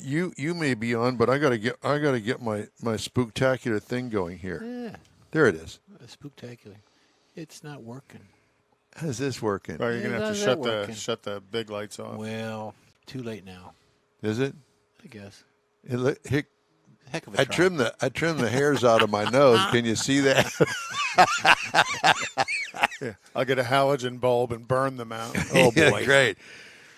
you may be on, but I gotta get my spooktacular thing going here. Yeah, There it is. spooktacular. It's not working. How's this working? Well, you're Yeah, gonna have how's to that working? shut the big lights off. Well, too late now, Is it? I guess. Heck of a I try. trimmed the hairs out of my nose. Can you see that? Yeah, I'll get a halogen bulb and burn them out. Oh, Yeah, boy. great.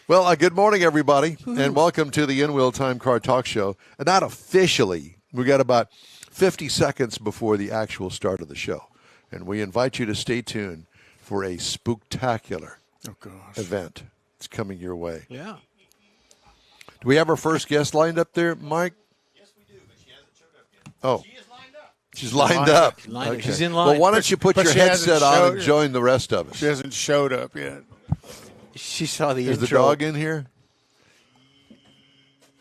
Well, good morning, everybody, and welcome to the In Wheel Time Car Talk Show. Not officially. We got about 50 seconds before the actual start of the show, and we invite you to stay tuned for a spooktacular Oh gosh. event. It's coming your way. Yeah. Do we have our first guest lined up there, Mike? Yes, we do, but she hasn't showed up yet. Oh, She is lined up. she's lined up. She's lined up. Okay. She's in line. Well, why don't you put But your she hasn't headset on showed and yet. join the rest of us? She hasn't showed up yet. She saw the Is intro. the dog in here?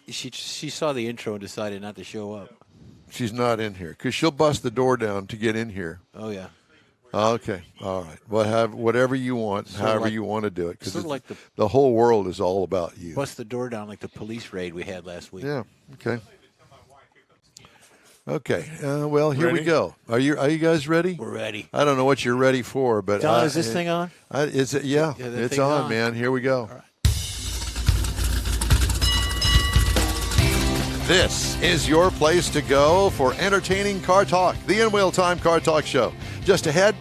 She saw the intro and decided not to show up. She's not in here because she'll bust the door down to get in here. Oh yeah. Okay, all right. Well, have whatever you want, Sort of however like- you want to do it, because sort of like the whole world is all about you. Bust the door down like the police raid we had last week. Yeah. Okay. Okay. Well, here we Ready? go. Are you guys ready? We're ready. I don't know what you're ready for, but Don, is this thing on? Is it? Yeah, Yeah, that it's thing's on, on. man. Here we go. right. This is your place to go for entertaining car talk, the In Wheel Time Car Talk Show. Just ahead,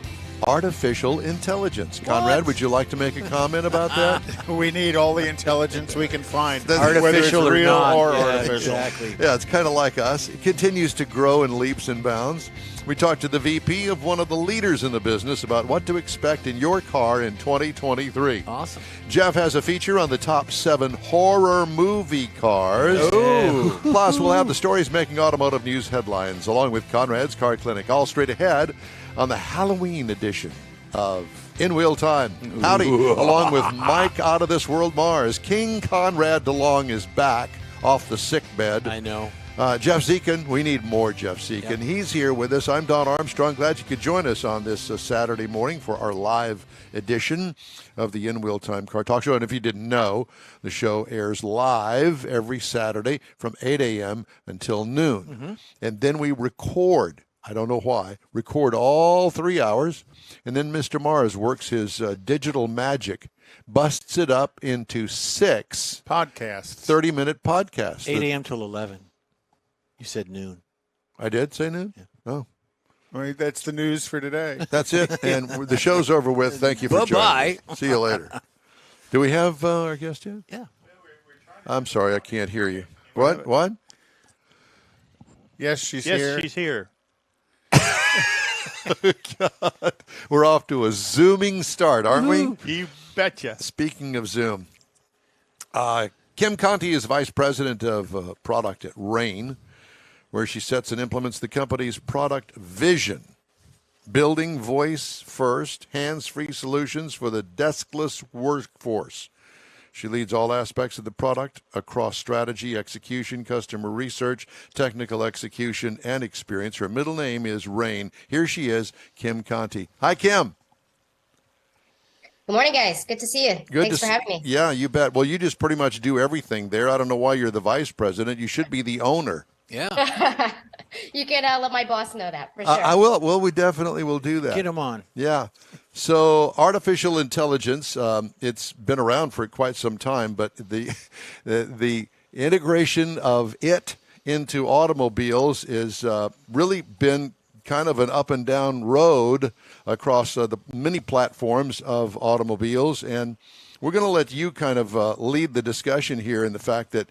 artificial intelligence. Conrad, would you like to make a comment about that? We need all the intelligence we can find, That's whether it's Artificial or real not. or Yeah, artificial. Exactly. Yeah, it's kind of like us. It continues to grow in leaps and bounds. We talked to the VP of one of the leaders in the business about what to expect in your car in 2023. Awesome. Jeff has a feature on the top 7 horror movie cars. Ooh. Plus, we'll have the stories making automotive news headlines, along with Conrad's Car Clinic, all straight ahead on the Halloween edition of In Wheel Time. Howdy, along with Mike Out of This World Mars. King Conrad DeLong is back off the sick bed. I know. Jeff Zekin, we need more Jeff Zekin. Yep. He's here with us. I'm Don Armstrong. Glad you could join us on this Saturday morning for our live edition of the In Wheel Time Car Talk Show. And if you didn't know, the show airs live every Saturday from 8 a.m. until noon. Mm-hmm. And then we record, I don't know why, record all 3 hours. And then Mr. Mars works his digital magic, busts it up into 6 Podcasts. 30-minute podcasts. 8 a.m. till 11. You said noon. I did say noon? Yeah. Oh. I mean, that's the news for today. That's it. And the show's over with. Thank you for Bye-bye. joining us. See you later. Do we have our guest yet? Yeah. I'm sorry, I can't hear you. What? What? Yes, she's Yes, here. she's here. God. We're off to a zooming start, aren't we? You betcha. Speaking of Zoom, Kim Conti is Vice President of Product at Rain, where she sets and implements the company's product vision, building voice first, hands-free solutions for the deskless workforce. She leads all aspects of the product across strategy, execution, customer research, technical execution, and experience. Her middle name is Rain. Here she is, Kim Conti. Hi, Kim. Good morning, guys. Good to see you. Good Thanks for having me. Yeah, you bet. Well, you just pretty much do everything there. I don't know why you're the vice president. You should be the owner. Yeah. You can let my boss know that for sure. I will. Well, we definitely will do that. Get him on. Yeah. So artificial intelligence, it's been around for quite some time, but the integration of it into automobiles is really been kind of an up and down road across the many platforms of automobiles. And we're going to let you kind of lead the discussion here in the fact that,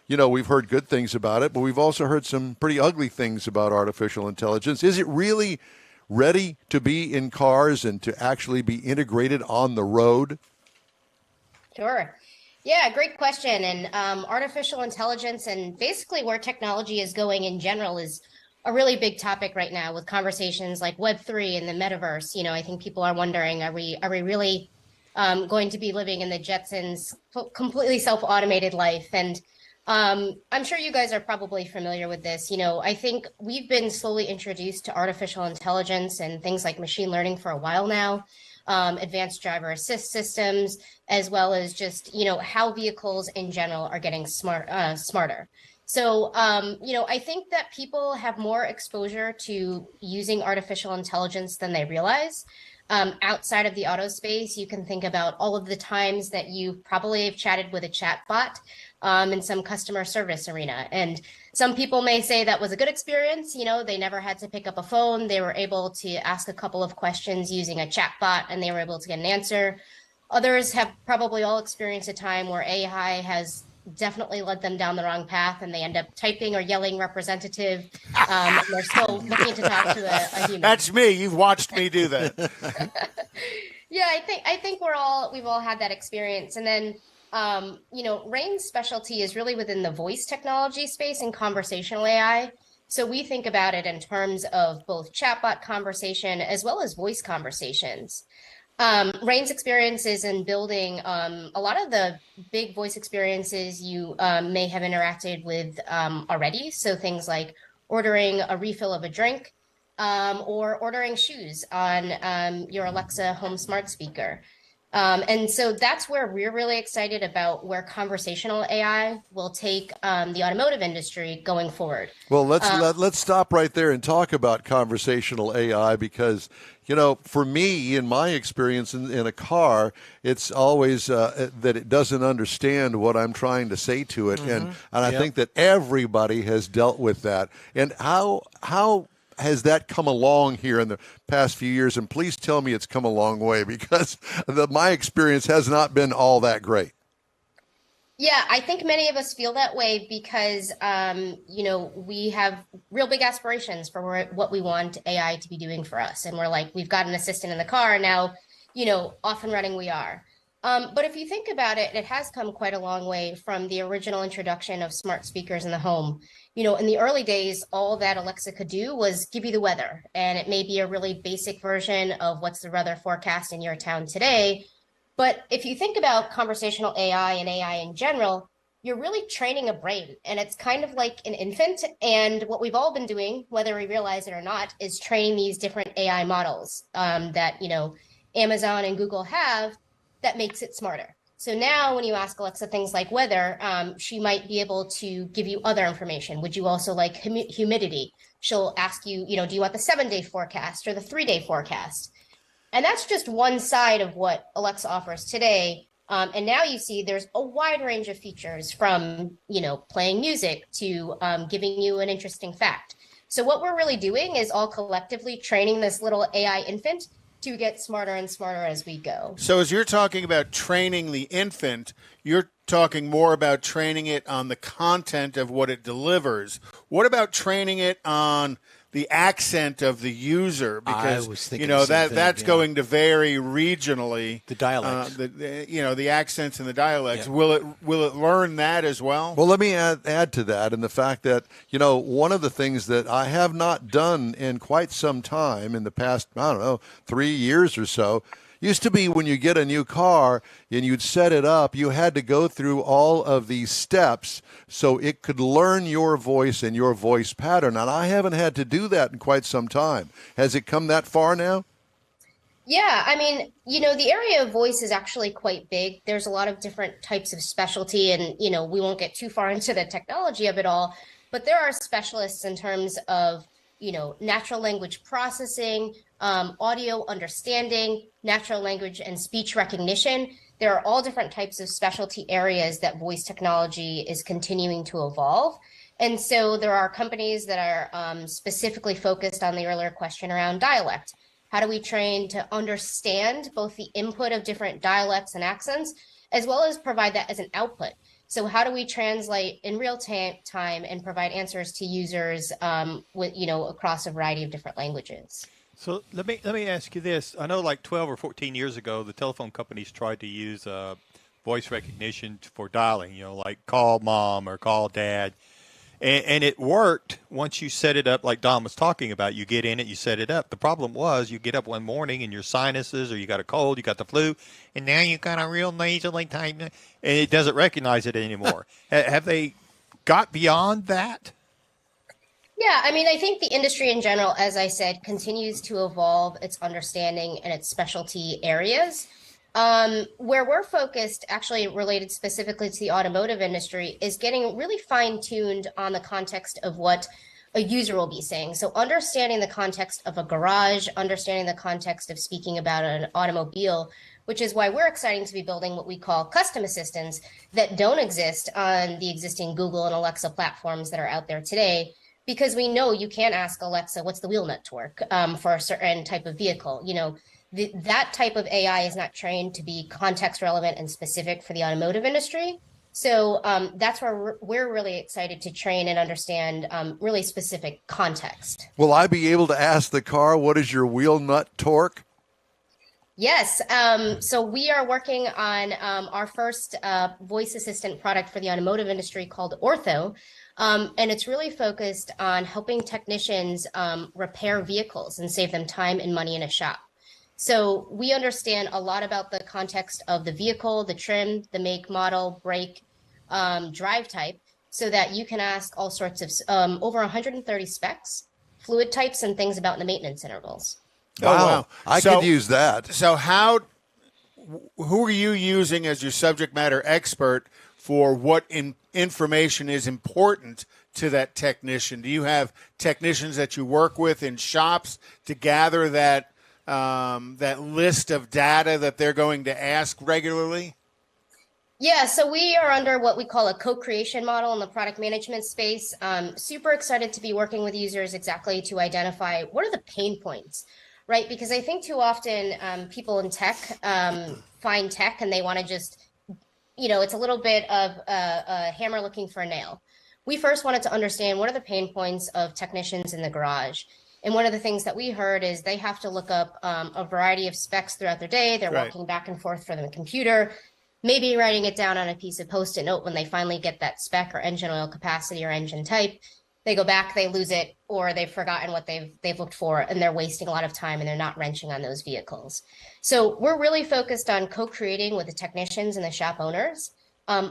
you know, we've heard good things about it, but we've also heard some pretty ugly things about artificial intelligence. Is it really ready to be in cars and to actually be integrated on the road? Sure. Yeah, great question. And artificial intelligence and basically where technology is going in general is a really big topic right now with conversations like Web3 and the metaverse. You know, I think people are wondering, are we really going to be living in the Jetsons completely self-automated life? And I'm sure you guys are probably familiar with this. You know, I think we've been slowly introduced to artificial intelligence and things like machine learning for a while now. advanced driver assist systems, as well as just, how vehicles in general are getting smarter. So, I think that people have more exposure to using artificial intelligence than they realize. Outside of the auto space, you can think about all of the times that you probably have chatted with a chat bot in some customer service arena. And some people may say that was a good experience. They never had to pick up a phone. They were able to ask a couple of questions using a chat bot and they were able to get an answer. Others have probably all experienced a time where AI has definitely led them down the wrong path and they end up typing or yelling representative and they're still looking to talk to a human. That's me. You've watched me do that. Yeah, I think we've all had that experience. And then Rain's specialty is really within the voice technology space and conversational AI. So we think about it in terms of both chatbot conversation as well as voice conversations. Rain's experiences in building a lot of the big voice experiences you may have interacted with already. So things like ordering a refill of a drink or ordering shoes on your Alexa home smart speaker. And so that's where we're really excited about where conversational AI will take the automotive industry going forward. Well, let's stop right there and talk about conversational AI because, for me, in my experience in a car, it's always that it doesn't understand what I'm trying to say to it. And I think that everybody has dealt with that. And how has that come along here in the past few years? And please tell me it's come a long way because my experience has not been all that great. Yeah, I think many of us feel that way because, we have real big aspirations for what we want AI to be doing for us. And we're like, we've got an assistant in the car now, off and running we are. But if you think about it, it has come quite a long way from the original introduction of smart speakers in the home. In the early days, all that Alexa could do was give you the weather. And it may be a really basic version of what's the weather forecast in your town today. But if you think about conversational AI and AI in general, you're really training a brain. And it's kind of like an infant. And what we've all been doing, whether we realize it or not, is training these different AI models that, Amazon and Google have that makes it smarter. So now when you ask Alexa things like weather, she might be able to give you other information. Would you also like humidity? She'll ask you, do you want the 7-day forecast or the 3-day forecast? And that's just one side of what Alexa offers today. And now you see there's a wide range of features from, playing music to giving you an interesting fact. So what we're really doing is all collectively training this little AI infant to get smarter and smarter as we go. So as you're talking about training the infant, you're talking more about training it on the content of what it delivers. What about training it on the accent of the user? Because I was thinking the same thing, that's going to vary regionally. The dialects. The accents and the dialects. Yeah. Will it learn that as well? Well, let me add to that, and the fact that, one of the things that I have not done in quite some time in the past, 3 years or so, used to be when you get a new car and you'd set it up, you had to go through all of these steps so it could learn your voice and your voice pattern. And I haven't had to do that in quite some time. Has it come that far now? Yeah, I mean, the area of voice is actually quite big. There's a lot of different types of specialty and, we won't get too far into the technology of it all, but there are specialists in terms of, natural language processing, audio understanding, natural language and speech recognition. There are all different types of specialty areas that voice technology is continuing to evolve. And so there are companies that are specifically focused on the earlier question around dialect. How do we train to understand both the input of different dialects and accents, as well as provide that as an output? So how do we translate in real time and provide answers to users across a variety of different languages? So let me ask you this. I know like 12 or 14 years ago, the telephone companies tried to use voice recognition for dialing, like call mom or call dad. And it worked once you set it up like Don was talking about. You get in it, you set it up. The problem was you get up one morning and your sinuses or you got a cold, you got the flu, and now you got a real nasally type, and it doesn't recognize it anymore. Have they got beyond that? Yeah, I mean, I think the industry in general, as I said, continues to evolve its understanding and its specialty areas. Where we're focused, actually related specifically to the automotive industry, is getting really fine-tuned on the context of what a user will be saying. So understanding the context of a garage, understanding the context of speaking about an automobile, which is why we're excited to be building what we call custom assistants that don't exist on the existing Google and Alexa platforms that are out there today, because we know you can't ask Alexa, what's the wheel nut torque for a certain type of vehicle. That type of AI is not trained to be context relevant and specific for the automotive industry. So that's where we're really excited to train and understand really specific context. Will I be able to ask the car, what is your wheel nut torque? Yes. So we are working on our first voice assistant product for the automotive industry called Ortho. And it's really focused on helping technicians repair vehicles and save them time and money in a shop. So we understand a lot about the context of the vehicle, the trim, the make, model, brake, drive type, so that you can ask all sorts of over 130 specs, fluid types, and things about the maintenance intervals. Wow. I could use that. So who are you using as your subject matter expert for what information is important to that technician? Do you have technicians that you work with in shops to gather that list of data that they're going to ask regularly? Yeah, so we are under what we call a co-creation model in the product management space. Super excited to be working with users exactly to identify what are the pain points, right? Because I think too often people in tech find tech and they want to just, it's a little bit of a hammer looking for a nail. We first wanted to understand what are the pain points of technicians in the garage. And one of the things that we heard is they have to look up a variety of specs throughout their day. They're walking back and forth from the computer, maybe writing it down on a piece of Post-it note when they finally get that spec or engine oil capacity or engine type. They go back, they lose it, or they've forgotten what they've looked for, and they're wasting a lot of time and they're not wrenching on those vehicles. So we're really focused on co-creating with the technicians and the shop owners,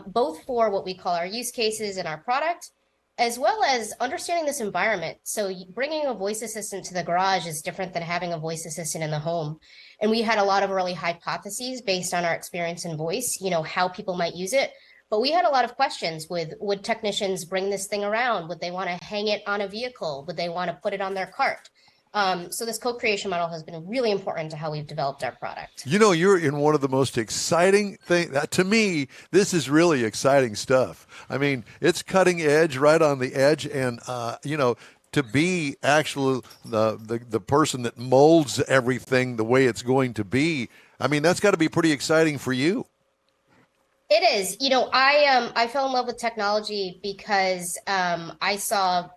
both for what we call our use cases and our product, as well as understanding this environment. So bringing a voice assistant to the garage is different than having a voice assistant in the home. And we had a lot of early hypotheses based on our experience in voice, how people might use it. But we had a lot of questions with, would technicians bring this thing around? Would they want to hang it on a vehicle? Would they want to put it on their cart? So this co-creation model has been really important to how we've developed our product. You're in one of the most exciting things. To me, this is really exciting stuff. I mean, it's cutting edge, right on the edge. And, to be actually the person that molds everything the way it's going to be, I mean, that's got to be pretty exciting for you. It is. I fell in love with technology because I saw,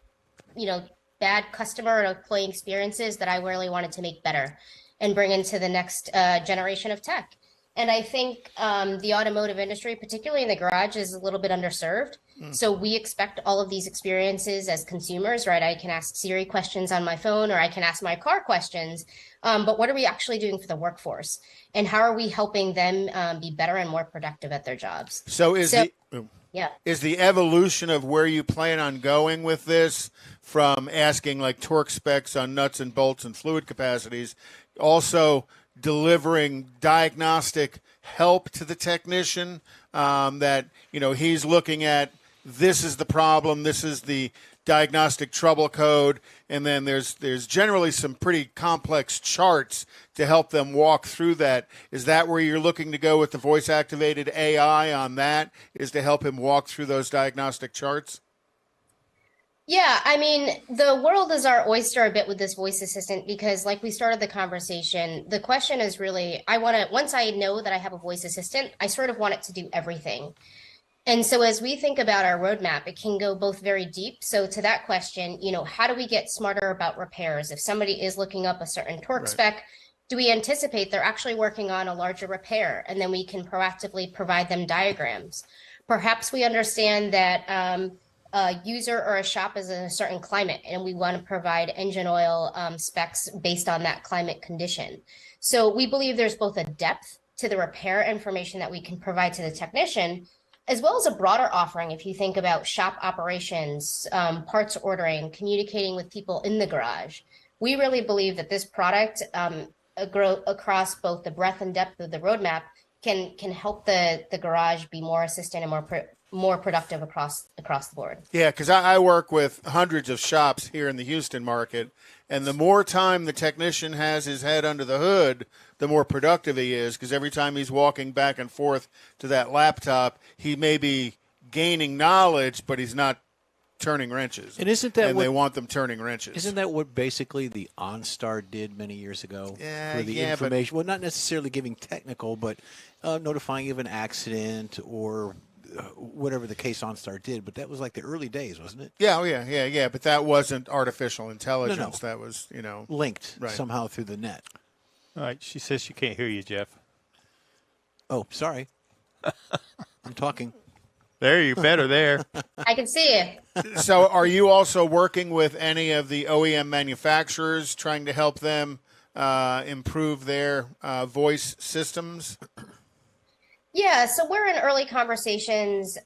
bad customer and employee experiences that I really wanted to make better and bring into the next generation of tech. And I think the automotive industry, particularly in the garage, is a little bit underserved. So we expect all of these experiences as consumers, right? I can ask Siri questions on my phone, or I can ask my car questions. But what are we actually doing for the workforce? And how are we helping them be better and more productive at their jobs? So is the evolution of where you plan on going with this, from asking like torque specs on nuts and bolts and fluid capacities, also delivering diagnostic help to the technician, that he's looking at, this is the problem, this is the diagnostic trouble code, and then there's generally some pretty complex charts to help them walk through that. Is that where you're looking to go with the voice activated AI on that, is to help him walk through those diagnostic charts? Yeah, I mean, the world is our oyster a bit with this voice assistant, because like we started the conversation, the question is really, once I know that I have a voice assistant, I sort of want it to do everything. And so as we think about our roadmap, it can go both very deep. So to that question, how do we get smarter about repairs? If somebody is looking up a certain torque spec, do we anticipate they're actually working on a larger repair? And then we can proactively provide them diagrams. Perhaps we understand that a user or a shop is in a certain climate, and we want to provide engine oil specs based on that climate condition. So we believe there's both a depth to the repair information that we can provide to the technician, as well as a broader offering. If you think about shop operations, parts ordering, communicating with people in the garage, we really believe that this product, grow across both the breadth and depth of the roadmap, can help the garage be more assistant and more productive across the board. Yeah, because I work with hundreds of shops here in the Houston market, and the more time the technician has his head under the hood, the more productive he is, because every time he's walking back and forth to that laptop, he may be gaining knowledge, but he's not turning wrenches. And isn't that and what, they want them turning wrenches? Isn't that what basically the OnStar did many years ago? Yeah, for the yeah, information. Well, not necessarily giving technical, but notifying of an accident or whatever the case OnStar did. But that was like the early days, wasn't it? Yeah, yeah. But that wasn't artificial intelligence. No. That was, Linked Right. somehow through the net. All right. She says she can't hear you, Jeff. Oh, sorry. I'm talking. There, you're better there. I can see you. So are you also working with any of the OEM manufacturers trying to help them improve their voice systems? Yeah, so we're in early conversations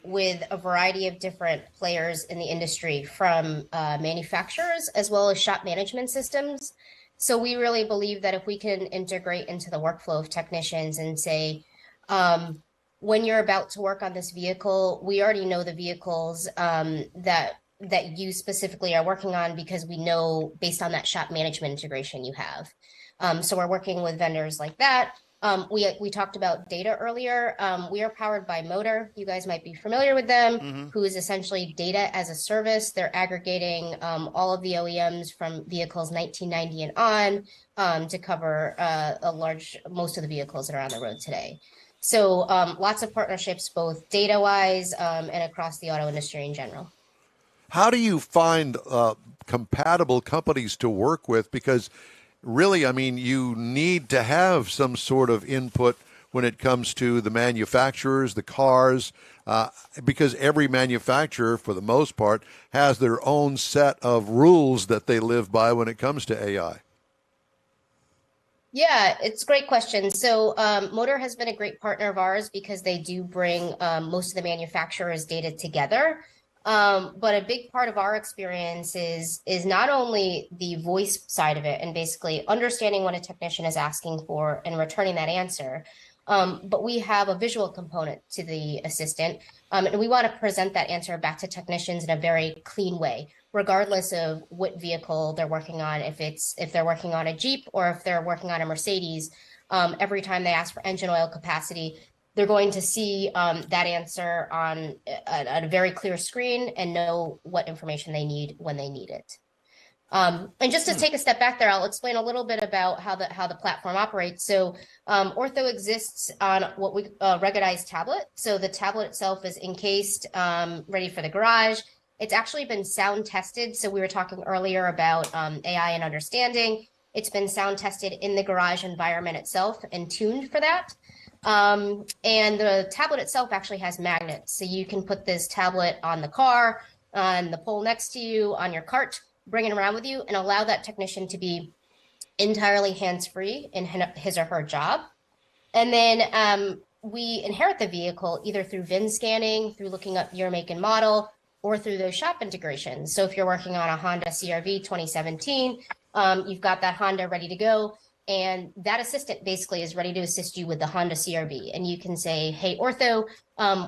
with a variety of different players in the industry, from manufacturers as well as shop management systems. So we really believe that if we can integrate into the workflow of technicians and say, when you're about to work on this vehicle, we already know the vehicles that you specifically are working on, because we know based on that shop management integration you have. So we're working with vendors like that. We talked about data earlier. We are powered by Motor. You guys might be familiar with them, who is essentially data as a service. They're aggregating all of the OEMs from vehicles 1990 and on to cover most of the vehicles that are on the road today. So lots of partnerships, both data-wise and across the auto industry in general. How do you find compatible companies to work with? Because really, I mean, you need to have some sort of input when it comes to the manufacturers, the cars, because every manufacturer, for the most part, has their own set of rules that they live by when it comes to AI. Yeah, it's a great question. So Motor has been a great partner of ours because they do bring most of the manufacturers' data together. But a big part of our experience is not only the voice side of it and basically understanding what a technician is asking for and returning that answer, but we have a visual component to the assistant, and we want to present that answer back to technicians in a very clean way, regardless of what vehicle they're working on. If they're working on a Jeep or if they're working on a Mercedes, every time they ask for engine oil capacity, they're going to see that answer on a very clear screen and know what information they need when they need it. And just to take a step back there, I'll explain a little bit about how the platform operates. So Ortho exists on what we ruggedized tablet. So the tablet itself is encased, ready for the garage. It's actually been sound tested. So we were talking earlier about AI and understanding. It's been sound tested in the garage environment itself and tuned for that. And the tablet itself actually has magnets. So you can put this tablet on the car, on the pole next to you, on your cart, bring it around with you, and allow that technician to be entirely hands-free in his or her job. And then we inherit the vehicle either through VIN scanning, through looking up year, make, and model, or through those shop integrations. So if you're working on a Honda CR-V 2017, you've got that Honda ready to go. And that assistant basically is ready to assist you with the Honda CR-V. And you can say, hey, Ortho,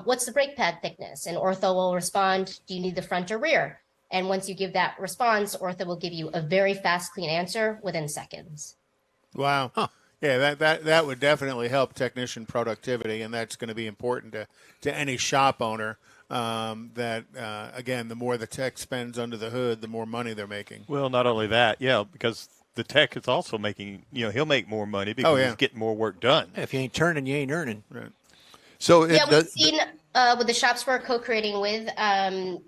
what's the brake pad thickness? And Ortho will respond, do you need the front or rear? And once you give that response, Ortho will give you a very fast, clean answer within seconds. Wow. Huh. Yeah, that would definitely help technician productivity, and that's going to be important to any shop owner. Again, the more the tech spends under the hood, the more money they're making. Well, not only that, because the tech is also making, he'll make more money because he's getting more work done. If you ain't turning, you ain't earning. Right. So we've seen with the shops we're co-creating with,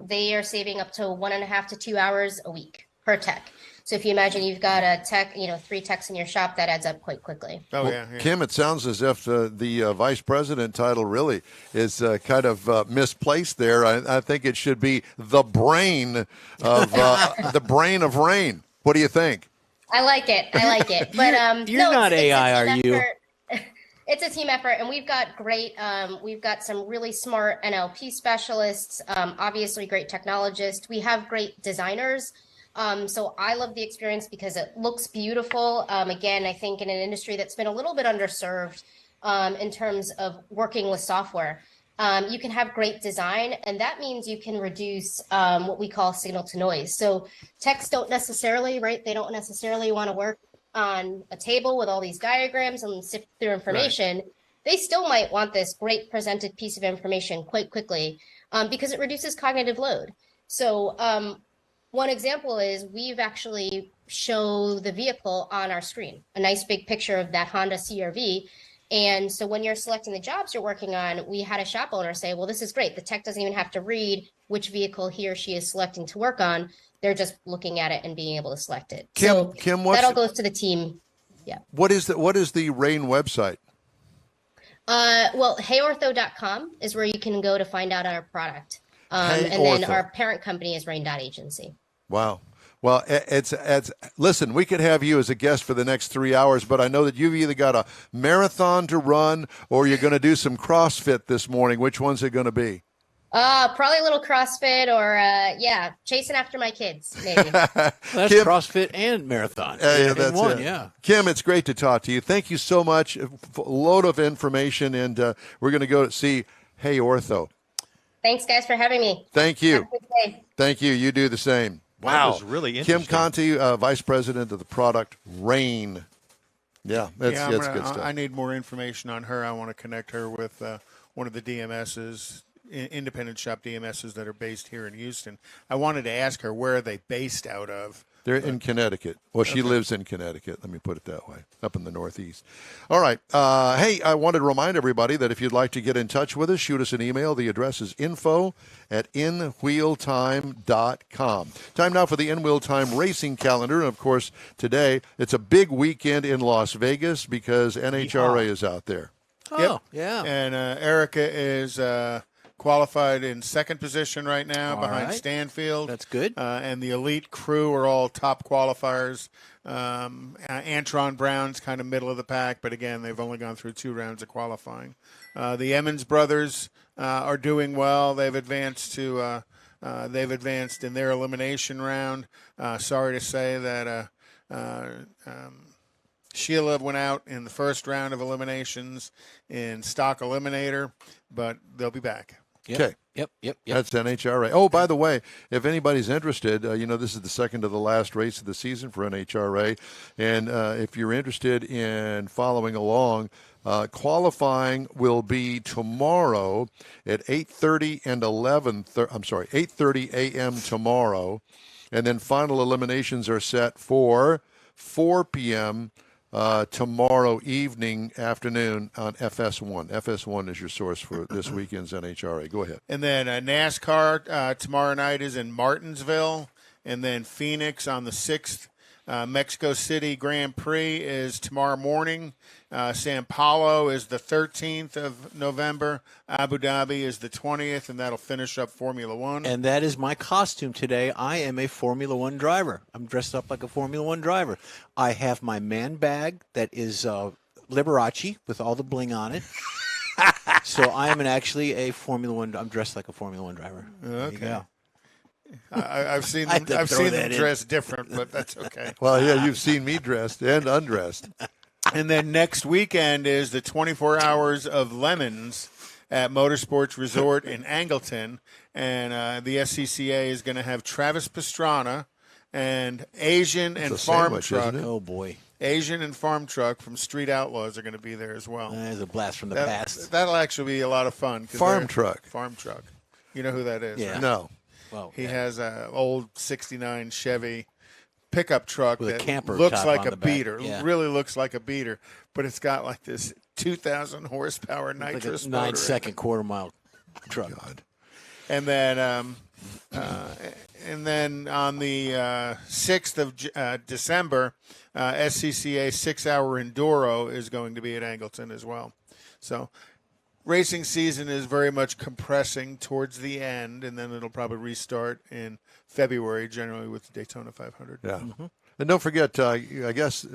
they are saving up to 1.5 to 2 hours a week per tech. So if you imagine you've got a tech, 3 techs in your shop, that adds up quite quickly. Oh, well, yeah. Kim, it sounds as if the vice president title really is kind of misplaced there. I think it should be the brain of the brain of rain. What do you think? I like it. But you're not AI, are you? It's a team effort, and we've got some really smart NLP specialists, obviously great technologists. We have great designers. So I love the experience because it looks beautiful. Again, I think in an industry that's been a little bit underserved in terms of working with software, you can have great design, and that means you can reduce what we call signal to noise. So techs don't necessarily, right? They don't necessarily want to work on a table with all these diagrams and sift through information. Right. They still might want this great presented piece of information quite quickly because it reduces cognitive load. So one example is we've actually show the vehicle on our screen, a nice big picture of that Honda CR-V. And so when you're selecting the jobs you're working on, we had a shop owner say, well, this is great. The tech doesn't even have to read which vehicle he or she is selecting to work on. They're just looking at it and being able to select it. Kim, that all goes to the team. Yeah. What is the Rain website? Well, heyortho.com is where you can go to find out our product. And then our parent company is Rain.agency. Wow. Well, it's listen, we could have you as a guest for the next 3 hours, but I know that you've either got a marathon to run or you're going to do some CrossFit this morning. Which one's it going to be? Probably a little CrossFit or, chasing after my kids, maybe. That's Kim, CrossFit and marathon. That's one, it. Yeah. Kim, it's great to talk to you. Thank you so much. A load of information, and we're going to go see Hey Ortho. Thanks, guys, for having me. Thank you. Have a good day. Thank you. You do the same. Wow. That was really interesting. Kim Conti, Vice President of the product, Rain. Yeah, that's good stuff. I need more information on her. I want to connect her with one of the DMSs, independent shop DMSs that are based here in Houston. I wanted to ask her where are they based out of. They're in Connecticut. Well, she lives in Connecticut. Let me put it that way, up in the Northeast. All right. Hey, I wanted to remind everybody that if you'd like to get in touch with us, shoot us an email. The address is info@inwheeltime.com. Time now for the In Wheel Time racing calendar. And, of course, today it's a big weekend in Las Vegas because NHRA is out there. Oh, yep. Yeah. And Erica is qualified in second position right now behind right. Stanfield. That's good. And the elite crew are all top qualifiers. Antron Brown's kind of middle of the pack, but again, they've only gone through 2 rounds of qualifying. The Emmons brothers are doing well. They've advanced in their elimination round. Sorry to say that Sheila went out in the first round of eliminations in stock eliminator, but they'll be back. Yep. Okay. Yep. That's NHRA. Oh, by the way, if anybody's interested, this is the second to the last race of the season for NHRA. And if you're interested in following along, qualifying will be tomorrow at 8:30 and 8:30 a.m. tomorrow. And then final eliminations are set for 4 p.m. Tomorrow afternoon on FS1. FS1 is your source for this weekend's NHRA. Go ahead. And then NASCAR tomorrow night is in Martinsville. And then Phoenix on the 6th. Mexico City Grand Prix is tomorrow morning. Sao Paulo is the 13th of November. Abu Dhabi is the 20th, and that'll finish up Formula One. And that is my costume today. I am a Formula One driver. I'm dressed up like a Formula One driver. I have my man bag that is Liberace with all the bling on it. So I am actually a Formula One. I'm dressed like a Formula One driver. Okay. There you go. I've seen them. I've seen them dressed different, but that's okay. Well, yeah, you've seen me dressed and undressed. And then next weekend is the 24 Hours of Lemons at Motorsports Resort in Angleton, and the SCCA is going to have Travis Pastrana and Asian and Farm sandwich, Truck. isn't it? Oh, boy. Asian and Farm Truck from Street Outlaws are going to be there as well. That is a blast from the past. That'll actually be a lot of fun. Farm Truck. Farm Truck. You know who that is? Yeah. Right? No. Well, He has an old 69 Chevy pickup truck With a that camper looks top like on a the back. beater. Yeah. Really looks like a beater, but it's got like this 2,000 horsepower like nitrous a motor. 9-second quarter-mile truck. And then on the 6th of December, SCCA 6-hour Enduro is going to be at Angleton as well. So racing season is very much compressing towards the end, and then it'll probably restart in February, generally with the Daytona 500. Yeah. And don't forget, I guess,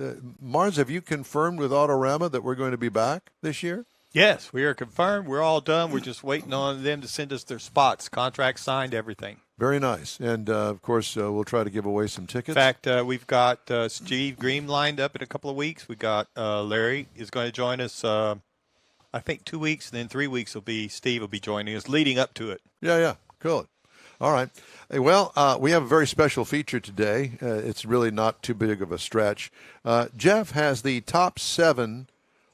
Mars, have you confirmed with Autorama that we're going to be back this year? Yes, we are confirmed. We're all done. We're just waiting on them to send us their spots. Contract signed, everything. Very nice. And, of course, we'll try to give away some In tickets. fact, we've got Steve Green lined up in a couple of weeks. We got Larry is going to join us, I think 2 weeks, and then 3 weeks Steve will be joining us leading up to it. Yeah. Cool. All right. Hey, well, we have a very special feature today. It's really not too big of a stretch. Jeff has the top 7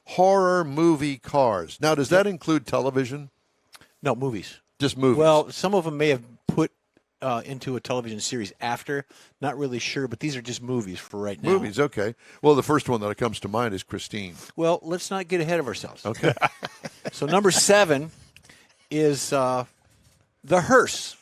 horror movie cars. Now, does that include television? No, movies. Just movies? Well, some of them may have put into a television series after. Not really sure, but these are just movies for right now. Movies, okay. Well, the first one that comes to mind is Christine. Well, let's not get ahead of ourselves. Okay. So number 7 is The Hearse.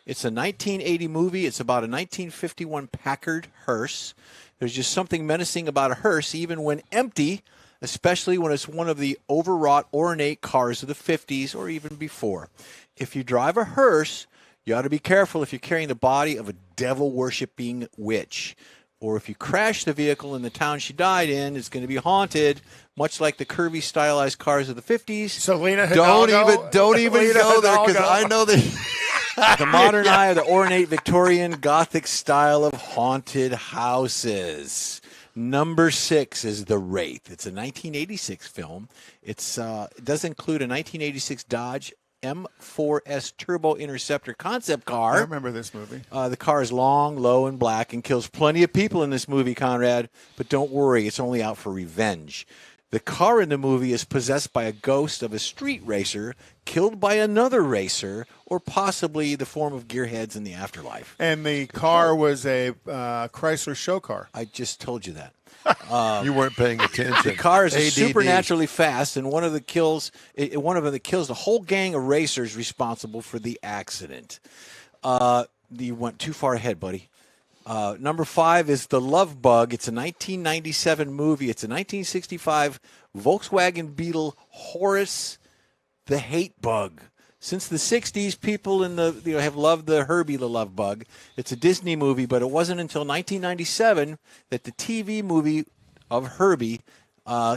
It's a 1980 movie. It's about a 1951 Packard hearse. There's just something menacing about a hearse, even when empty, especially when it's one of the overwrought, ornate cars of the 50s or even before. If you drive a hearse, you ought to be careful if you're carrying the body of a devil-worshipping witch. Or if you crash the vehicle in the town she died in, it's going to be haunted, much like the curvy, stylized cars of the 50s. Selena Don't Hidalgo. even Selena go there, because Hidalgo. I know that. The modern eye of the ornate Victorian Gothic style of haunted houses. Number 6 is The Wraith. It's a 1986 film. It does include a 1986 Dodge M4S Turbo Interceptor concept car. I remember this movie. The car is long, low, and black and kills plenty of people in this movie, Conrad. But don't worry, it's only out for revenge. The car in the movie is possessed by a ghost of a street racer killed by another racer, or possibly the form of gearheads in the afterlife. And the car was a Chrysler show car. I just told you that. You weren't paying attention. The car is ADD. supernaturally fast, and one of them that kills the whole gang of racers responsible for the accident. You went too far ahead, buddy. Number 5 is The Love Bug. It's a 1997 movie. It's a 1965 Volkswagen Beetle Horace the Hate Bug. Since the 60s, people have loved the Herbie the Love Bug. It's a Disney movie, but it wasn't until 1997 that the TV movie of Herbie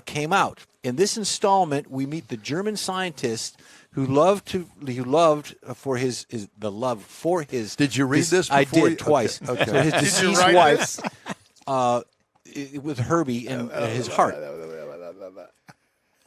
came out. In this installment, we meet the German scientist who loved for his love for his. Did you read this I before did twice. Okay. So his Did you deceased write wife this? with Herbie and his heart.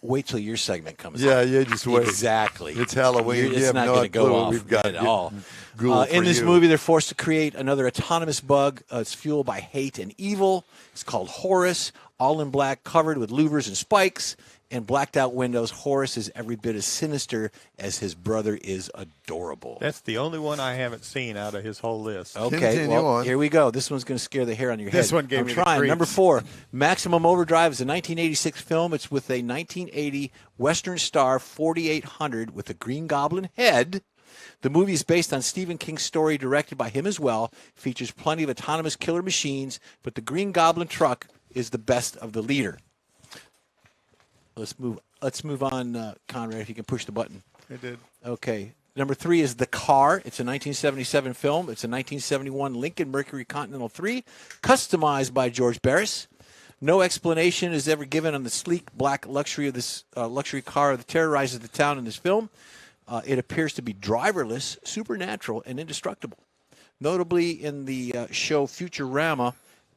Wait till your segment comes. Yeah, up. yeah, just wait. Exactly. It's Halloween. It's You have not no going to go clue what off we've got at all. Ghoul In for this you. movie, they're forced to create another autonomous bug. It's fueled by hate and evil. It's called Horace, all in black, covered with louvers and spikes, and blacked out windows. Horace is every bit as sinister as his brother is adorable. That's the only one I haven't seen out of his whole list. Okay, Continue well, on. here we go. This one's going to scare the hair on your head. This one gave I'm me the trying. creeps. Number 4, Maximum Overdrive is a 1986 film. It's with a 1980 Western Star 4800 with a Green Goblin head. The movie is based on Stephen King's story, directed by him as well. Features plenty of autonomous killer machines, but the Green Goblin truck is the best of the leader. Let's move on, Conrad, if you can push the button. It did. Okay. Number 3 is The Car. It's a 1977 film. It's a 1971 Lincoln Mercury Continental 3, customized by George Barris. No explanation is ever given on the sleek black luxury of this luxury car that terrorizes the town in this film. It appears to be driverless, supernatural, and indestructible. Notably, in the show Futurama,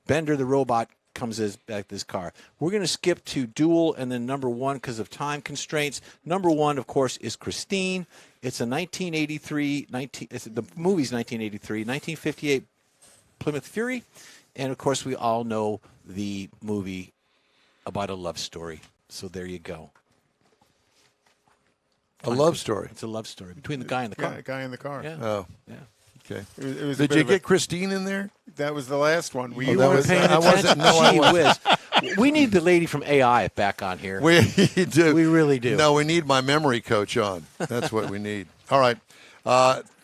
Bender the robot comes back this car. We're going to skip to Duel and then number 1 because of time constraints. Number 1, of course, is Christine. It's a 1983, the movie's 1983, 1958 Plymouth Fury. And, of course, we all know the movie about a love story. So there you go. A love story. It's a love story between the guy and the car. Yeah, guy in the car. Yeah. Oh, Yeah. okay. It was a Did bit you of a- get Christine in there? That was the last one. Oh, You that weren't was- paying I wasn't- attention. no, I Gee wasn't. whiz. We need the lady from AI back on here. We do. We really do. No, we need my memory coach on. That's what we need. All right.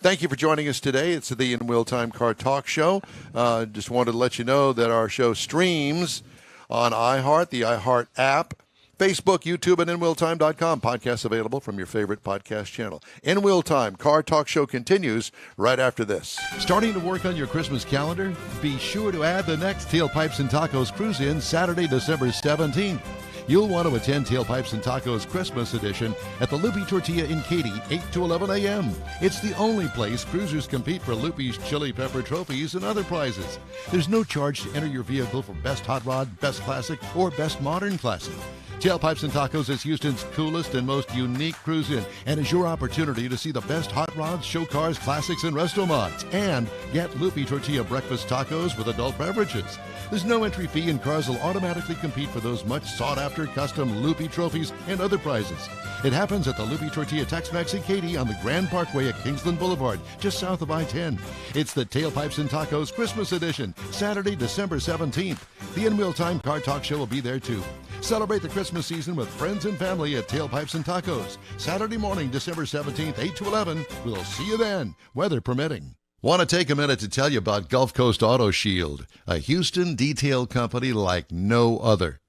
Thank you for joining us today. It's the In Wheel Time Car Talk Show. Just wanted to let you know that our show streams on iHeart, the iHeart app, Facebook, YouTube, and InWheelTime.com. Podcasts available from your favorite podcast channel. In Wheel Time, Car Talk Show continues right after this. Starting to work on your Christmas calendar? Be sure to add the next Tailpipes and Tacos Cruise-In Saturday, December 17th. You'll want to attend Tailpipes and Tacos Christmas Edition at the Loopy Tortilla in Katy, 8 to 11 a.m. It's the only place cruisers compete for Loopy's Chili Pepper trophies and other prizes. There's no charge to enter your vehicle for Best Hot Rod, Best Classic, or Best Modern Classic. Tailpipes and Tacos is Houston's coolest and most unique cruise-in and is your opportunity to see the best hot rods, show cars, classics, and resto mods. And get Loopy Tortilla breakfast tacos with adult beverages. There's no entry fee and cars will automatically compete for those much sought-after custom Loopy trophies and other prizes. It happens at the Loopy Tortilla Tex-Mex in Katy on the Grand Parkway at Kingsland Boulevard, just south of I-10. It's the Tailpipes and Tacos Christmas Edition, Saturday, December 17th. The In Wheel Time Car Talk Show will be there too. Celebrate the Christmas season with friends and family at Tailpipes and Tacos. Saturday morning, December 17th, 8 to 11. We'll see you then, weather permitting. Want to take a minute to tell you about Gulf Coast Auto Shield, a Houston detail company like no other.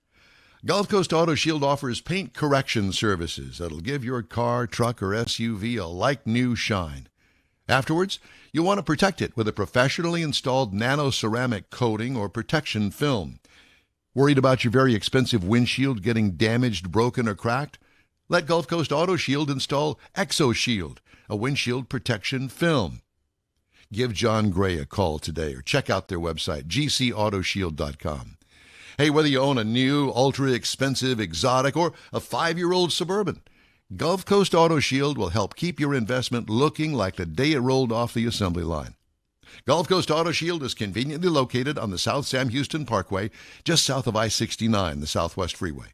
Gulf Coast Auto Shield offers paint correction services that'll give your car, truck, or SUV a like-new shine. Afterwards, you'll want to protect it with a professionally installed nano-ceramic coating or protection film. Worried about your very expensive windshield getting damaged, broken, or cracked? Let Gulf Coast Auto Shield install ExoShield, a windshield protection film. Give John Gray a call today or check out their website, gcautoshield.com. Hey, whether you own a new, ultra-expensive, exotic, or a 5-year-old Suburban, Gulf Coast Auto Shield will help keep your investment looking like the day it rolled off the assembly line. Gulf Coast Auto Shield is conveniently located on the South Sam Houston Parkway, just south of I-69, the Southwest Freeway.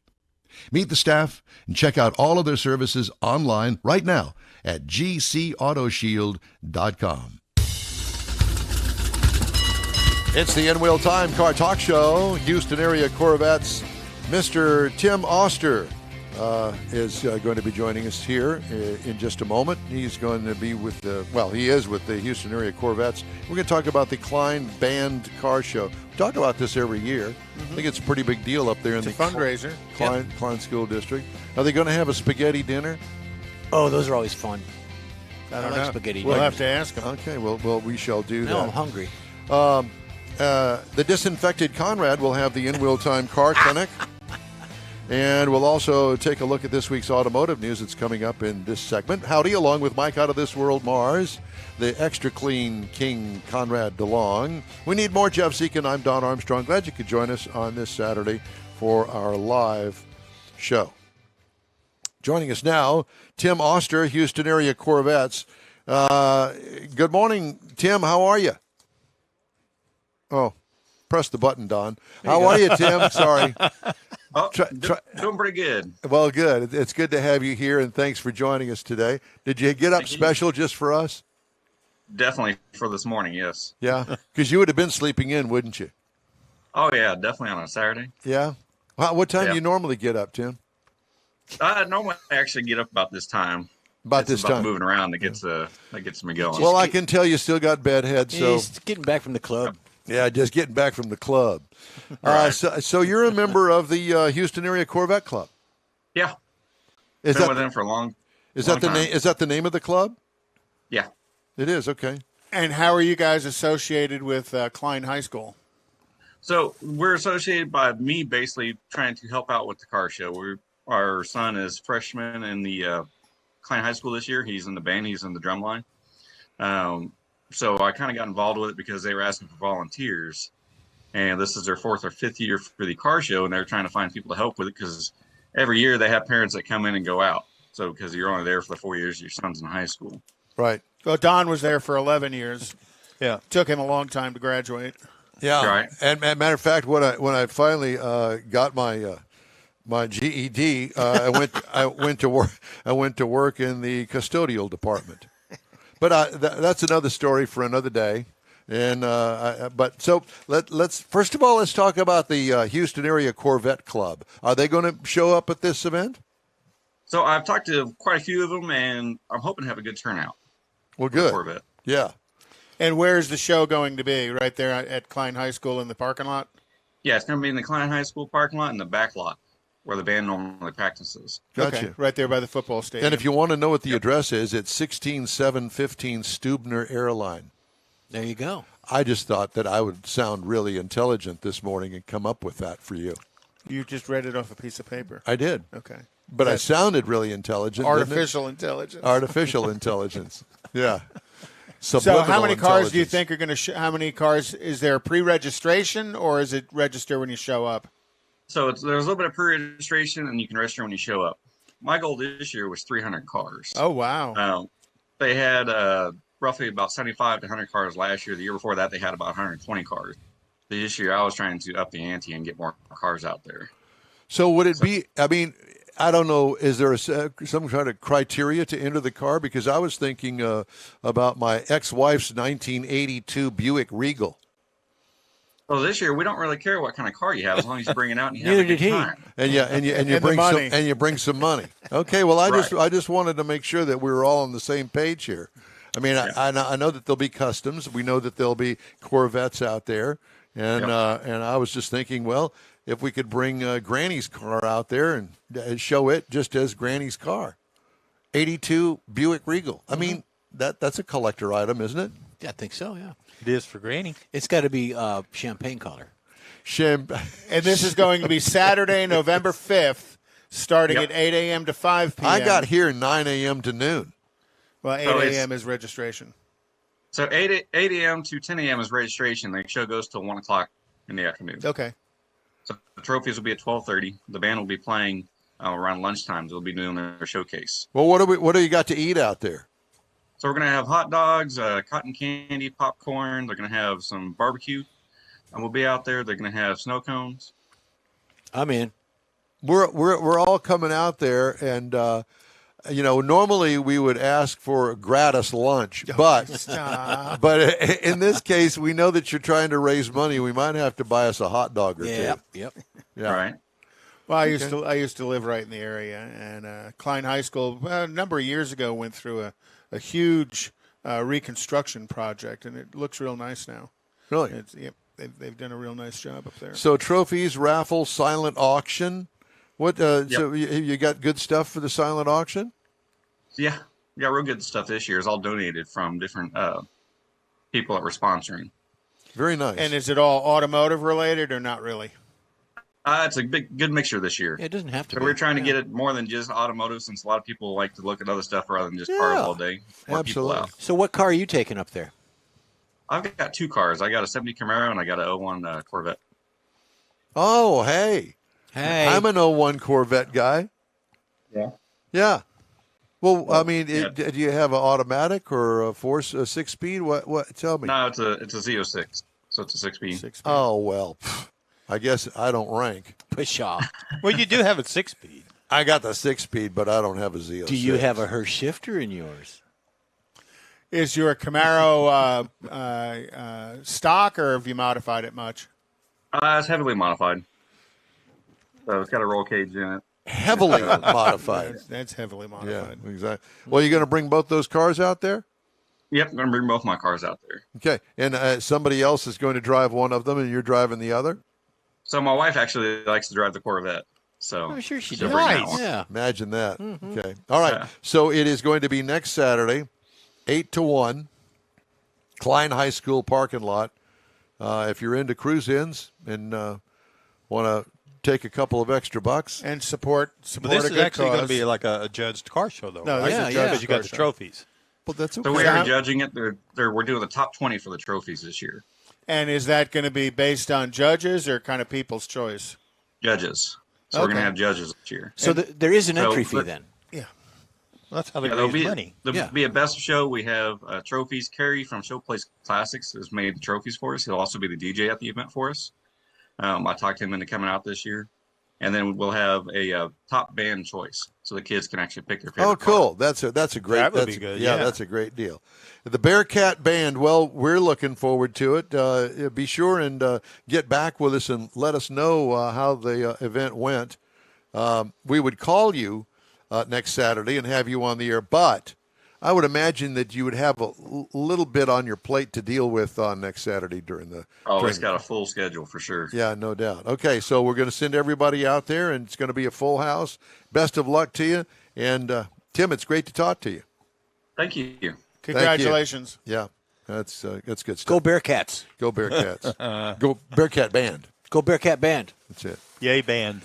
Meet the staff and check out all of their services online right now at gcautoshield.com. It's the In Wheel Time Car Talk Show. Houston area Corvettes. Mr. Tim Oster is going to be joining us here in just a moment. He's going to be with he is with the Houston area Corvettes. We're going to talk about the Klein Band Car Show. We talk about this every year. I think it's a pretty big deal up there in It's the a fundraiser. Klein School District. Are they going to have a spaghetti dinner? Oh, those are always fun. I don't like know. spaghetti. We'll dinners. have to ask him. Okay, well, we shall do Now I'm that. hungry. The disinfected Conrad will have the In-Wheel Time Car Clinic. And we'll also take a look at this week's automotive news that's coming up in this segment. Howdy, along with Mike Out of This World Mars, the extra clean King Conrad DeLong. We need more Jeff Zekin. I'm Don Armstrong. Glad you could join us on this Saturday for our live show. Joining us now, Tim Oster, Houston area Corvettes. Good morning, Tim. How are you? Oh, press the button, Don. How are you, Tim? Sorry. Oh, doing pretty good. Well, good. It's good to have you here, and thanks for joining us today. Did you get up Thank you. special just for us? Definitely for this morning, yes. Yeah, because you would have been sleeping in, wouldn't you? Oh, yeah, definitely on a Saturday. Yeah. What time do Yeah. you normally get up, Tim? I normally actually get up about this time. About It's this about time. moving around that gets me going. Well, I can tell you still got bedhead, so He's getting back from the club. yeah, just getting back from the club. Right. So you're a member of the Houston area Corvette Club. Yeah, Is been that with them for a long. is long that the time. name? Is that the name of the club? Yeah. It is. Okay. And how are you guys associated with Klein High School? So we're associated by me basically trying to help out with the car show. Our son is freshman in the Klein High School this year. He's in the band. He's in the drum line. So I kind of got involved with it because they were asking for volunteers. And this is their 4th or 5th year for the car show, and they're trying to find people to help with it because every year they have parents that come in and go out. So because you're only there for the 4 years your son's in high school. Right. Well, Don was there for 11 years. Yeah. Took him a long time to graduate. Yeah. Right. And matter of fact, when I finally got my my GED, I went to work in the custodial department. But that's another story for another day. And but so let's first of all let's talk about the Houston area Corvette Club. Are they going to show up at this event? So I've talked to quite a few of them, and I'm hoping to have a good turnout. Well, for good. Corvette. Yeah. And where's the show going to be? Right there at Klein High School in the parking lot? Yeah, it's going to be in the Klein High School parking lot in the back lot. where the band normally practices. Gotcha. Okay, right there by the football stadium. And if you want to know what the address is, it's 16715 Stubner Airline. There you go. I just thought that I would sound really intelligent this morning and come up with that for you. You just read it off a piece of paper. I did. Okay. But I sounded really intelligent. didn't it? Artificial intelligence. Artificial intelligence. Yeah. So Subliminal how many cars do you intelligence. think are going to how many cars is there pre-registration or is it register when you show up? So there's a little bit of pre-registration, and you can register when you show up. My goal this year was 300 cars. Oh wow. They had roughly about 75 to 100 cars last year. The year before that, they had about 120 cars. This year, I was trying to up the ante and get more cars out there. So would it be, I mean, I don't know, is there some kind of criteria to enter the car? Because I was thinking about my ex-wife's 1982 Buick Regal. So this year, we don't really care what kind of car you have as long as you bring it out and you Neither have a did good he. time. And you And the bring some money. and you bring some money. Okay, well I Right. just wanted to make sure that we were all on the same page here. I mean, I know that there'll be customs. We know that there'll be Corvettes out there, and and I was just thinking, well, if we could bring Granny's car out there and show it just as Granny's car, 82 Buick Regal. I mean, that's a collector item, isn't it? Yeah, I think so, yeah. It is for Granny. It's got to be champagne color. And this is going to be Saturday, November 5th, starting Yep. at 8 a.m. to 5 p.m. I got here 9 a.m. to noon. Well, 8 So it's- a.m. is registration. So 8 a.m. to 10 a.m. is registration. The show goes till 1 o'clock in the afternoon. Okay. So the trophies will be at 12:30. The band will be playing around lunchtime. They'll be doing their showcase. Well, what do you got to eat out there? So we're going to have hot dogs, cotton candy, popcorn. They're going to have some barbecue. And we'll be out there. They're going to have snow cones. I'm in. We're all coming out there, and normally we would ask for a gratis lunch, but Stop. in this case, we know that you're trying to raise money. We might have to buy us a hot dog or Yep, two. yep. Yeah. All right. Well, I used to live right in the area, and Klein High School a number of years ago went through a huge reconstruction project, and it looks real nice now. Really. They've done a real nice job up there. So trophies, raffle, silent auction. What? So you got good stuff for the silent auction? Yeah. We got real good stuff this year. It's all donated from different people that we're sponsoring. Very nice. And is it all automotive related or not really? It's a good mixture this year. Yeah, it doesn't have to So be. we're trying to get it more than just automotive, since a lot of people like to look at other stuff rather than just cars all day. More people Absolutely. out. So what car are you taking up there? I've got two cars. I got a 70 Camaro and I got a 01 Corvette. Oh, hey. Hey. I'm an '01 Corvette guy. Yeah. Yeah. Well, I mean, yeah. do you have an automatic or a 6-speed? What? Tell me. No, it's a Z06, so it's a 6-speed. Oh, well, I guess I don't rank. Push off. Well, you do have a 6-speed. I got the 6-speed, but I don't have a Z06. Do you have a Hurst shifter in yours? Is your Camaro stock, or have you modified it much? It's heavily modified. So it's got a roll cage in it. heavily modified? That's heavily Yeah, modified. exactly. Well, you going to bring both those cars out there? Yep, I'm going to bring both my cars out there. Okay. And somebody else is going to drive one of them, and you're driving the other? So my wife actually likes to drive the Corvette. So I'm sure she she'll does. bring that Nice. one. Yeah. Imagine that. Okay. All right. Yeah. So it is going to be next Saturday, 8 to 1, Klein High School parking lot. If you're into cruise-ins and want to take a couple of extra bucks, And support But this a is good actually going to cause. be like a judged car show, though. No, right? this is Yeah, a yeah. judge's Because you got car the show. trophies. well, that's okay. So we So are how- judging it. We're doing the top 20 for the trophies this year. And is that going to be based on judges or kind of people's choice? Judges. So we're going Okay. to have judges this year. So there is an So entry fee we're- then. Well, that's how they Yeah, there'll raise be money. there'll be a best of show. We have trophies. Carrie from Showplace Classics has made the trophies for us. He'll also be the DJ at the event for us. I talked him into coming out this year, and then we'll have a top band choice, so the kids can actually pick their favorite. Oh, cool. That's a great. That would that's be good, Yeah, yeah. that's a great deal. The Bearcat Band. Well, we're looking forward to it. Be sure and get back with us and let us know how the event went. We would call you next Saturday and have you on the air, but I would imagine that you would have a little bit on your plate to deal with on next Saturday during the. Oh, during it's got a full schedule for sure. Yeah, no doubt. Okay, so we're going to send everybody out there, and it's going to be a full house. Best of luck to you, and Tim, it's great to talk to you. Thank you. Congratulations. Yeah, that's good stuff. Go Bearcats. Go Bearcats. Go Bearcat Band. Go Bearcat Band. That's it. Yay, band.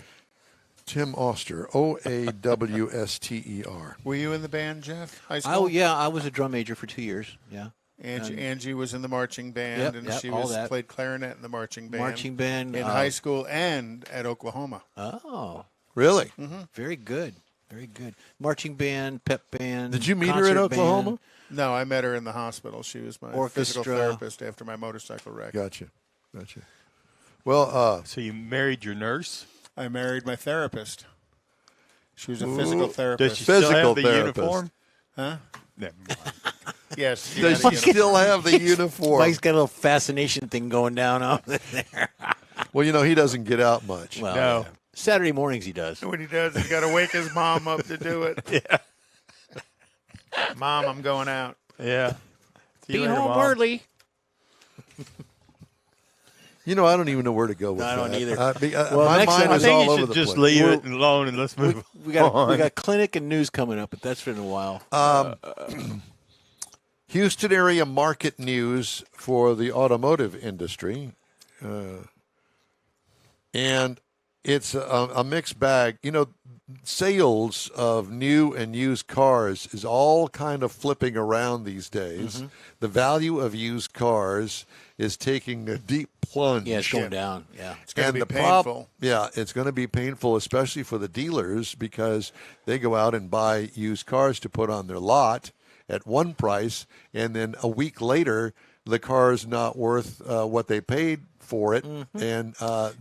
Tim Oster, Oawster. Were you in the band, Jeff? High school? Oh yeah, I was a drum major for 2 years. Yeah. Angie was in the marching band, and she all that. played clarinet in the marching band. Marching band in high school and at Oklahoma. Oh, Really? very good. Very good. Marching band, pep band. Did you meet her in concert Oklahoma? band. No, I met her in the hospital. She was my physical Orchestra. therapist after my motorcycle wreck. Gotcha. Well, So you married your nurse? I married my therapist. She was a physical Does therapist. she still Physical have the therapist. uniform? Huh? Never mind. Yes. she does had a she still have the uniform? Mike's got a little fascination thing going down over there. Well, he doesn't get out much. Well, No. yeah. Saturday mornings he does. What he does, he's got to wake his mom up to do it. Yeah. Mom, I'm going out. Yeah. See you Be later, home Mom. early. I don't even know where to go with I that. don't either. Well, my next mind time- I is think all you over should the just place. leave it alone and let's move We got on. clinic and news coming up, but that's been a while. Houston area market news for the automotive industry. And it's a mixed bag. Sales of new and used cars is all kind of flipping around these days. The value of used cars is taking a deep plunge. Yeah, it's going down. Yeah. It's going to be the painful. Yeah, it's going to be painful, especially for the dealers, because they go out and buy used cars to put on their lot at one price, and then a week later, the car's not worth what they paid for it, and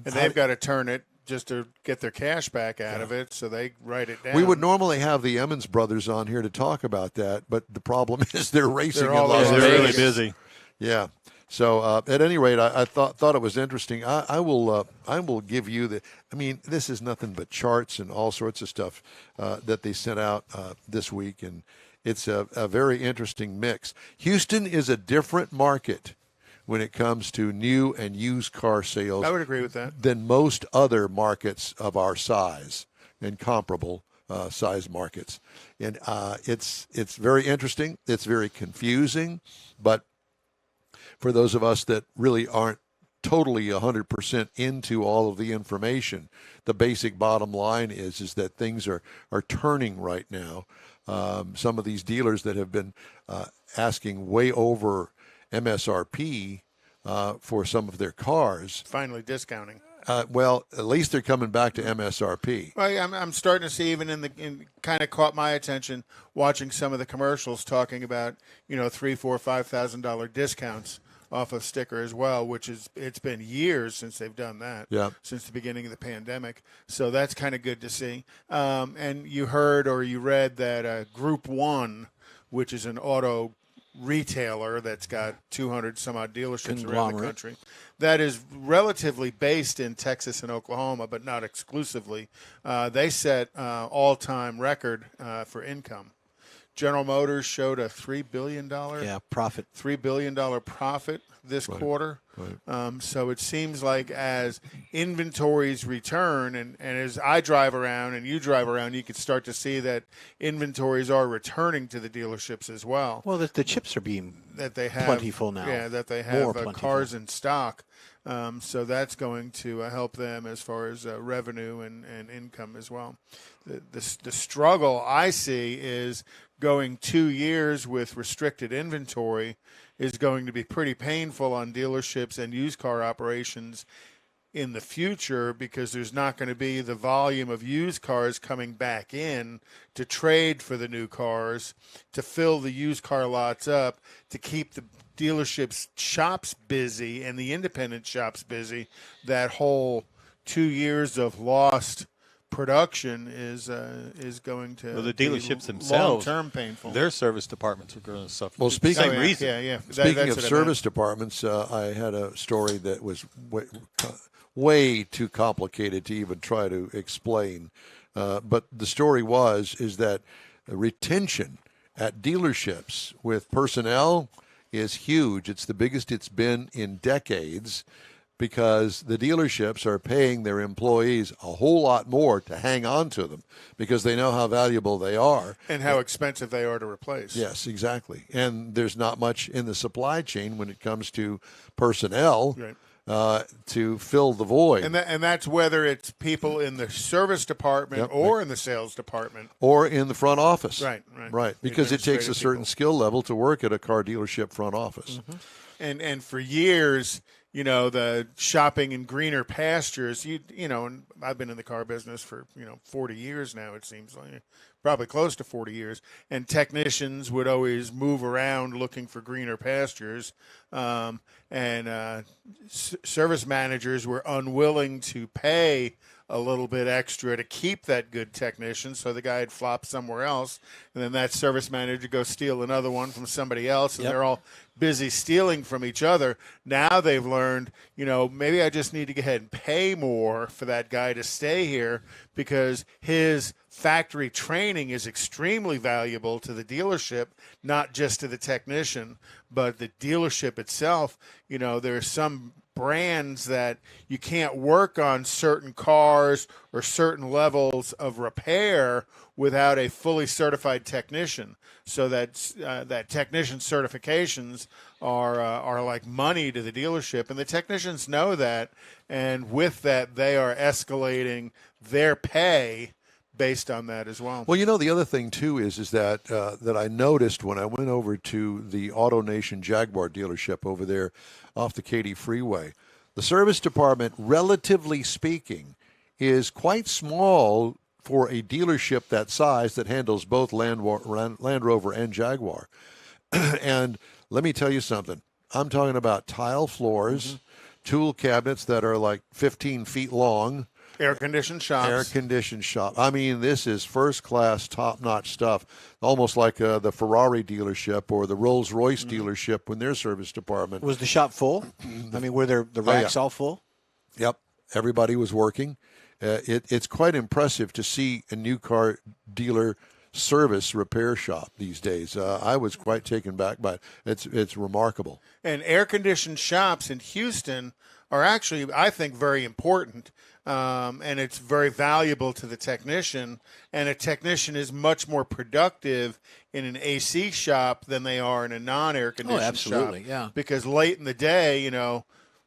they've got to turn it just to get their cash back out of it, so they write it down. we would normally have the Emmons brothers on here to talk about that, but the problem is they're racing They're in all Las over They're Vegas. really busy. Yeah. So at any rate, I thought it was interesting. I will give you the. I mean, this is nothing but charts and all sorts of stuff that they sent out this week, and it's a very interesting mix. Houston is a different market when it comes to new and used car sales. I would agree with that. Than most other markets of our size and comparable size markets, and it's very interesting. It's very confusing, but for those of us that really aren't totally 100% into all of the information, the basic bottom line is that things are turning right now. Some of these dealers that have been asking way over MSRP for some of their cars, Finally discounting. well, at least they're coming back to MSRP. Well, I'm starting to see even kind of caught my attention watching some of the commercials talking about $3,000, $4,000, $5,000 discounts off of sticker as well, which is it's been years since they've done that. Yeah. Since the beginning of the pandemic, so that's kind of good to see. And you heard or you read that Group One, which is an auto retailer that's got 200 some odd dealerships around the Conglomerate. country, that is relatively based in Texas and Oklahoma, but not exclusively. They set all-time record for income. General Motors showed a $3 billion Profit. $3 billion profit this quarter. So it seems like as inventories return and as I drive around and you drive around, you could start to see that inventories are returning to the dealerships as well. Well, the chips are being That they have plentiful now. Yeah, that they More have plentiful. cars in stock. So that's going to help them as far as revenue and income as well. The struggle I see is going 2 years with restricted inventory is going to be pretty painful on dealerships and used car operations in the future because there's not going to be the volume of used cars coming back in to trade for the new cars, to fill the used car lots up, to keep the dealerships shops busy and the independent shops busy. That whole 2 years of lost production is going to Well, the be dealerships themselves, long-term painful. their service departments are going to suffer. Well, speaking- same Oh, yeah, reason. yeah. Speaking That's of what I service departments, I had a story that was way too complicated to even try to explain. But the story is that retention at dealerships with personnel is huge. It's the biggest it's been in decades because the dealerships are paying their employees a whole lot more to hang on to them because they know how valuable they are. And how expensive they are to replace. Yes, exactly. And there's not much in the supply chain when it comes to personnel. Right. To fill the void. And that's whether it's people in the service department Yep. or in the sales department. Or in the front office. Right. Because it takes a Administrative certain people. skill level to work at a car dealership front office. And for years, the shopping in greener pastures, and I've been in the car business for, 40 years now, it seems like, probably close to 40 years. And technicians would always move around looking for greener pastures. Service managers were unwilling to pay a little bit extra to keep that good technician, so the guy had flopped somewhere else, and then that service manager go steal another one from somebody else, and Yep. they're all busy stealing from each other. Now they've learned, maybe I just need to go ahead and pay more for that guy to stay here because his factory training is extremely valuable to the dealership, not just to the technician, but the dealership itself. There are some brands that you can't work on certain cars or certain levels of repair without a fully certified technician. So that technician certifications are like money to the dealership, and the technicians know that. And with that, they are escalating their pay based on that as well. Well, the other thing too is that that I noticed when I went over to the AutoNation Jaguar dealership over there off the Katy Freeway, the service department, relatively speaking, is quite small for a dealership that size that handles both Land Rover and Jaguar. And let me tell you something. I'm talking about tile floors, tool cabinets that are like 15 feet long. Air-conditioned shops. Air-conditioned shop. I mean, this is first-class, top-notch stuff, almost like the Ferrari dealership or the Rolls-Royce dealership when their service department. Was the shop full? I mean, were the racks all full? Yep, everybody was working. It's quite impressive to see a new car dealer service repair shop these days. I was quite taken back by it. It's remarkable. And air-conditioned shops in Houston are actually, I think, very important. And it's very valuable to the technician. And a technician is much more productive in an AC shop than they are in a non-air conditioned absolutely, shop. yeah. Because late in the day,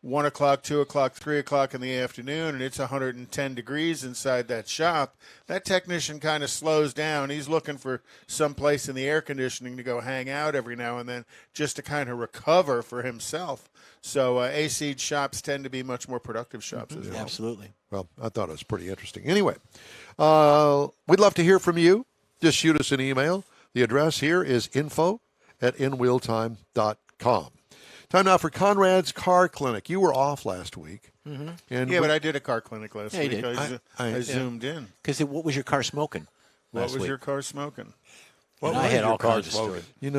1 o'clock, 2 o'clock, 3 o'clock in the afternoon, and it's 110 degrees inside that shop, that technician kind of slows down. He's looking for some place in the air conditioning to go hang out every now and then just to kind of recover for himself. So AC shops tend to be much more productive shops as well. Absolutely. Well, I thought it was pretty interesting. Anyway, we'd love to hear from you. Just shoot us an email. The address here is info@inwheeltime.com. Time now for Conrad's Car Clinic. You were off last week. And Yeah, but I did a car clinic last Yeah, you week. did. I zoomed in. Because what was your car smoking? What last was week? your car smoking? What And I was had your all car kinds of smoking? stories. What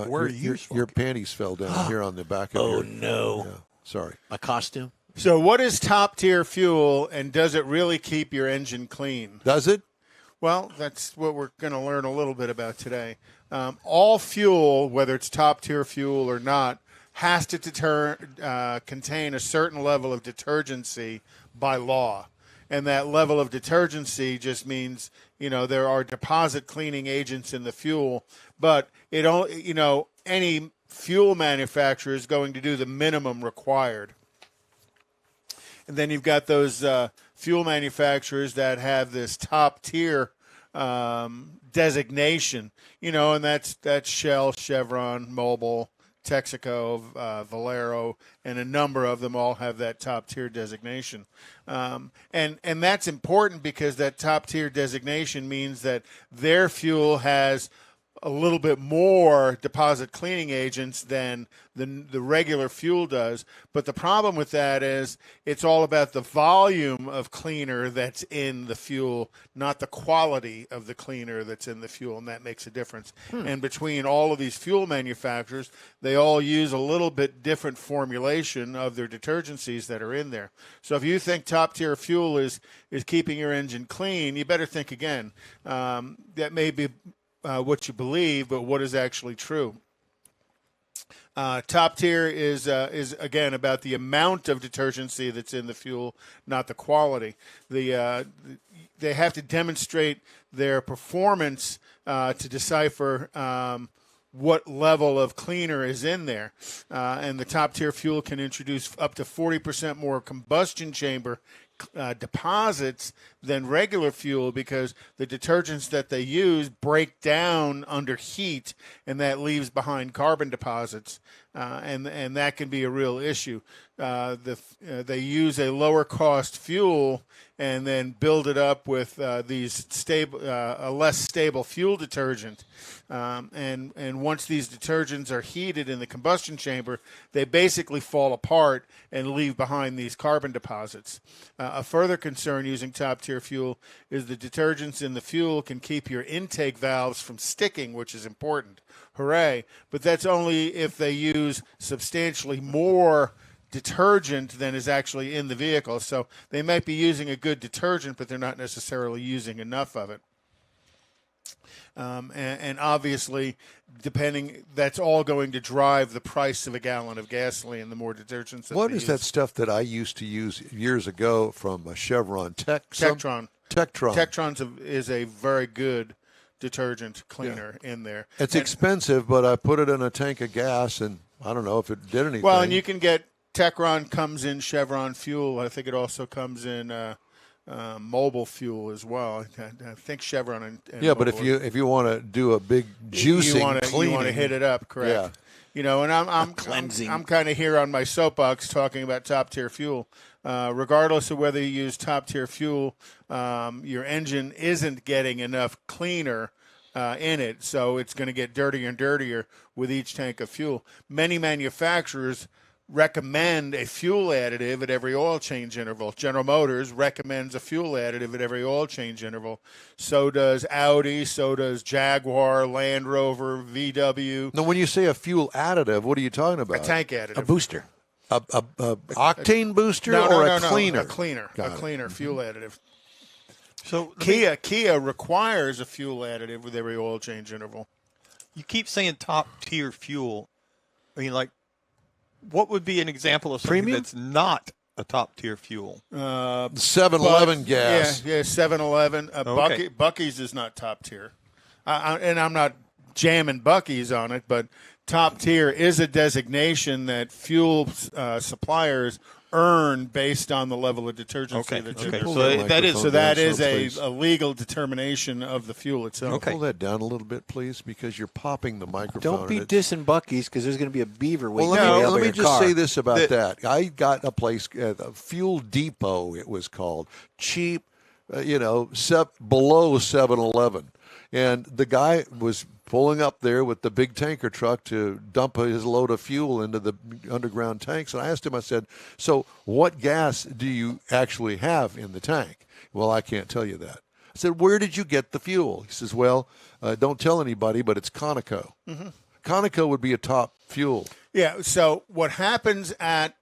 were you your smoking? panties fell down here on the back of Oh, your. no. Yeah, sorry. A costume? So what is top-tier fuel, and does it really keep your engine clean? Does it? Well, that's what we're going to learn a little bit about today. All fuel, whether it's top-tier fuel or not, has to contain a certain level of detergency by law. And that level of detergency just means, there are deposit cleaning agents in the fuel, but any fuel manufacturer is going to do the minimum required. And then you've got those fuel manufacturers that have this top tier designation, and that's Shell, Chevron, Mobil, Texaco, Valero, and a number of them all have that top tier designation. And that's important because that top tier designation means that their fuel has a little bit more deposit cleaning agents than the regular fuel does. But the problem with that is it's all about the volume of cleaner that's in the fuel, not the quality of the cleaner that's in the fuel, and that makes a difference. And between all of these fuel manufacturers, they all use a little bit different formulation of their detergencies that are in there. So if you think top-tier fuel is keeping your engine clean, you better think again. That may be what you believe, but what is actually true. Top tier is again about the amount of detergency that's in the fuel, not the quality. They have to demonstrate their performance to decipher what level of cleaner is in there. And the top tier fuel can introduce up to 40% more combustion chamber deposits than regular fuel because the detergents that they use break down under heat, and that leaves behind carbon deposits, and that can be a real issue. They use a lower cost fuel and then build it up with these a less stable fuel detergent. And once these detergents are heated in the combustion chamber, they basically fall apart and leave behind these carbon deposits. A further concern using top-tier fuel is the detergents in the fuel can keep your intake valves from sticking, which is important. Hooray. But that's only if they use substantially more detergent than is actually in the vehicle. So they might be using a good detergent, but they're not necessarily using enough of it. And obviously, that's all going to drive the price of a gallon of gasoline. The more detergents that What they is use. that stuff that I used to use years ago from Chevron? Tektron. Tektron. Tektron is a very good detergent cleaner in there. It's expensive, but I put it in a tank of gas, and I don't know if it did anything. Well, and you can get Techron comes in Chevron fuel. I think it also comes in mobile fuel as well. I think Chevron and yeah, but if Mobil- you want to do a big juicing, you want to hit it up, correct? Yeah. You know, and I'm cleansing. kind of here on my soapbox talking about top tier fuel. Regardless of whether you use top tier fuel, your engine isn't getting enough cleaner in it, so it's going to get dirtier and dirtier with each tank of fuel. Many manufacturers recommend a fuel additive at every oil change interval. General Motors recommends a fuel additive at every oil change interval. So does Audi, so does Jaguar, Land Rover, VW. Now, when you say a fuel additive, what are you talking about? A tank additive. A booster. A octane booster No, or no, a no, cleaner? A cleaner. Got A it. cleaner fuel additive. So Kia requires a fuel additive with every oil change interval. you keep saying top tier fuel. I mean, like, what would be an example of something Premium? that's not a top tier fuel? 7-Eleven gas. Yeah, 7-Eleven. Okay. Buc-ee's is not top tier. And I'm not jamming Buc-ee's on it, but top tier is a designation that fuel suppliers earn based on the level of detergency Okay. that's in Okay. their Pull So that that is microphone So that down is some, please. a legal determination of the fuel itself. Okay. Pull that down a little bit, please, because you're popping the microphone. Don't be and it's- dissing Buc-ee's because there's going to be a beaver Well, waiting for you out let by me your just car. say this about that. I got a place, a Fuel Depot, it was called, cheap, below 7-Eleven. And the guy was pulling up there with the big tanker truck to dump his load of fuel into the underground tanks. And I asked him, I said, so what gas do you actually have in the tank? Well, I can't tell you that. I said, where did you get the fuel? He says, well, don't tell anybody, but it's Conoco. Mm-hmm. Conoco would be a top fuel. Yeah, so what happens at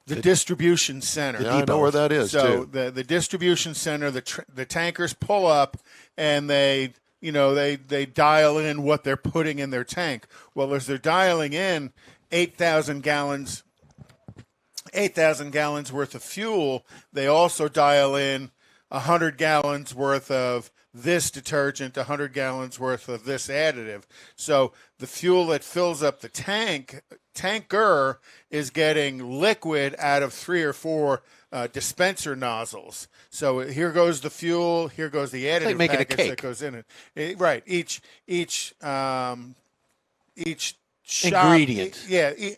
the distribution center? Yeah, I know where that is, So too. the distribution center, the tankers pull up and they dial in what they're putting in their tank. Well, as they're dialing in 8,000 gallons worth of fuel, they also dial in 100 gallons worth of this detergent, 100 gallons worth of this additive. So the fuel that fills up the tanker is getting liquid out of 3 or 4 dispenser nozzles. So here goes the fuel, here goes the additive like making a package cake. that goes in it. Right. Each shop, Ingredient.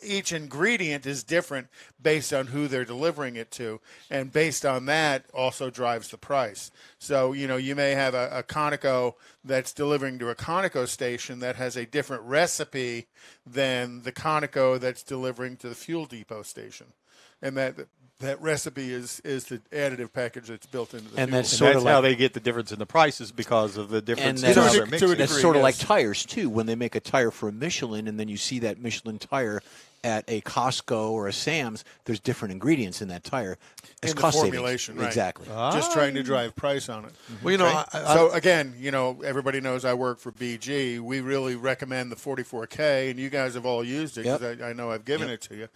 Each ingredient is different based on who they're delivering it to, and based on that also drives the price. So, you may have a Conoco that's delivering to a Conoco station that has a different recipe than the Conoco that's delivering to the Fuel Depot station. And that recipe is the additive package that's built into the And fuel. that's And sort that's of how like, they get the difference in the prices because of the difference and in that's, how they're to a mixing. degree, that's sort of like yes. tires too. When they make a tire for a Michelin, and then you see that Michelin tire at a Costco or a Sam's, there's different ingredients in that tire. It's In the cost formulation, savings. right. Exactly. Just trying to drive price on it. Well, you know, Okay? So again, everybody knows I work for BG. We really recommend the 44K, and you guys have all used it because I know I've given it to you.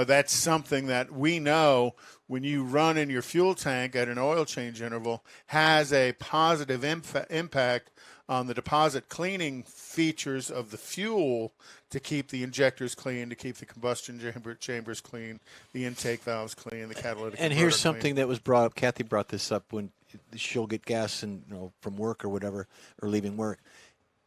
That's something that we know when you run in your fuel tank at an oil change interval has a positive impact on the deposit cleaning features of the fuel to keep the injectors clean, to keep the combustion chambers clean, the intake valves clean, the catalytic And converter here's clean. something that was brought up. Kathy brought this up when she'll get gas and from work or whatever, or leaving work.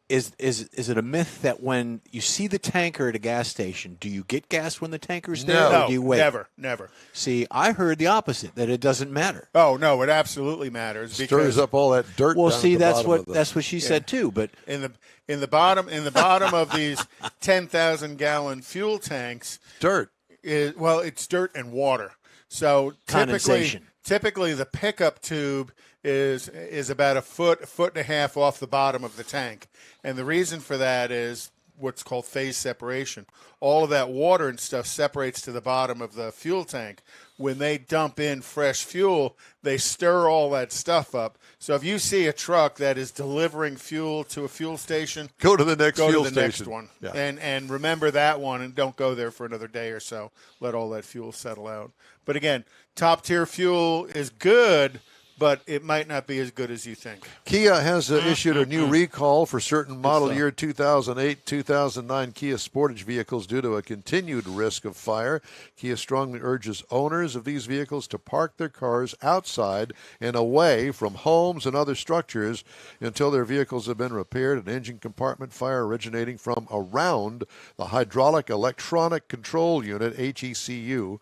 Is it a myth that when you see the tanker at a gas station, do you get gas when the tanker's there, No, or do you wait? never. See, I heard the opposite, that it doesn't matter. Oh no, it absolutely matters stirs because up all that dirt. Well, down see, at the that's bottom what of the- that's what she said too. But in the bottom of these 10,000-gallon fuel tanks dirt. it's dirt and water. So Condensation. typically the pickup tube is about a foot and a half off the bottom of the tank, and the reason for that is what's called phase separation. All of that water and stuff separates to the bottom of the fuel tank. When they dump in fresh fuel, they stir all that stuff up. So if you see a truck that is delivering fuel to a fuel station, Go to the next go fuel to the station. next one. Yeah. And remember that one, and don't go there for another day or so. Let all that fuel settle out. But again, top-tier fuel is good, but it might not be as good as you think. Kia has issued a new recall for certain model year 2008, 2009 Kia Sportage vehicles due to a continued risk of fire. Kia strongly urges owners of these vehicles to park their cars outside and away from homes and other structures until their vehicles have been repaired. An engine compartment fire originating from around the hydraulic electronic control unit, HECU,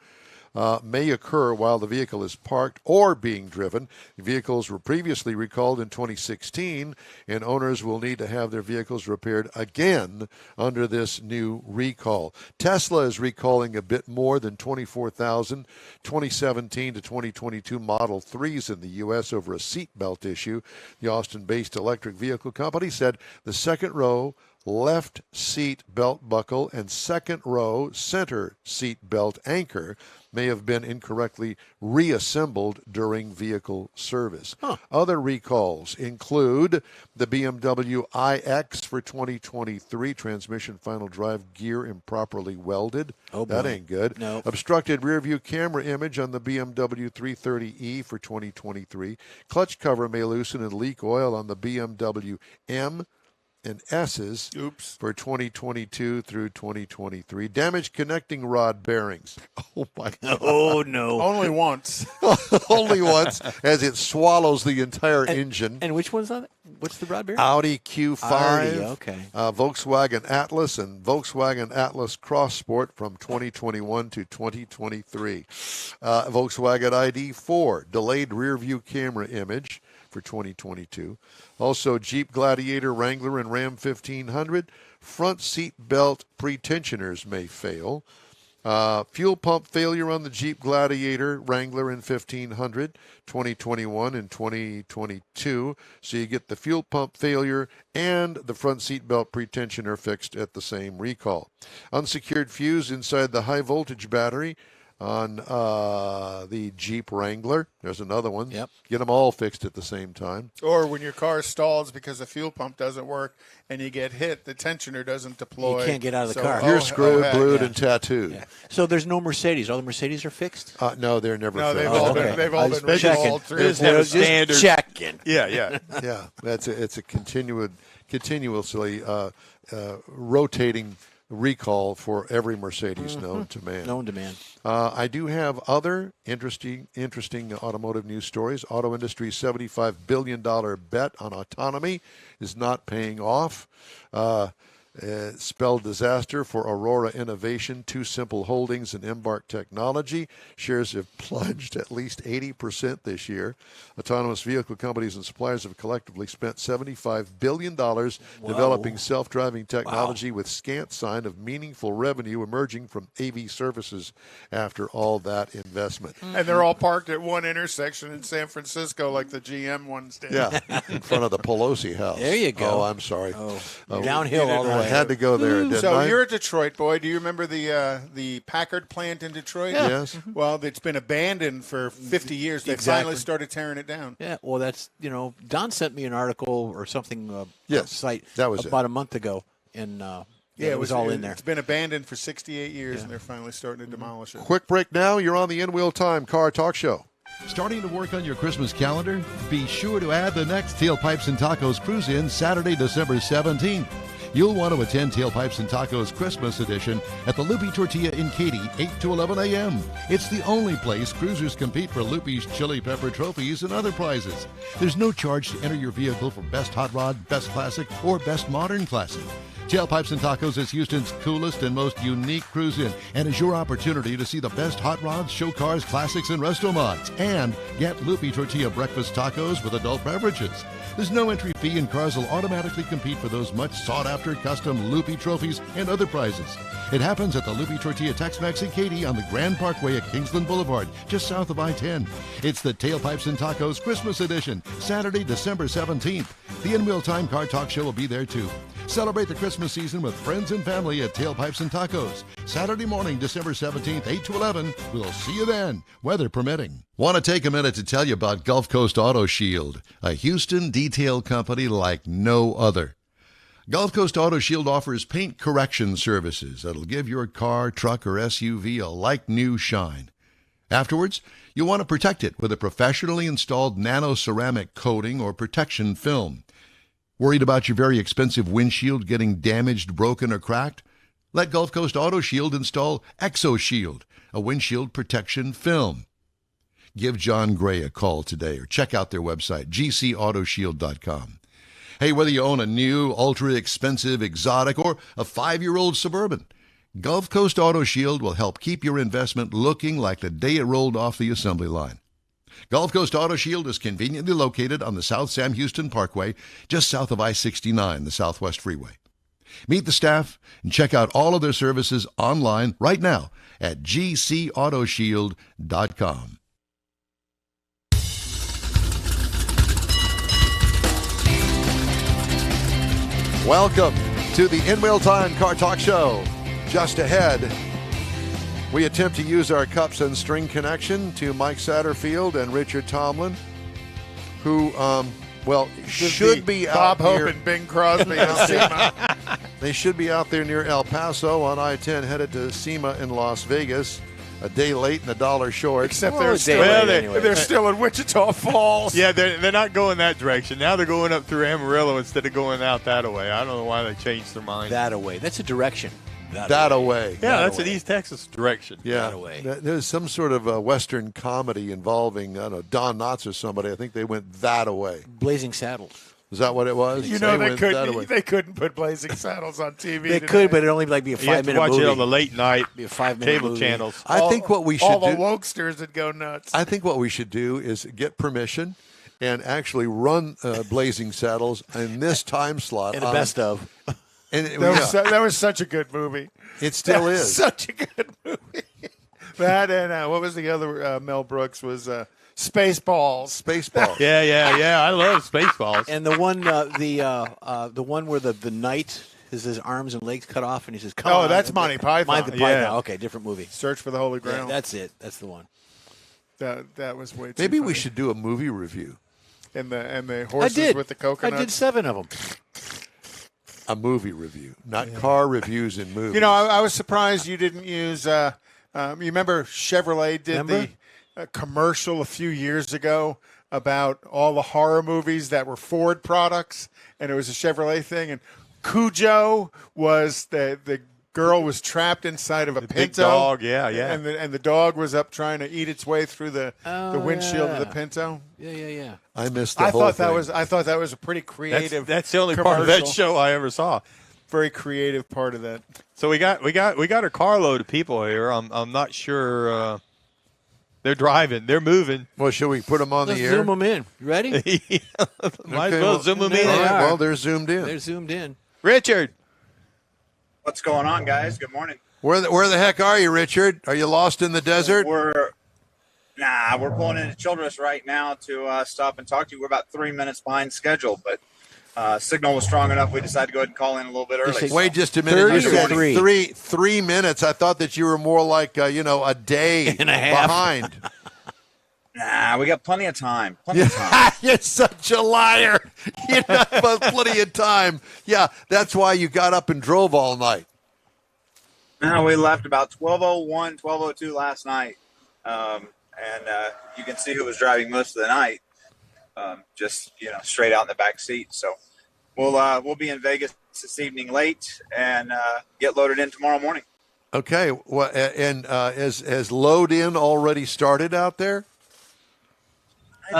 may occur while the vehicle is parked or being driven. The vehicles were previously recalled in 2016, and owners will need to have their vehicles repaired again under this new recall. Tesla is recalling a bit more than 24,000 2017 to 2022 Model 3s in the U.S. over a seatbelt issue. The Austin-based electric vehicle company said the second row left seat belt buckle and second row center seat belt anchor may have been incorrectly reassembled during vehicle service. Other recalls include the BMW iX for 2023, transmission final drive gear improperly welded. Oh, that boy. ain't good. No. Obstructed rear view camera image on the BMW 330e for 2023. Clutch cover may loosen and leak oil on the BMW M and S's for 2022 through 2023. Damaged connecting rod bearings. Oh, my God. oh no! Only once. Only once as it swallows the entire engine. And which one's on it? What's the rod bearing? Audi Q5, Audi, okay. Volkswagen Atlas, and Volkswagen Atlas Cross Sport from 2021 to 2023. Volkswagen ID4, delayed rear view camera image for 2022. Also, Jeep Gladiator, Wrangler, and Ram 1500. Front seat belt pretensioners may fail. Fuel pump failure on the Jeep Gladiator, Wrangler, and 1500, 2021 and 2022. So you get the fuel pump failure and the front seat belt pretensioner fixed at the same recall. Unsecured fuse inside the high voltage battery on the Jeep Wrangler. There's another one. Yep. Get them all fixed at the same time. Or when your car stalls because the fuel pump doesn't work and you get hit, the tensioner doesn't deploy. You can't get out of the So- car. You're oh, screwed, heck. blued, yeah. and tattooed. Yeah. So there's no Mercedes. All the Mercedes are fixed. No, they're never No, they've fixed. all okay. been, they've I all was been checking. recalled through. Just have a Just standard. checking. Yeah. Yeah, it's a continuously rotating recall for every Mercedes known to man. Known to man. I do have other interesting automotive news stories. Auto industry's $75 billion bet on autonomy is not paying off. Spelled disaster for Aurora Innovation, Too Simple Holdings, and Embark Technology. Shares have plunged at least 80% this year. Autonomous vehicle companies and suppliers have collectively spent $75 billion developing self-driving technology with scant sign of meaningful revenue emerging from AV services after all that investment. And they're all parked at one intersection in San Francisco like the GM ones did. Yeah, in front of the Pelosi house. There you go. Oh, I'm sorry. Downhill all the I way. had to go there, didn't So I? you're a Detroit boy. Do you remember the Packard plant in Detroit? Yes. Well, it's been abandoned for 50 years. They Exactly. finally started tearing it down. Yeah, well, that's, Don sent me an article or something, Yes, site that was about a month ago, and it was all in there. It's been abandoned for 68 years, and they're finally starting to demolish it. Quick break now. You're on the In Wheel Time Car Talk Show. Starting to work on your Christmas calendar? Be sure to add the next Tailpipes and Tacos Cruise In Saturday, December 17th. You'll want to attend Tailpipes and Tacos Christmas Edition at the Loopy Tortilla in Katy, 8 to 11 a.m. It's the only place cruisers compete for Loopy's Chili Pepper trophies and other prizes. There's no charge to enter your vehicle for Best Hot Rod, Best Classic, or Best Modern Classic. Tailpipes and Tacos is Houston's coolest and most unique cruise-in and is your opportunity to see the best hot rods, show cars, classics, and resto mods. And get Loopy Tortilla breakfast tacos with adult beverages. There's no entry fee and cars will automatically compete for those much sought-after custom Loopy trophies and other prizes. It happens at the Loopy Tortilla Tex-Mex in Katy on the Grand Parkway at Kingsland Boulevard, just south of I-10. It's the Tailpipes and Tacos Christmas Edition, Saturday, December 17th. The In Wheel Time Car Talk Show will be there too. Celebrate the Christmas season with friends and family at Tailpipes and Tacos. Saturday morning, December 17th, 8 to 11. We'll see you then, weather permitting. Want to take a minute to tell you about Gulf Coast Auto Shield, a Houston detail company like no other. Gulf Coast Auto Shield offers paint correction services that'll give your car, truck, or SUV a like-new shine. Afterwards, you'll want to protect it with a professionally installed nano-ceramic coating or protection film. Worried about your very expensive windshield getting damaged, broken, or cracked? Let Gulf Coast Auto Shield install ExoShield, a windshield protection film. Give John Gray a call today or check out their website, gcautoshield.com. Hey, whether you own a new, ultra-expensive, exotic, or a 5-year-old Suburban, Gulf Coast Auto Shield will help keep your investment looking like the day it rolled off the assembly line. Gulf Coast Auto Shield is conveniently located on the South Sam Houston Parkway, just south of I-69, the Southwest Freeway. Meet the staff and check out all of their services online right now at gcautoshield.com. Welcome to the In Wheel Time Car Talk Show. Just ahead, we attempt to use our cups and string connection to Mike Satterfield and Richard Tomlin, who, should be Bob out Hope here. and Bing Crosby and SEMA. They should be out there near El Paso on I-10 headed to SEMA in Las Vegas. A day late and a dollar short. Except Well, they're a still, day late anyway. they're still in Wichita Falls. Yeah, they're not going that direction. Now they're going up through Amarillo instead of going out that way. I don't know why they changed their mind. That away. That's a direction. That away. yeah, that's away. an East Texas direction. Yeah, That away. there's some sort of a Western comedy involving, I don't know, Don Knotts or somebody. I think they went that away. Blazing Saddles. Is that what it was? You know, went that away. they couldn't put Blazing Saddles on TV. They today. could, but it'd only be a You have to 5-minute watch movie. it on the late night Be a 5-minute cable movie. channels. I think what we should all the do. wokesters would go nuts. I think what we should do is get permission and actually run Blazing Saddles in this time slot. And the best of. And That was such a good movie. it still That was is. such a good movie. That and what was the other Mel Brooks was Spaceballs. Spaceball. Yeah. I love Spaceballs. And the one, the one where the knight has his arms and legs cut off, and he says, "Come on." That's Monty Python. Monty Python. Yeah. Okay, different movie. Search for the Holy Yeah, Grail. that's it. That's the one. That was way too Maybe we funny. should do a movie review. And the I horses did. with the I coconuts. did 7 of them. A movie review, not car reviews in movies. You know, I was surprised you didn't use. You remember Chevrolet did Remember? the commercial a few years ago about all the horror movies that were Ford products, and it was a Chevrolet thing. And Cujo was the girl was trapped inside of a The Pinto. big dog, yeah. And the dog was up trying to eat its way through the windshield of the yeah. Pinto. Yeah. I missed the I whole thought thing. that was a pretty creative. That's the only part of that commercial. show I ever saw. very creative part of that. So we got a carload of people here. I'm not sure. They're driving. They're moving. Well, should we put them on Let's the air? zoom them in. You ready? Might Okay, as well zoom them there in. All they right, are. well, they're zoomed in. They're zoomed in. Richard. What's going on, guys? Good morning. Where the heck are you, Richard? Are you lost in the desert? We're pulling into Childress right now to stop and talk to you. We're about 3 minutes behind schedule, but signal was strong enough. We decided to go ahead and call in a little bit early. Wait just a minute. 30 You said or 3 minutes. I thought that you were more like a day And a half. behind. Nah, we got plenty of time. Plenty of time. You're such a liar. You have plenty of time. Yeah, that's why you got up and drove all night. No, we left about 12:01, 12:02 last night, and you can see who was driving most of the night. Just straight out in the back seat. So we'll be in Vegas this evening late and get loaded in tomorrow morning. Okay. Well, and has load in already started out there?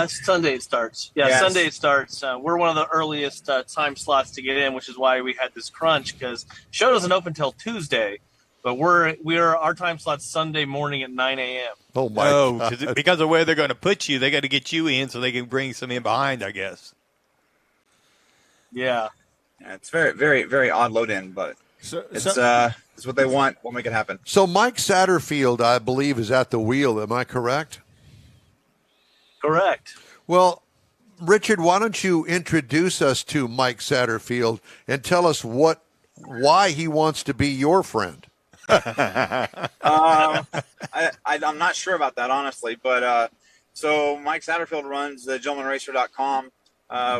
Sunday it starts. Yeah, Yes. Sunday it starts. We're one of the earliest time slots to get in, which is why we had this crunch because show doesn't open till Tuesday, but our time slot's Sunday morning at 9 a.m. Oh my! Oh, God. because of where they're going to put you, they got to get you in so they can bring some in behind, I guess. Yeah. Yeah, it's very, very, very odd load in, but it's what they want. We'll make it happen. So Mike Satterfield, I believe, is at the wheel. Am I correct? Correct. Well, Richard, why don't you introduce us to Mike Satterfield and tell us why he wants to be your friend? I'm not sure about that, honestly, but so Mike Satterfield runs the gentlemanracer.com,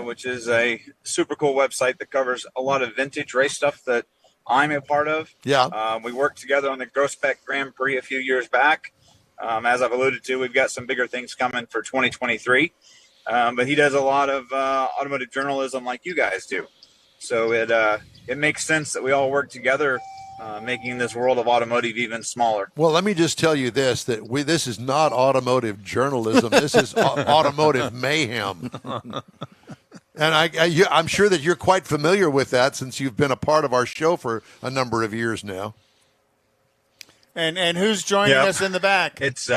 which is a super cool website that covers a lot of vintage race stuff that I'm a part of. Yeah. We worked together on the Grospec Grand Prix a few years back. As I've alluded to, we've got some bigger things coming for 2023. But he does a lot of automotive journalism like you guys do. So it makes sense that we all work together, making this world of automotive even smaller. Well, let me just tell you this, this is not automotive journalism. This is automotive mayhem. And I'm sure that you're quite familiar with that since you've been a part of our show for a number of years now. And who's joining us in the back? It's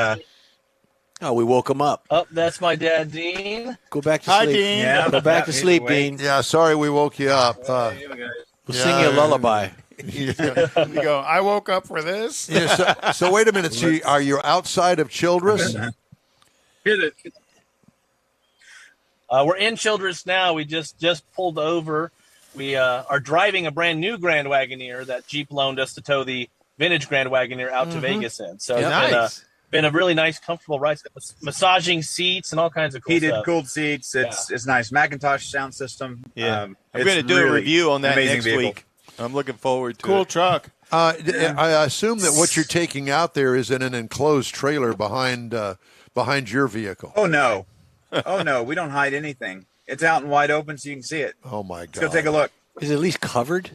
Oh, we woke him up. Oh, that's my dad, Dean. Go back to Hi, sleep. Dean. Go back to He's sleep, awake. Dean. Yeah, sorry we woke you up. We'll sing you a lullaby. You go, I woke up for this. Yeah, so wait a minute. So are you outside of Childress? We're in Childress now. We just pulled over. We are driving a brand new Grand Wagoneer that Jeep loaned us to tow the vintage Grand Wagoneer out to Vegas in. So it's been a really nice, comfortable ride. Massaging seats and all kinds of cool heated, stuff. cooled seats. It's nice. Macintosh sound system. Yeah. I'm it's going to do a really review on that amazing next vehicle. week. I'm looking forward to Cool it. truck. I assume that what you're taking out there is in an enclosed trailer behind your vehicle. Oh no, we don't hide anything. It's out and wide open so you can see it. Oh my Let's go God! take a look. Is it at least covered?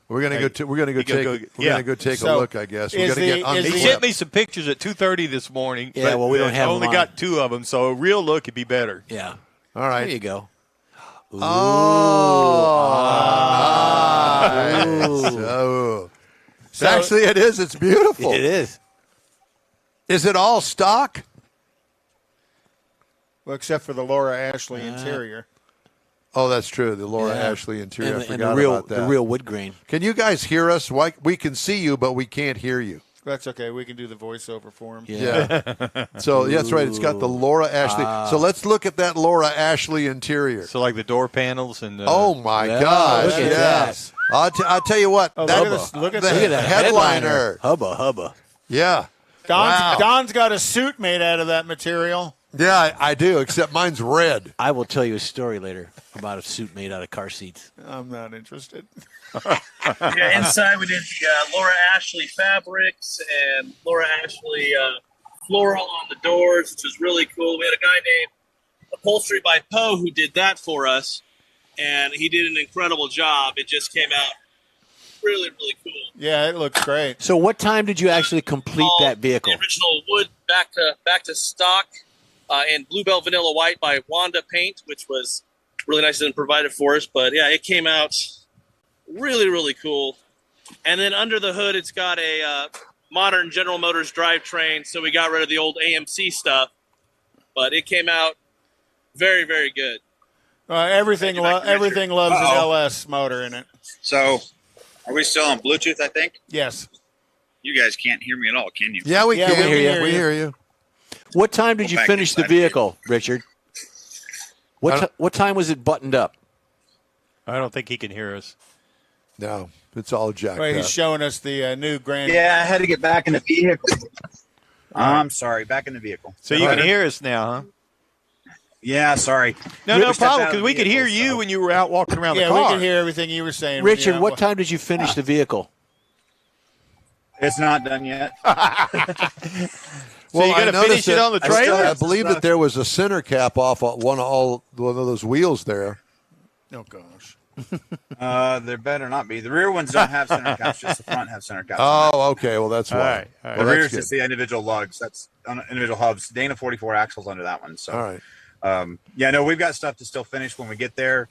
We're gonna go take a So, look. I guess we're is gonna get the- is He the- sent me some pictures at 2:30 this morning. Yeah, but well, we don't I have only them got on. 2 of them, so a real look would be better. Yeah. All right. There you go. Oh, nice. Oh. Actually, it is. It's beautiful. It is. Is it all stock? Well, except for the Laura Ashley interior. Oh, that's true. The Laura Yeah. Ashley interior. I And forgot the about that. the real wood grain. Can you guys hear us? Why, we can see you, but we can't hear you. That's okay. We can do the voiceover for him. Yeah. So that's right. It's got the Laura Ashley. So let's look at that Laura Ashley interior. So like the door panels and Oh my Yeah, gosh! look at Yes. I'll tell you what. Oh, that, look at this. Look at the this. Look at that headliner. Hubba, hubba. Yeah. Don's, Wow. Don's got a suit made out of that material. Yeah, I do. Except mine's red. I will tell you a story later about a suit made out of car seats. I'm not interested. Yeah, inside we did the Laura Ashley fabrics and Laura Ashley floral on the doors, which was really cool. We had a guy named Upholstery by Poe who did that for us, and he did an incredible job. It just came out really, really cool. Yeah, it looks great. So, what time did you actually complete that vehicle? The original wood back to stock and Bluebell Vanilla White by Wanda Paint, which was really nice and provided for us. But yeah, it came out Really, really cool. And then under the hood, it's got a modern General Motors drivetrain, so we got rid of the old AMC stuff. But it came out very, very good. Everything loves an LS motor in it. So, are we still on Bluetooth, I think? Yes. You guys can't hear me at all, can you? Yeah, we can. We hear you. What time did you back finish the inside the vehicle, Richard? What time was it buttoned up? I don't think he can hear us. No, it's all jacked Well, up. he's showing us the new Grand. Yeah, I had to get back in the vehicle. I'm sorry, back in the vehicle. So you can hear us now, huh? Yeah, sorry. No We problem, stepped out because of we the could hear vehicle, you so- when you were out walking around the Yeah, car. we can hear everything you were saying. Richard, Yeah, what time did you finish the vehicle? It's not done yet. So Well, you I got to noticed finish it that- on the I still trailer? I have- believe that there was a center cap off one of those wheels there. Oh gosh. There better not be. The rear ones don't have center caps; just the front have center caps. Oh, okay. Well, that's why. All right, all right. Well, the rear that's is just good. the individual lugs. That's on individual hubs. Dana 44 axles under that one. So, All right. yeah, no, we've got stuff to still finish when we get there,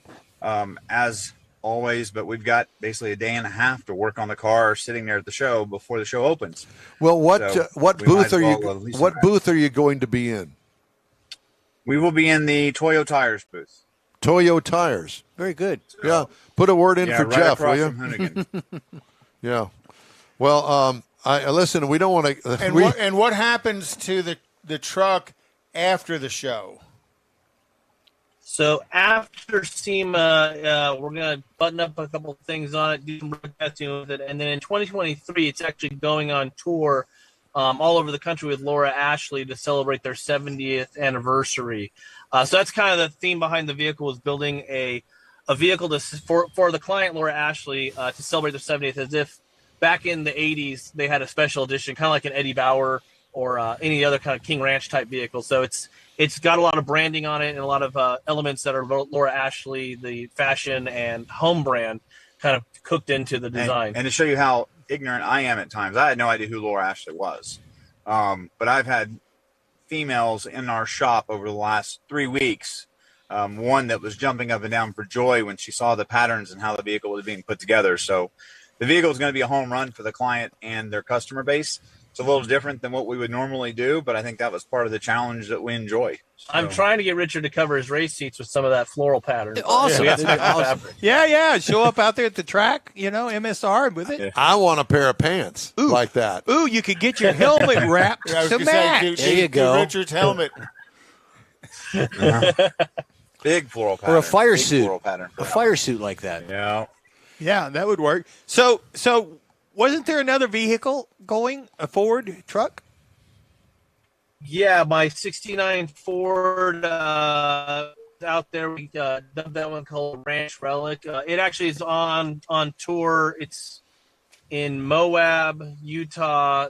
as always. But we've got basically a day and a half to work on the car sitting there at the show before the show opens. Well, what So, what we booth might are as you? well at least What try. booth are you going to be in? We will be in the Toyo Tires booth. Toyo Tires. Very good. Yeah. Put a word in Yeah, for right Jeff, will across you? from Hoonigan. Yeah. Well, I listen. We don't want to. And what happens to the truck after the show? So after SEMA, we're going to button up a couple of things on it, do some road testing with it. And then in 2023, it's actually going on tour all over the country with Laura Ashley to celebrate their 70th anniversary. So that's kind of the theme behind the vehicle, is building a vehicle for the client, Laura Ashley, to celebrate their 70th, as if back in the 80s they had a special edition, kind of like an Eddie Bauer or any other kind of King Ranch type vehicle. So it's got a lot of branding on it and a lot of elements that are Laura Ashley, the fashion and home brand, kind of cooked into the design. And to show you how ignorant I am at times, I had no idea who Laura Ashley was. But I've had females in our shop over the last 3 weeks. One that was jumping up and down for joy when she saw the patterns and how the vehicle was being put together. So the vehicle is going to be a home run for the client and their customer base. It's a little different than what we would normally do, but I think that was part of the challenge that we enjoy. I'm trying to get Richard to cover his race seats with some of that floral pattern. Awesome. Yeah, That'd be awesome. Yeah. Show up out there at the track, MSR with it. I want a pair of pants like that. Ooh, you could get your helmet wrapped I was to gonna say, match. There you go. Richard's helmet. Big floral pattern. Or a fire Big suit. floral pattern. A fire suit like that. Yeah. Yeah, that would work. So wasn't there another vehicle going, a Ford truck? Yeah, my 69 Ford out there. We dubbed that one called Ranch Relic. It actually is on tour. It's in Moab, Utah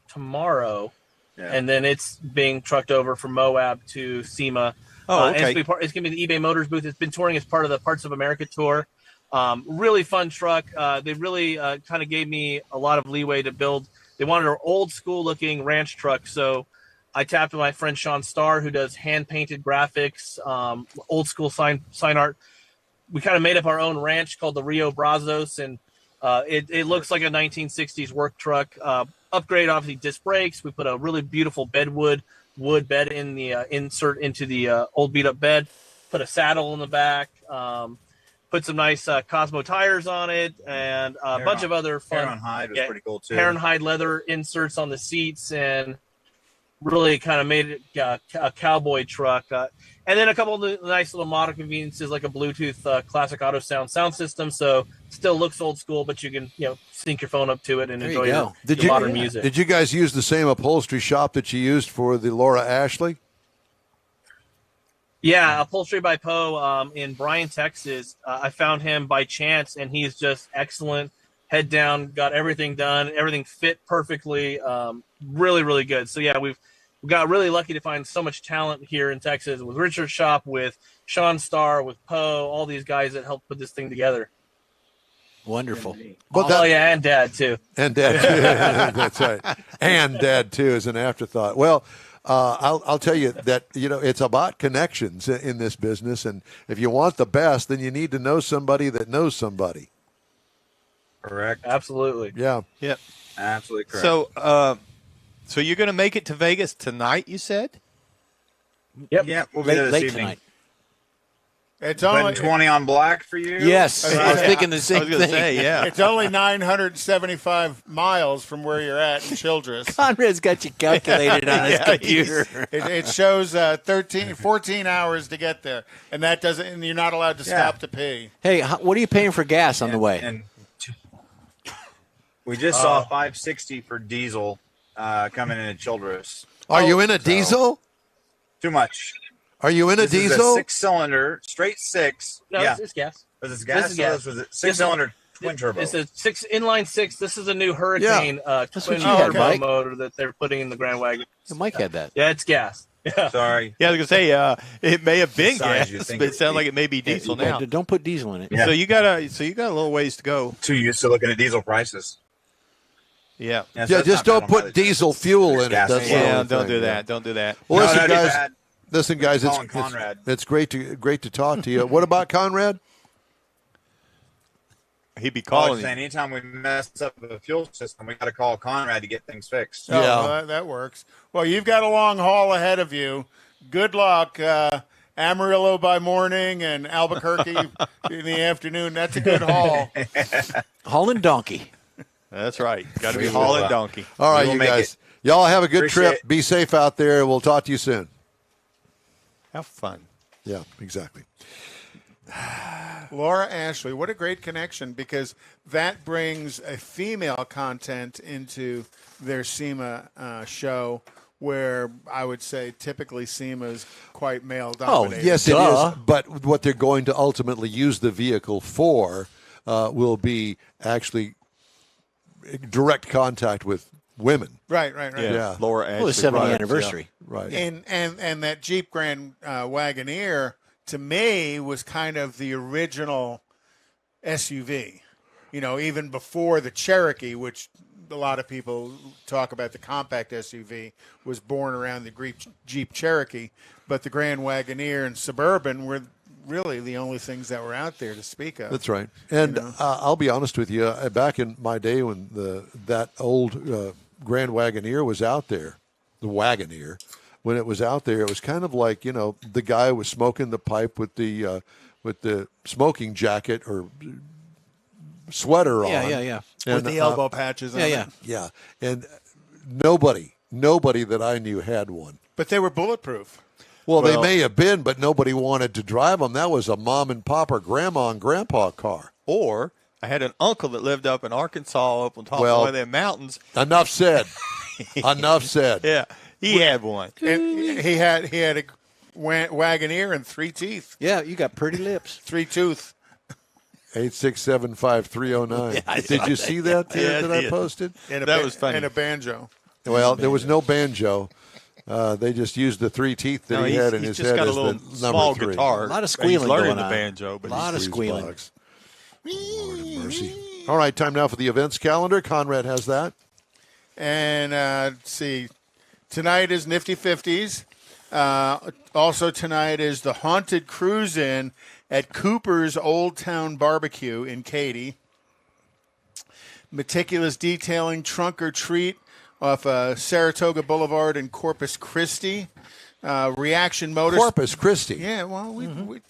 tomorrow. Yeah. And then it's being trucked over from Moab to SEMA. Oh, And okay. it's going to be the eBay Motors booth. It's been touring as part of the Parts of America tour. Really fun truck. They really kind of gave me a lot of leeway to build. They wanted an old school looking ranch truck. So I tapped my friend Sean Starr, who does hand painted graphics, old school sign art. We kind of made up our own ranch called the Rio Brazos. And it looks like a 1960s work truck. Upgrade, obviously, disc brakes. We put a really beautiful wood bed in the insert into the old beat up bed. Put a saddle in the back. Put some nice Cosmo tires on it, and a bunch of other fun. Hair on hide was pretty cool too. Hair and hide leather inserts on the seats, and really kind of made it a cowboy truck. And then a couple of nice little modern conveniences, like a Bluetooth classic auto sound system. So still looks old school, but you can sync your phone up to it and There you enjoy go. your modern music. Did you guys use the same upholstery shop that you used for the Laura Ashley? Yeah, Upholstery by Poe in Bryan, Texas. I found him by chance, and he's just excellent. Head down, got everything done. Everything fit perfectly. Really, really good. So, yeah, we got really lucky to find so much talent here in Texas with Richard Shop, with Sean Starr, with Poe, all these guys that helped put this thing together. Wonderful. But yeah, and Dad, too. And Dad, too. That's right. And Dad, too, is an afterthought. Well, I'll tell you that, it's about connections in this business. And if you want the best, then you need to know somebody that knows somebody. Correct. Absolutely. Yeah. Yep. Absolutely correct. So you're going to make it to Vegas tonight, you said? Yep. yeah, we'll be there this Late evening. tonight. It's Betting only 20 on black for you? Yes, I was thinking the I same was going to thing. say, yeah. it's only 975 miles from where you're at in Childress. Conrad's got you calculated on his Yeah, computer. It shows 14 hours to get there, and that doesn't. And you're not allowed to stop to pee. Hey, what are you paying for gas on the way? And we just saw $5.60 for diesel coming in at Childress. Are you in a diesel? Too much. Are you in a This is diesel? a 6-cylinder, straight 6. No, yeah. it's gas. Was this gas? This is gas. This was a 6-cylinder twin turbo. It's a inline 6. This is a new Hurricane what twin you had, turbo Mike. motor that they're putting in the Grand Wagon. Mike had that. Yeah, it's gas. Yeah. Sorry. Yeah, I was going to say, it may have been Besides, you gas, think but it it- sounds like it may be diesel now. Don't put diesel in it. Yeah. So you got a little ways to go. Too used to looking at diesel prices. Yeah. So Yeah, it's just not don't bad on put mileage. diesel fuel in it. Gas That's the anyway. Yeah, only don't thing, do yeah. that. Don't do that. Well, No, listen, that'd be guys. bad. Listen, guys. Calling Conrad. It's great to talk to you. What about Conrad? He'd be I was calling saying, you. anytime we mess up the fuel system, we got to call Conrad to get things fixed. Oh, Yeah. well, that works. Well, you've got a long haul ahead of you. Good luck. Amarillo by morning and Albuquerque in the afternoon. That's a good haul. Hauling donkey. That's right. Got to be We will, hauling donkey. All right, will you make guys. it. Y'all have a good Appreciate trip. it. Be safe out there. We'll talk to you soon. Have fun. Yeah, exactly. Laura Ashley, what a great connection, because that brings a female content into their SEMA show, where I would say typically SEMA is quite male Oh, dominated. yes, it Duh. is. But what they're going to ultimately use the vehicle for will be actually direct contact with women. Right. Yeah. Laura Well, the Ashley. 70th Right, anniversary. Yeah, right. And that Jeep Grand Wagoneer, to me, was kind of the original SUV. Even before the Cherokee, which a lot of people talk about the compact SUV, was born around the Jeep Cherokee. But the Grand Wagoneer and Suburban were really the only things that were out there to speak of. That's right. And I'll be honest with you. Back in my day when that old Grand Wagoneer was out there, the Wagoneer, when it was out there, it was kind of like, the guy was smoking the pipe with the smoking jacket or sweater on. Yeah. with the elbow patches on Yeah. it. Yeah. And nobody that I knew had one. But they were bulletproof. Well, they Well- may have been, but nobody wanted to drive them. That was a mom and pop or grandma and grandpa car. Or I had an uncle that lived up in Arkansas, up on top Well- of one of them mountains. Enough said. Enough said. Yeah, he had one. And he had a Wagoneer and 3 teeth, Yeah, you got pretty lips. 3 tooth. 8675309. Did you see that Yeah, I that I did. posted? And That was funny. And a banjo. Well, there was no banjo. They just used the 3 teeth that No, he had in he's his just head got a as the little number small 3. guitar. A lot of He's squealing learning going the on. banjo, but A lot of Squeeze squealing. box. Lord have mercy. All right, time now for the events calendar. Conrad has that. And let's see, tonight is Nifty 50s. Also tonight is the Haunted Cruise-In at Cooper's Old Town Barbecue in Katy. Meticulous detailing trunk or treat off Saratoga Boulevard in Corpus Christi. Reaction Motors. Corpus Christi. Yeah, well, we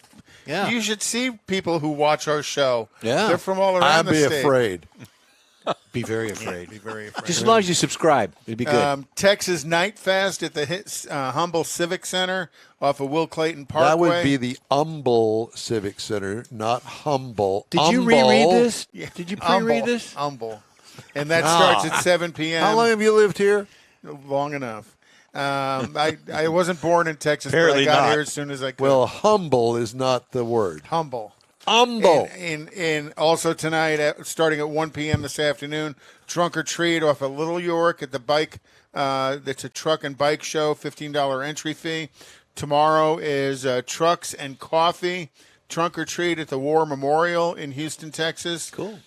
Yeah. you should see people who watch our show. Yeah. They're from all around I'd the be state. afraid. Be very afraid. Be very afraid. Just as long as you subscribe, it'd be good. Texas Night Fest at the Humble Civic Center off of Will Clayton Parkway. That would be the Humble Civic Center, not Humble. Did you Humble. reread this? Yeah. Did you pre-read this? Humble. And that starts at 7 p.m. How long have you lived here? Long enough. I wasn't born in Texas, but I Apparently got not. here as soon as I could. Well, humble is not the word. Humble. Humble. And also tonight, starting at 1 p.m. this afternoon, Trunk or Treat off of Little York at the bike. That's a truck and bike show, $15 entry fee. Tomorrow is Trucks and Coffee, Trunk or Treat at the War Memorial in Houston, Texas. Cool.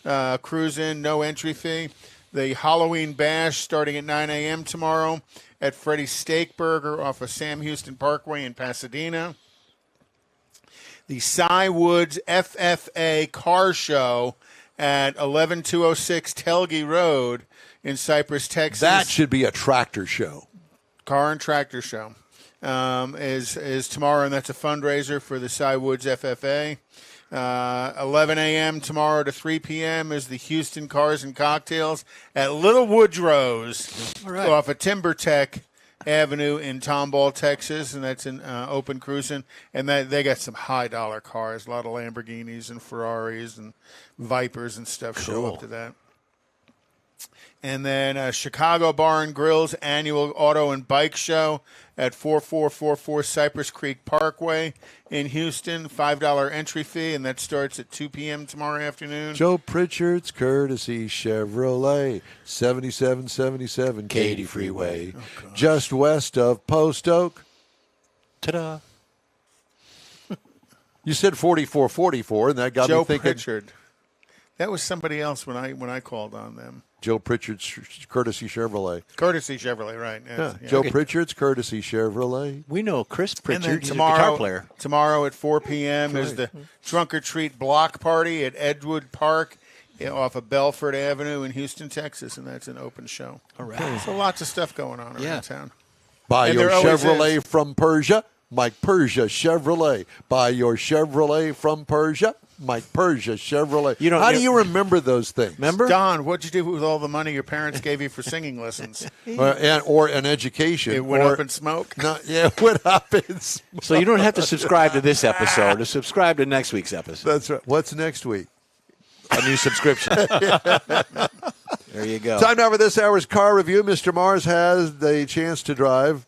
Cruise in, no entry fee. The Halloween Bash starting at 9 a.m. tomorrow at Freddy's Steakburger off of Sam Houston Parkway in Pasadena. The Cy Woods FFA Car Show at 11206 Telge Road in Cypress, Texas. That should be a tractor show. Car and Tractor Show is tomorrow, and that's a fundraiser for the Cy Woods FFA. 11 a.m. tomorrow to 3 p.m. is the Houston Cars and Cocktails at Little Woodrow's off of Timber Tech Avenue in Tomball, Texas, and that's in open cruising. And they got some high-dollar cars, a lot of Lamborghinis and Ferraris and Vipers and stuff show up to that. And then Chicago Bar and Grill's annual auto and bike show at 4444 Cypress Creek Parkway in Houston. $5 entry fee, and that starts at 2 p.m. tomorrow afternoon. Joe Pritchard's Courtesy Chevrolet, 7777 Katy Freeway, just west of Post Oak. Ta-da. You said 4444, and that got Joe me thinking. Pritchard. That was somebody else when I called on them. Joe Pritchard's Courtesy Chevrolet. Courtesy Chevrolet, right? Yeah. Yeah. Joe Pritchard's Courtesy Chevrolet. We know Chris And Pritchard. then He's a guitar player. tomorrow at 4 p.m. is the Trunk or Treat block party at Edgewood Park off of Belford Avenue in Houston, Texas, and that's an open show. All right. So lots of stuff going on around town. Buy And your there always Chevrolet is. from Persia, Mike Persia Chevrolet. Buy your Chevrolet from Persia, Mike Persia Chevrolet. How do you remember those things? Remember? Don, what'd you do with all the money your parents gave you for singing lessons? Or an education. It went or, up in smoke? No, yeah, it went up in smoke. So you don't have to subscribe to this episode to subscribe to next week's episode. That's right. What's next week? A new subscription. There you go. Time now for this hour's car review. Mr. Mars has the chance to drive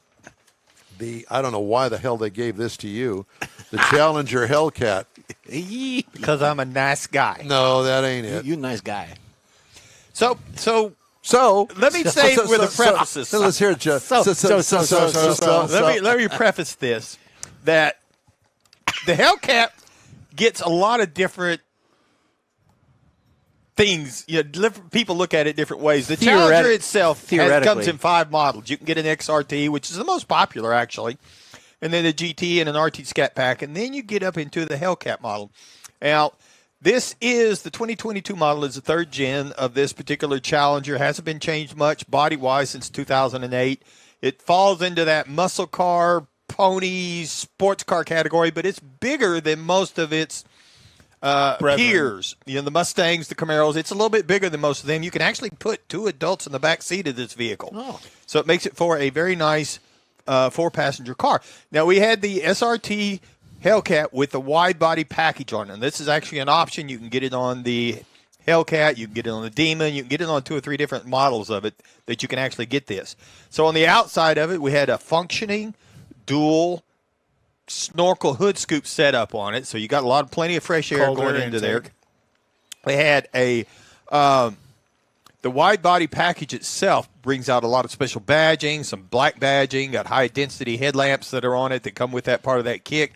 I don't know why the hell they gave this to you, the Challenger Hellcat. Because I'm a nice guy. No, that ain't it. You nice guy. So let me say with a preface. Let's hear it, Jeff. Let me preface this that the Hellcat gets a lot of different things. People look at it different ways. The Challenger itself comes in 5 models. You can get an XRT, which is the most popular, actually, and then a GT and an RT Scat Pack, and then you get up into the Hellcat model. Now, this is the 2022 model. Is the 3rd gen of this particular Challenger. Hasn't been changed much body-wise since 2008. It falls into that muscle car, pony, sports car category, but it's bigger than most of its peers. The Mustangs, the Camaros, it's a little bit bigger than most of them. You can actually put 2 adults in the back seat of this vehicle. So it makes it for a very nice 4-passenger car. Now, we had the SRT Hellcat with the wide body package on it. And this is actually an option. You can get it on the Hellcat, you can get it on the Demon, you can get it on 2 or 3 different models of it that you can actually get this. So on the outside of it, we had a functioning dual snorkel hood scoop setup on it, so you got plenty of fresh air going into there. They had the wide body package itself brings out a lot of special badging, some black badging, got high density headlamps that are on it that come with that part of that kick,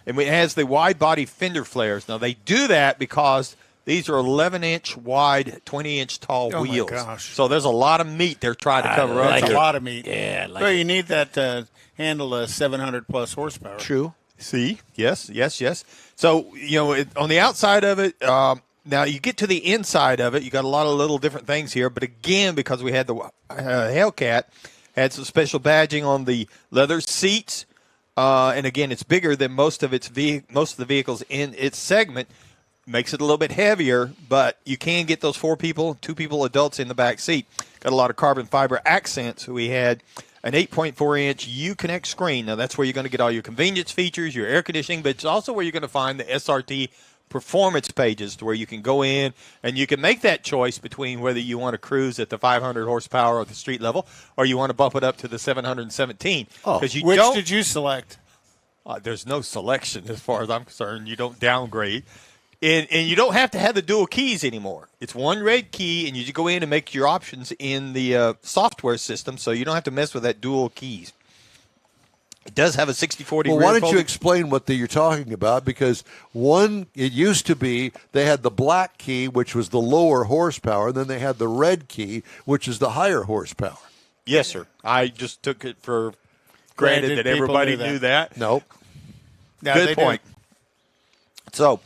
and it has the wide body fender flares. Now they do that because these are 11-inch wide, 20-inch tall wheels. My gosh. So there's a lot of meat they're trying to cover up. That's a lot of meat. Yeah, well, you need that handle a 700-plus horsepower. True. See? Yes. So, on the outside of it, now you get to the inside of it, you got a lot of little different things here. But again, because we had the Hellcat, had some special badging on the leather seats. And again, it's bigger than most of the vehicles in its segment. Makes it a little bit heavier, but you can get those 2 people adults in the back seat. Got a lot of carbon fiber accents. We had an 8.4-inch Uconnect screen. Now, that's where you're going to get all your convenience features, your air conditioning, but it's also where you're going to find the SRT performance pages to where you can go in and you can make that choice between whether you want to cruise at the 500 horsepower at the street level or you want to bump it up to the 717. Which did you select? There's no selection as far as I'm concerned. You don't downgrade. And you don't have to have the dual keys anymore. It's one red key, and you just go in and make your options in the software system, so you don't have to mess with that dual keys. It does have a 60/40 Well, rear why don't you folding. explain what you're talking about? Because one, it used to be they had the black key, which was the lower horsepower, and then they had the red key, which is the higher horsepower. Yes, sir. I just took it for Granted, granted that people everybody knew knew that. that. Nope. No, Good they point. do. So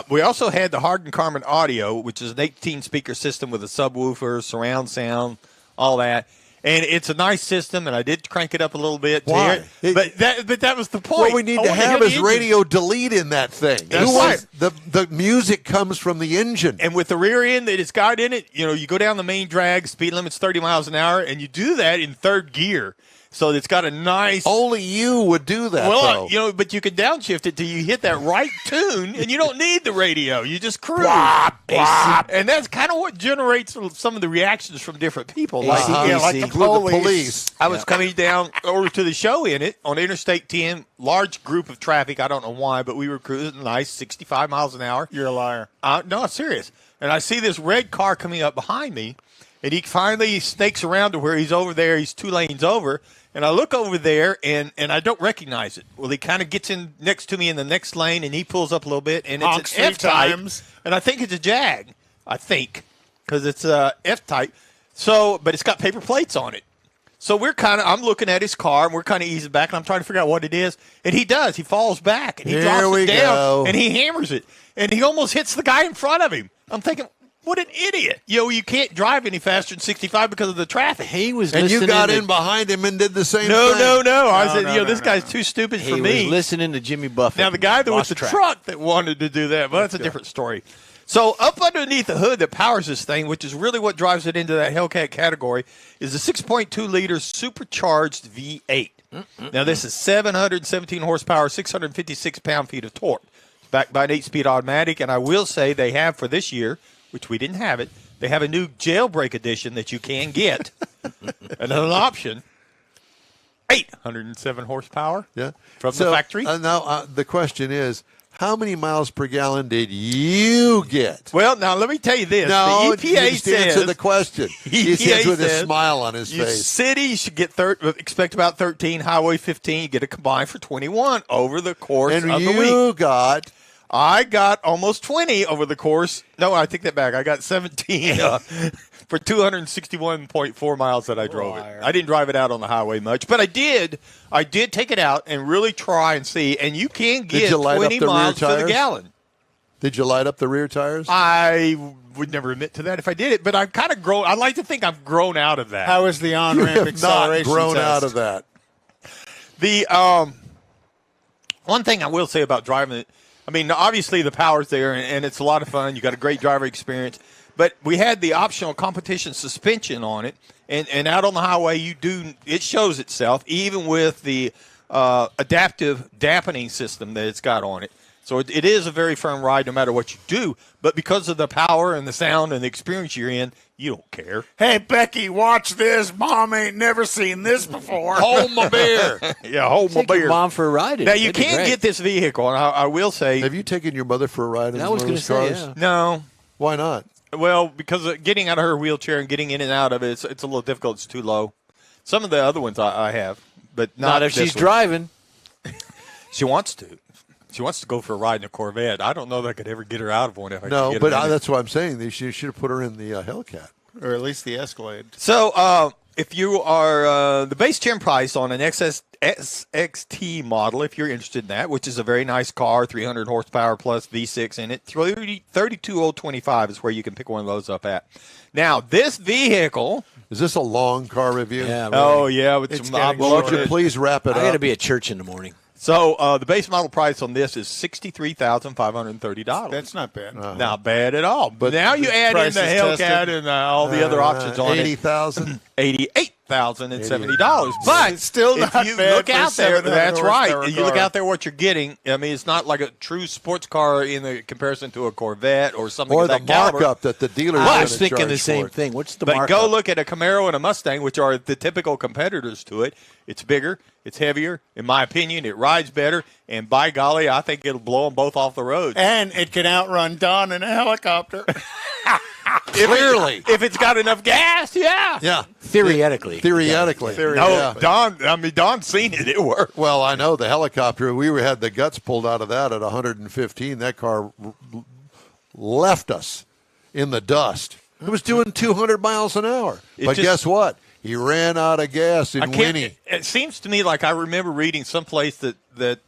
we also had the Hardin Carmen Audio, which is an 18-speaker system with a subwoofer, surround sound, all that. And it's a nice system, and I did crank it up a little bit. to Why? hear it. But that was the point. What we need I to wanted to have hear is the engine. radio delete in that thing. That's Who right. wants- the music comes from the engine. And with the rear end that it's got in it, you go down the main drag, speed limit's 30 miles an hour, and you do that in third gear. So it's got a nice. Only you would do that, though. But you can downshift it till you hit that right tune, and you don't need the radio. You just cruise. And that's kind of what generates some of the reactions from different people. Like, like the police. I was coming down over to the show in it on Interstate 10, large group of traffic. I don't know why, but we were cruising nice, 65 miles an hour. You're a liar. No, I'm serious. And I see this red car coming up behind me, and he finally snakes around to where he's over there. He's 2 lanes over. And I look over there, and I don't recognize it. Well, he kind of gets in next to me in the next lane, and he pulls up a little bit, and Honks it's an 3 F-type. times. And I think it's a Jag. I think, because it's a F-type. So, but it's got paper plates on it. So I'm looking at his car, and we're kind of easing back, and I'm trying to figure out what it is. And he does. He falls back, and he Here drops we it down, go. and he hammers it. And he almost hits the guy in front of him. I'm thinking, what an idiot. You can't drive any faster than 65 because of the traffic. He was And listening you got to, in behind him and did the same No. thing. I said, no, this no, guy's no. too stupid He for was me. listening to Jimmy Buffett. Now, the guy that was lost the track. truck that wanted to do that, well, that's a different story. So up underneath the hood that powers this thing, which is really what drives it into that Hellcat category, is a 6.2-liter supercharged V8. Now, this is 717 horsepower, 656 pound-feet of torque. It's backed by an 8-speed automatic, and I will say they have for this year, which we didn't have it, they have a new jailbreak edition that you can get. And an option, 807 horsepower Yeah. from the factory. Now, the question is, how many miles per gallon did you get? Well, now let me tell you this. No, the EPA just says answer the question. He says with a says smile on his you face. city should get expect about 13, highway 15, you get a combined for 21 over the course And of the week. you got... I got almost 20 over the course. No, I take that back. I got 17 for 261.4 miles that I drove it. I didn't drive it out on the highway much, but I did take it out and really try and see. And you can get you light up 20 the rear miles to the tires? gallon. Did you light up the rear tires? I would never admit to that if I did it, but I've kind of grown. I like to think I've grown out of that. How is the You on-ramp have not acceleration grown test? out of that. The one thing I will say about driving it, I mean, obviously the power's there, and it's a lot of fun. You got a great driver experience, but we had the optional competition suspension on it, and out on the highway, it shows itself even with the adaptive dampening system that it's got on it. So it is a very firm ride no matter what you do, but because of the power and the sound and the experience you're in, you don't care. Hey, Becky, watch this. Mom ain't never seen this before. Hold my beer. Yeah, hold my Take your beer. mom for a ride. in Now it. you That'd be can great. get this vehicle, and I will say Have you taken your mother for a ride in I one was of going those to say, cars? yeah. no. Why not? Well, because getting out of her wheelchair and getting in and out of it, it's a little difficult. It's too low. Some of the other ones I have, but Not if this she's one. driving. She wants to. She wants to go for a ride in a Corvette. I don't know that I could ever get her out of one if I could No, get but her in it. that's what I'm saying. You should have put her in the Hellcat. Or at least the Escalade. So, if you are the base trim price on an SXT model, if you're interested in that, which is a very nice car, 300 horsepower plus V6 in it, 32,025 is where you can pick one of those up at. Now, this vehicle. Is this a long car review? Yeah. Really. Oh yeah, with It's some getting Well, would you short. please wrap it I up? got to be at church in the morning. So the base model price on this is $63,530. That's not bad. Not bad at all. But now you the add in price the is Hellcat tested. and all the other options on it. 80,000. $88,070. But It's still if not you bad look for out there, 700 that's right. horsepower You look car. out there, what you're getting. I mean, it's not like a true sports car in the comparison to a Corvette or something Or of the that caliber. markup that the dealer's I going was to thinking charge the same for it. thing. What's the But markup? go look at a Camaro and a Mustang, which are the typical competitors to it. It's bigger, it's heavier. In my opinion, it rides better. And by golly, I think it'll blow them both off the road. And it can outrun Don in a helicopter. Clearly. If it's got enough gas, yeah. Yeah. Theoretically. Theoretically. No, Yeah. Don's seen it. It worked. Well, I know the helicopter. We had the guts pulled out of that at 115. That car left us in the dust. It was doing 200 miles an hour. But guess what? He ran out of gas in Winnie. It seems to me like I remember reading someplace that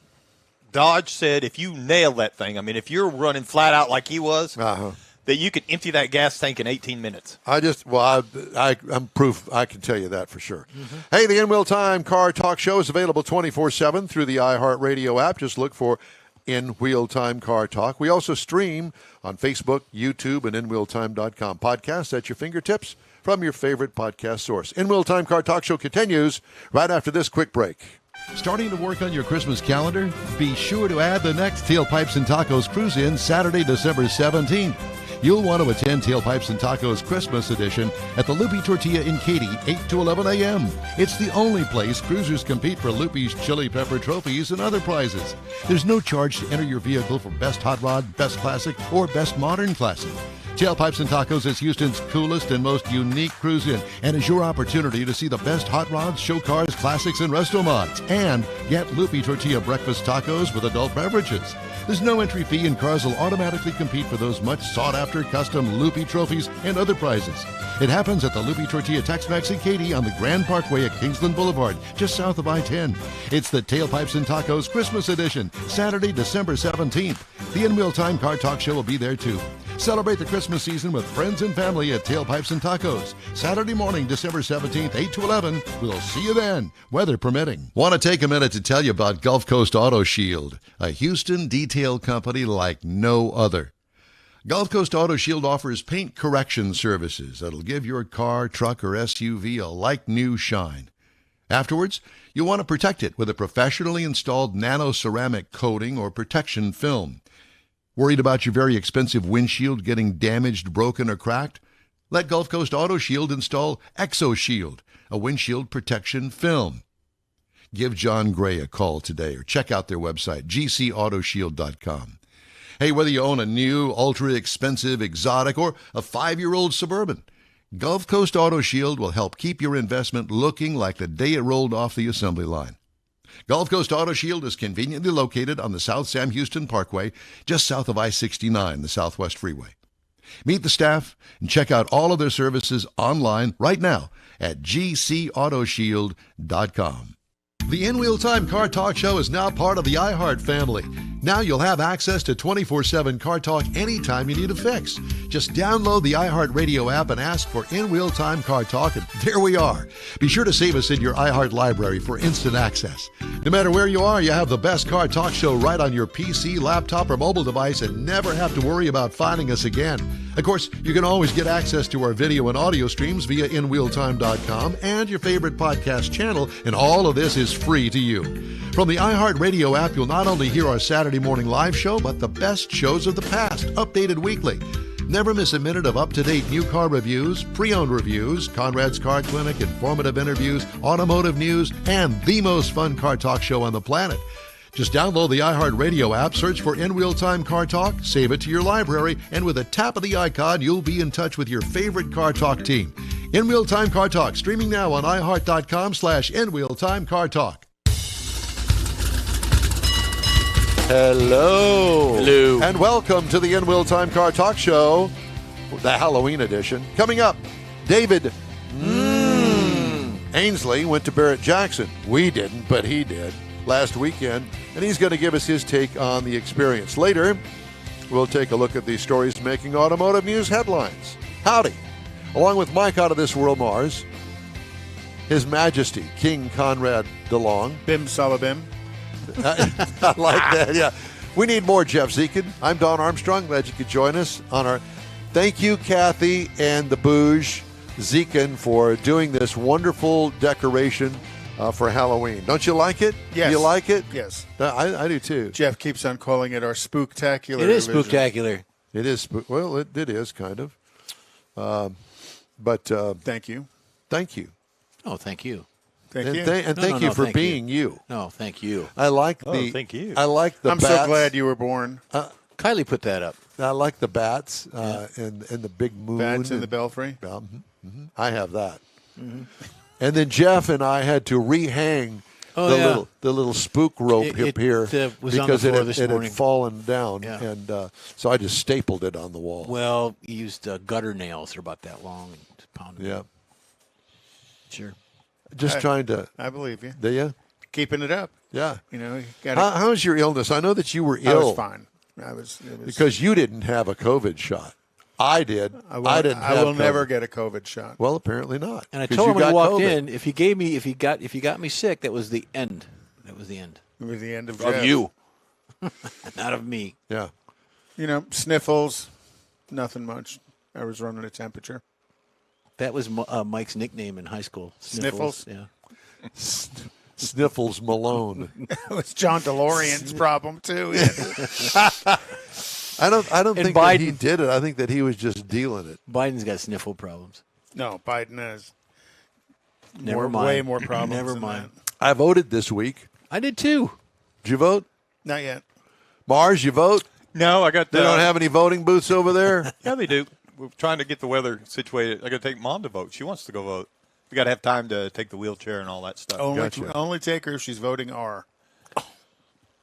Dodge said if you nail that thing, I mean, if you're running flat out like he was, that you could empty that gas tank in 18 minutes. I'm proof. I can tell you that for sure. Hey, the In Wheel Time Car Talk Show is available 24/7 through the iHeartRadio app. Just look for In Wheel Time Car Talk. We also stream on Facebook, YouTube, and InWheelTime.com. Podcasts at your fingertips from your favorite podcast source. In Wheel Time Car Talk Show continues right after this quick break. Starting to work on your Christmas calendar? Be sure to add the next Tailpipes and Tacos Cruise-In Saturday, December 17th. You'll want to attend Tailpipes and Tacos Christmas Edition at the Loopy Tortilla in Katy, 8 to 11 a.m. It's the only place cruisers compete for Loopy's Chili Pepper trophies and other prizes. There's no charge to enter your vehicle for Best Hot Rod, Best Classic, or Best Modern Classic. Tailpipes and Tacos is Houston's coolest and most unique cruise-in and is your opportunity to see the best hot rods, show cars, classics, and resto mods. And get Loopy Tortilla breakfast tacos with adult beverages. There's no entry fee and cars will automatically compete for those much sought-after custom Loopy trophies and other prizes. It happens at the Loopy Tortilla Tex-Mex in Katy on the Grand Parkway at Kingsland Boulevard, just south of I-10. It's the Tailpipes and Tacos Christmas Edition, Saturday, December 17th. The In Wheel Time Car Talk Show will be there too. Celebrate the Christmas season with friends and family at Tailpipes and Tacos. Saturday morning, December 17th, 8 to 11. We'll see you then, weather permitting. Want to take a minute to tell you about Gulf Coast Auto Shield, a Houston detail company like no other. Gulf Coast Auto Shield offers paint correction services that'll give your car, truck, or SUV a like-new shine. Afterwards, you'll want to protect it with a professionally installed nano-ceramic coating or protection film. Worried about your very expensive windshield getting damaged, broken, or cracked? Let Gulf Coast Auto Shield install ExoShield, a windshield protection film. Give John Gray a call today or check out their website, gcautoshield.com. Hey, whether you own a new, ultra-expensive, exotic, or a 5-year-old Suburban, Gulf Coast Auto Shield will help keep your investment looking like the day it rolled off the assembly line. Gulf Coast Auto Shield is conveniently located on the South Sam Houston Parkway, just south of I-69, the Southwest Freeway. Meet the staff and check out all of their services online right now at gcautoshield.com. The In Wheel Time Car Talk Show is now part of the iHeart family. Now you'll have access to 24/7 Car Talk anytime you need a fix. Just download the iHeart Radio app and ask for In Wheel Time Car Talk, and there we are. Be sure to save us in your iHeart library for instant access. No matter where you are, you have the best Car Talk Show right on your PC, laptop, or mobile device and never have to worry about finding us again. Of course, you can always get access to our video and audio streams via InWheelTime.com and your favorite podcast channel, and all of this is free to you. From the iHeart Radio app, you'll not only hear our Saturday morning live show, but the best shows of the past, updated weekly. Never miss a minute of up-to-date new car reviews, pre-owned reviews, Conrad's Car Clinic, informative interviews, automotive news, and the most fun car talk show on the planet. Just download the iHeart Radio app, search for In Wheel Time Car Talk, save it to your library, and with a tap of the icon, you'll be in touch with your favorite Car Talk team. In Wheel Time Car Talk, streaming now on iHeart.com/InWheelTimeCarTalk. Hello. Hello. And welcome to the In Wheel Time Car Talk Show, the Halloween edition. Coming up, David Ainsley went to Barrett Jackson. We didn't, but he did last weekend, and he's going to give us his take on the experience. Later, we'll take a look at the stories making automotive news headlines. Howdy. Along with Mike out of this world Mars, His Majesty, King Conrad DeLong. Bim Salabim. I like that, yeah. We need more Jeff Zekin. I'm Don Armstrong. Glad you could join us on our... Thank you, Kathy and the Bouge Zekin, for doing this wonderful decoration for Halloween. Don't you like it? Yes. You like it? Yes. I do too. Jeff keeps on calling it our spooktacular. It is revision. spooktacular. It is. Well, it is kind of. But Thank you. thank you. Oh, thank you. Thank And you. thank you for thank you. being you. No, thank you. I like Oh, the. thank you. I like the I'm bats. so glad you were born. Kylie put that up. I like the bats and the big moon. Bats in the belfry. I have that. And then Jeff and I had to rehang Oh, the yeah. little spook rope It here was on the because floor it this had morning. fallen down, Yeah. and so I just stapled it on the wall. Well, you used gutter nails. They're about that long and just pounded. Yeah, Sure. just trying to. I believe you. Do you? Keeping it up. Yeah. You got How's your illness? I know that you were I ill was fine. It was because you didn't have a COVID shot. I did. I didn't. I have will COVID. never get a COVID shot. Well, apparently not. And I 'cause told you him when he got walked COVID. in, if you got me sick, that was the end. That was the end It was the end of of Jeff. you, not of me. Yeah. Sniffles, nothing much. I was running a temperature. That was Mike's nickname in high school. Sniffles? Yeah. Sniffles Malone. It was John DeLorean's problem too. I don't And think that he Biden. did it. I think that he was just dealing it. Biden's got sniffle problems. No, Biden has Never mind. way more problems. Never than mind. I voted this week. I did too. Did you vote? that. Not yet. Mars, you vote? No, I got. They don't have any voting booths over there? Yeah, they do. We're trying to get the weather situated. I got to take Mom to vote. She wants to go vote. We got to have time to take the wheelchair and all that stuff. Only take her if she's voting R.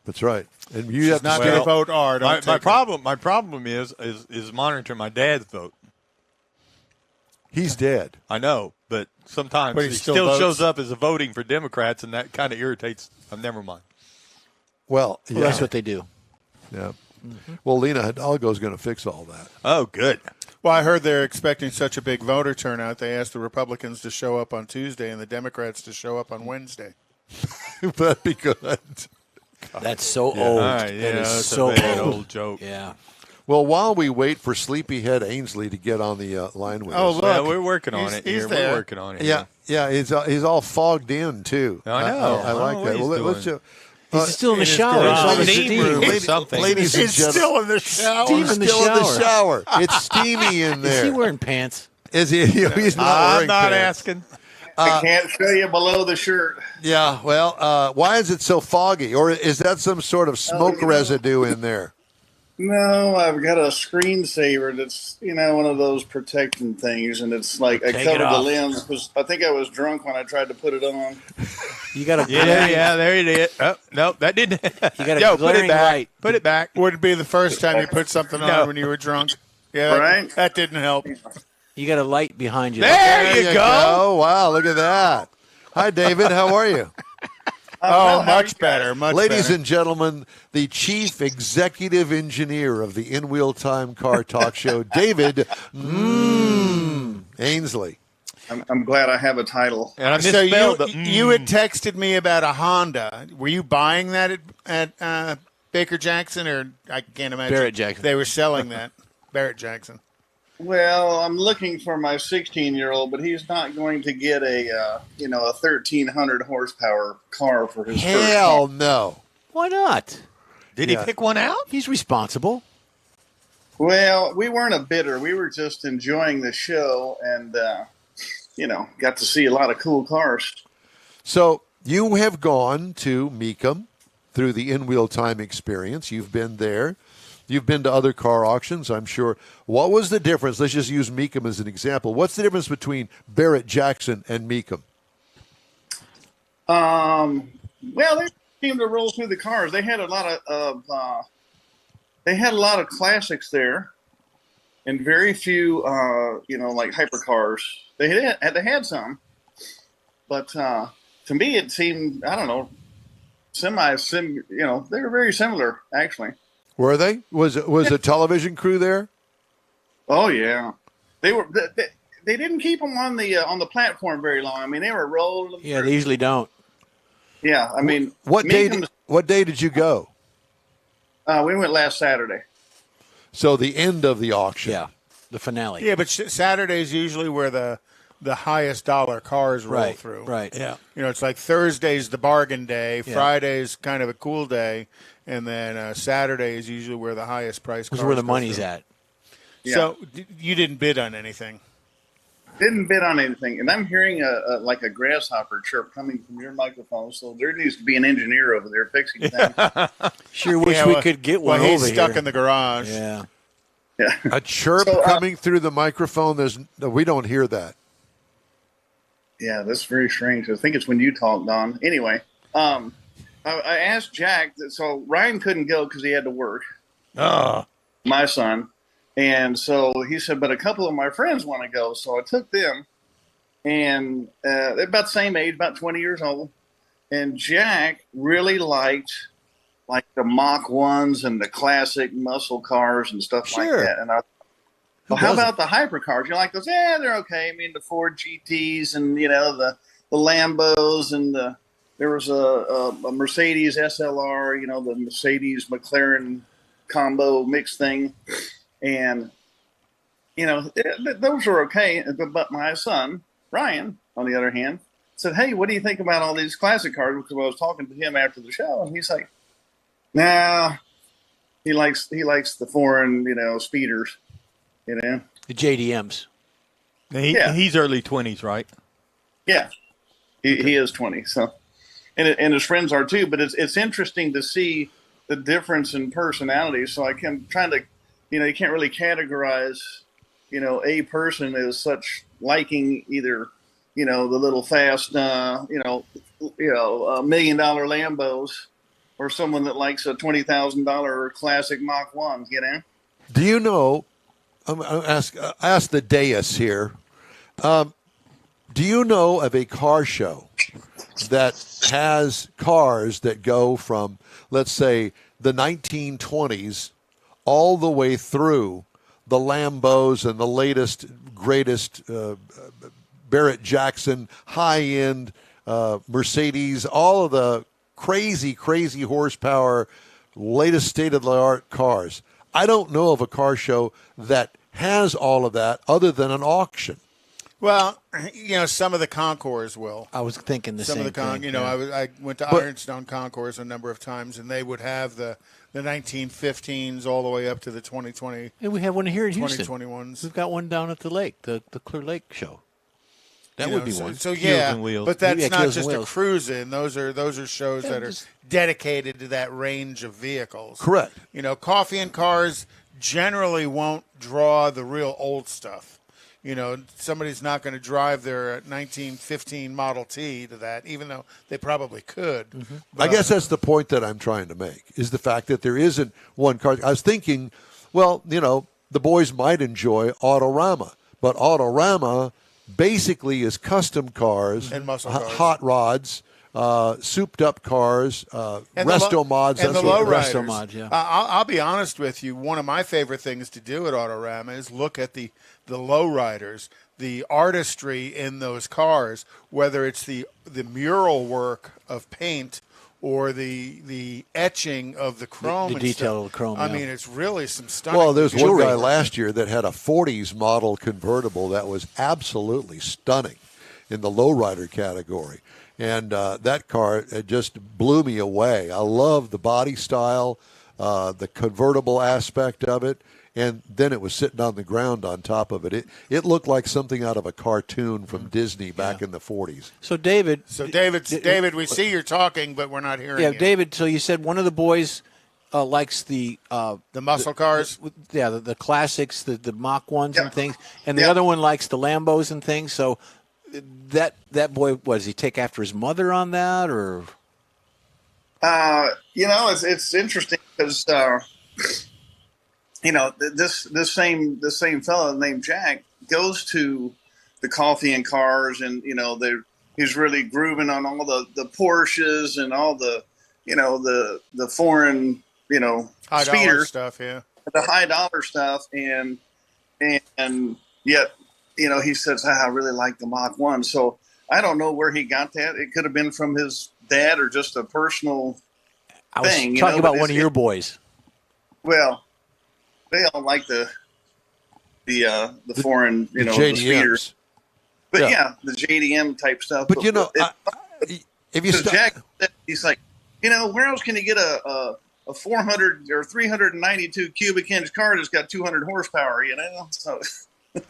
That's right. And you She's have to not stay. going to vote R. Don't My take her. problem is monitoring my dad's vote. He's dead. I know, but sometimes But he he still still votes. shows up as a voting for Democrats, and that kind of irritates. Never mind. Well, yeah. Well, that's what they do. Yeah. Well, Lena Hidalgo's going to fix all that. Oh, good. Well, I heard they're expecting such a big voter turnout. They asked the Republicans to show up on Tuesday and the Democrats to show up on Wednesday. That'd be good. That's so old. All right, That yeah, is that's so a bad old. old joke. Yeah. Well, while we wait for Sleepyhead Ainsley to get on the line with Oh, us. look. Yeah, we're working on He's- it. he's Here. there. We're working on it. Yeah, yeah, he's all fogged in too. I know. I like Oh, that. he's Well, let's doing- He's still in the in his shower. garage. It's all the Steam steam. room. Ladies, Something. ladies and He's gentlemen, still in the shower. Steam in the still in the shower. shower. It's steamy in Is he there. wearing pants? Is he? He's not I'm wearing not pants. asking. I can't show you below the shirt. Yeah. Well, why is it so foggy? Or is that some sort of smoke residue in there? No, I've got a screensaver that's, one of those protection things, and it's like I Take it covered the off. lens because I think I was drunk when I tried to put it on. You got a Yeah, glaring, yeah, there it is. Oh, no, that didn't. You got a Yo, put glaring it back. light. Put it back. Wouldn't be the first time you put something on No. when you were drunk. Yeah, Right? that didn't help. You got a light behind you. There you go. Wow, look at that. Hi, David. How are you? Oh, much better. Much Ladies better. and gentlemen, the chief executive engineer of the In Wheel Time Car Talk Show, David Ainsley. I'm glad I have a title. And I So misspelled the you had texted me about a Honda. Were you buying that at Baker Jackson, or I can't imagine Barrett Jackson. they were selling that? Barrett Jackson. Well, I'm looking for my 16-year-old, but he's not going to get a 1,300 horsepower car for his first Hell no. Why not? Did Yeah. he pick one out? He's responsible. Well, we weren't a bidder. We were just enjoying the show and, got to see a lot of cool cars. So you have gone to Mecum through the In Wheel Time experience. You've been there. You've been to other car auctions, I'm sure. What was the difference? Let's just use Mecum as an example. What's the difference between Barrett Jackson and Mecum? Well, they seemed to roll through the cars. They had a lot of classics there, and very few, like hypercars. They had some, but to me it seemed, I don't know, they were very similar actually. Were they? Was a television crew there? Oh yeah, they were. They didn't keep them on the platform very long. I mean, they were rolling. Yeah, they usually don't. Yeah, I mean, What day Mecum's- did you go? we went last Saturday. So the end of the auction. Yeah, the finale. Yeah, but Saturday's usually where the highest dollar cars roll right, through. right. Yeah. It's like Thursday's the bargain day, Yeah. Friday's kind of a cool day, and then Saturday is usually where the highest price cars Because where the go money's through. at. So you didn't bid on anything. Didn't bid on anything, and I'm hearing like a grasshopper chirp coming from your microphone. So there needs to be an engineer over there fixing things. Sure wish Yeah, we well- could get well, one he's over stuck here. in the garage. Yeah. Yeah. A chirp So, coming through the microphone. We don't hear that. Yeah, that's very strange. I think it's when you talk, Don. Anyway, I asked Jack. So Ryan couldn't go because he had to work. My son. And so he said, but a couple of my friends want to go. So I took them, and they're about the same age, about 20 years old. And Jack really liked like the Mach 1s and the classic muscle cars and stuff like that. And I well, how about the hypercars? You like those? Yeah, they're okay. I mean, the Ford GTs and, the Lambos and there was a Mercedes SLR, the Mercedes McLaren combo mix thing. And, those are okay. But my son, Ryan, on the other hand, said, hey, what do you think about all these classic cars? Because I was talking to him after the show, and he's like, nah, he likes the foreign, speeders, The JDMs. He's early 20s, right? Yeah, he is 20. So, and his friends are too. But it's interesting to see the difference in personality. So I can trying to, you can't really categorize, a person as such liking either, the little fast, $1 million Lambos, or someone that likes a $20,000 classic Mach 1. Do you know? I'm ask the dais here. Do you know of a car show that has cars that go from, let's say, the 1920s all the way through the Lambos and the latest, greatest Barrett Jackson, high-end Mercedes, all of the crazy, crazy horsepower, latest state-of-the-art cars? I don't know of a car show that has all of that other than an auction. Well, some of the concours will. I was thinking the same thing. I went to Ironstone Concours a number of times, and they would have the 1915s all the way up to the 2020. And we have one here in Houston. 2021s. We've got one down at the lake, the Clear Lake show. That would be one. So Keels and Wheels. But that's not Keels just and a Wheels. cruise-in. Those are shows that are dedicated to that range of vehicles. Correct. Coffee and cars generally won't draw the real old stuff. Somebody's not going to drive their 1915 Model T to that, even though they probably could. Mm-hmm. I guess that's the point that I'm trying to make, is the fact that there isn't one car. I was thinking, well, the boys might enjoy Autorama, but Autorama basically is custom cars, and muscle cars, hot rods, souped up cars, resto mods, and the low riders. Resto mod, yeah. I'll be honest with you. One of my favorite things to do at Autorama is look at the low riders, the artistry in those cars, whether it's the mural work of paint or the etching of the chrome, the and detail stuff. of the chrome. I yeah. mean, it's really some stunning. Well, there's one jewelry. guy last year that had a 40s model convertible that was absolutely stunning in the lowrider category. And that car, it just blew me away. I love the body style, the convertible aspect of it. And then it was sitting on the ground on top of it. It looked like something out of a cartoon from Disney back in the 40s. So, David. David, we see you're talking, but we're not hearing you. David, so you said one of the boys likes the muscle cars? The classics, the Mach 1s and things. And the other one likes the Lambos and things. So that boy, does he take after his mother on that? Or? It's interesting because... this same fellow named Jack goes to the coffee and cars, and he's really grooving on all the Porsches and all the the foreign high speeders, dollar stuff, the high dollar stuff, and yet he says, I really like the Mach 1. So I don't know where he got that. It could have been from his dad or just a personal thing. I was talking about one of your boys. Well. They all like the foreign, the speeders. But the JDM type stuff. But if you Jack, he's like, where else can you get a 400 or 392 cubic inch car that's got 200 horsepower? So.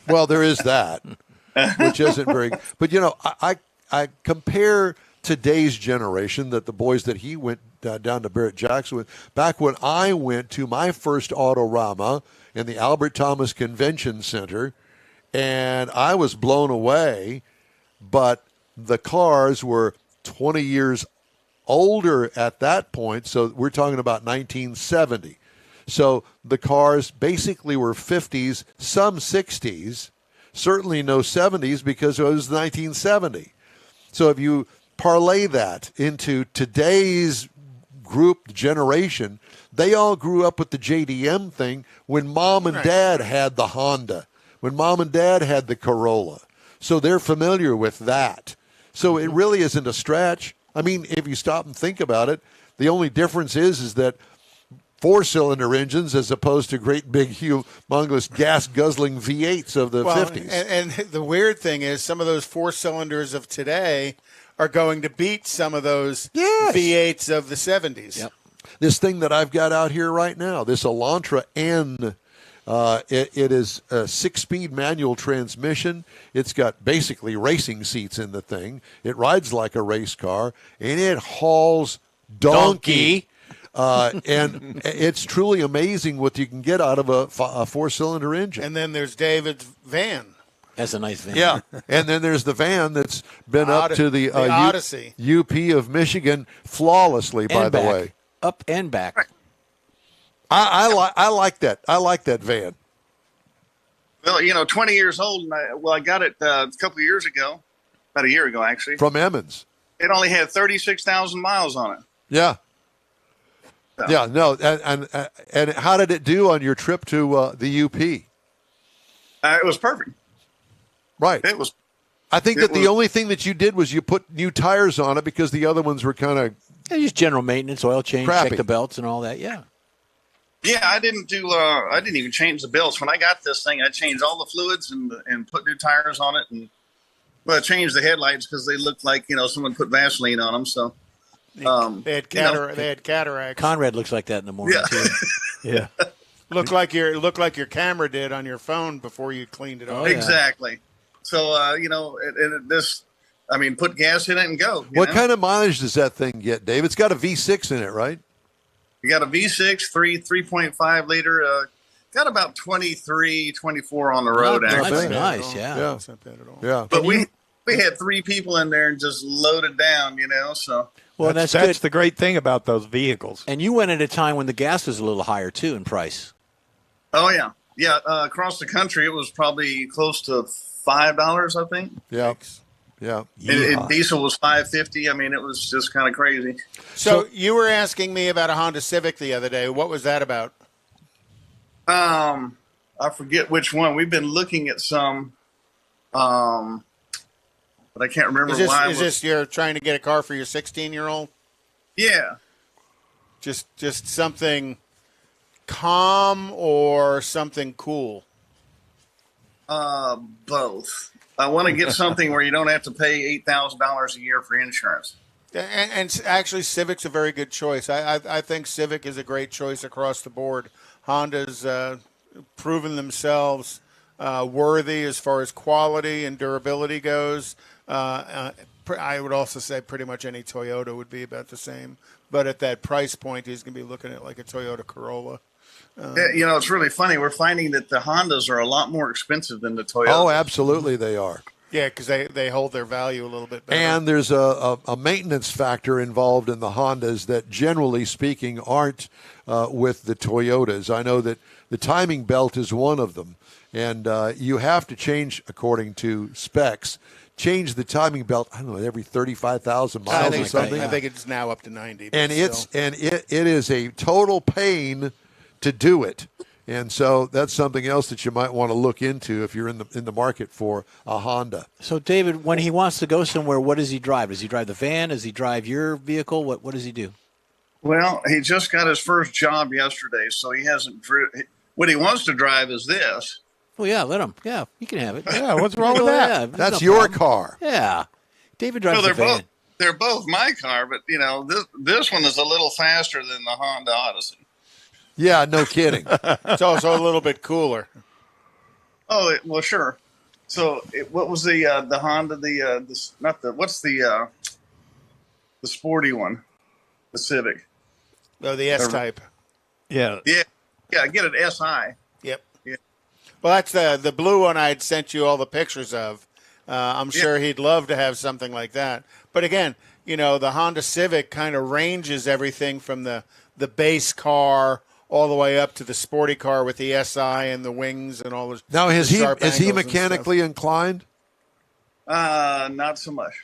Well, there is that, which isn't very. But I compare today's generation, that the boys that he went down to Barrett Jackson with, back when I went to my first Autorama in the Albert Thomas Convention Center, and I was blown away. But the cars were 20 years older at that point. So we're talking about 1970. So the cars basically were 50s, some 60s, certainly no 70s because it was 1970. So if you parlay that into today's group generation, they all grew up with the JDM thing when mom and dad had the Honda, when mom and dad had the Corolla. So they're familiar with that. So it really isn't a stretch. I mean, if you stop and think about it, the only difference is that 4-cylinder engines as opposed to great big humongous gas guzzling V8s of the 50s. And the weird thing is some of those 4-cylinders of today are going to beat some of those V8s of the 70s. Yep. This thing that I've got out here right now, this Elantra N, it is a 6-speed manual transmission. It's got basically racing seats in the thing. It rides like a race car, and it hauls donkey. And it's truly amazing what you can get out of a 4-cylinder engine. And then there's David's van. That's a nice van. Yeah, and then there's the van that's been up to the Odyssey. UP of Michigan flawlessly, by the way. Up and back. I like that. I like that van. Well, 20 years old, and I got it a couple of years ago, about a year ago, actually. From Emmons. It only had 36,000 miles on it. Yeah. So. Yeah, no, and how did it do on your trip to the UP? It was perfect. Right. It was. I think that the only thing that you did was you put new tires on it because the other ones were kind of just general maintenance, oil change, check the belts and all that. Yeah. Yeah, I didn't even change the belts. When I got this thing, I changed all the fluids and put new tires on it, and I changed the headlights because they looked like someone put Vaseline on them. So they had cataracts. Conrad looks like that in the morning too. Yeah. Looked like your camera did on your phone before you cleaned it off. Exactly. So put gas in it and go. What kind of mileage does that thing get, Dave? It's got a V6 in it, right? You got a V6, 3.5 liter. Got about 23, 24 on the road. That's actually, nice. Yeah. That's not bad at all. Yeah. But we had 3 people in there and just loaded down. So. Well, that's good. the great thing about those vehicles. And you went at a time when the gas was a little higher too in price. Oh yeah, yeah. Across the country, it was probably close to $5, I think. Yeah. Yeah. And diesel was $5.50. I mean, it was just kind of crazy. So you were asking me about a Honda Civic the other day. What was that about? I forget which one. We've been looking at some, but I can't remember Is this you're trying to get a car for your 16-year-old? Yeah. Just something calm or something cool? Both. I want to get something where you don't have to pay $8,000 a year for insurance. And actually, Civic's a very good choice. I think Civic is a great choice across the board. Honda's proven themselves worthy as far as quality and durability goes. I would also say pretty much any Toyota would be about the same. But at that price point, he's going to be looking at like a Toyota Corolla. It's really funny. We're finding that the Hondas are a lot more expensive than the Toyotas. Oh, absolutely they are. Yeah, because they hold their value a little bit better. And there's a maintenance factor involved in the Hondas that, generally speaking, aren't with the Toyotas. I know that the timing belt is one of them, and you have to change, according to specs, change the timing belt, I don't know, every 35,000 miles or something. I think it's now up to 90. And it is a total pain to do it. And so that's something else that you might want to look into if you're in the market for a Honda. So, David, when he wants to go somewhere, what does he drive? Does he drive the van? Does he drive your vehicle? What does he do? Well, he just got his first job yesterday, so he hasn't driven. What he wants to drive is this. Well, yeah, let him. Yeah, he can have it. Yeah, what's wrong with that? Yeah, that's no your problem. car. Yeah. David drives the van. They're both my car, but, this one is a little faster than the Honda Odyssey. Yeah, no kidding. It's also a little bit cooler. Oh, well, sure. So, what was the Honda? What's the sporty one? The Civic. Oh, the S-Type. Yeah. Yeah. Get an SI. Yep. Yeah. Well, that's the blue one I had sent you all the pictures of. I'm sure he'd love to have something like that. But again, the Honda Civic kind of ranges everything from the base car all the way up to the sporty car with the SI and the wings and all those. Now, is he mechanically mechanically inclined? Not so much.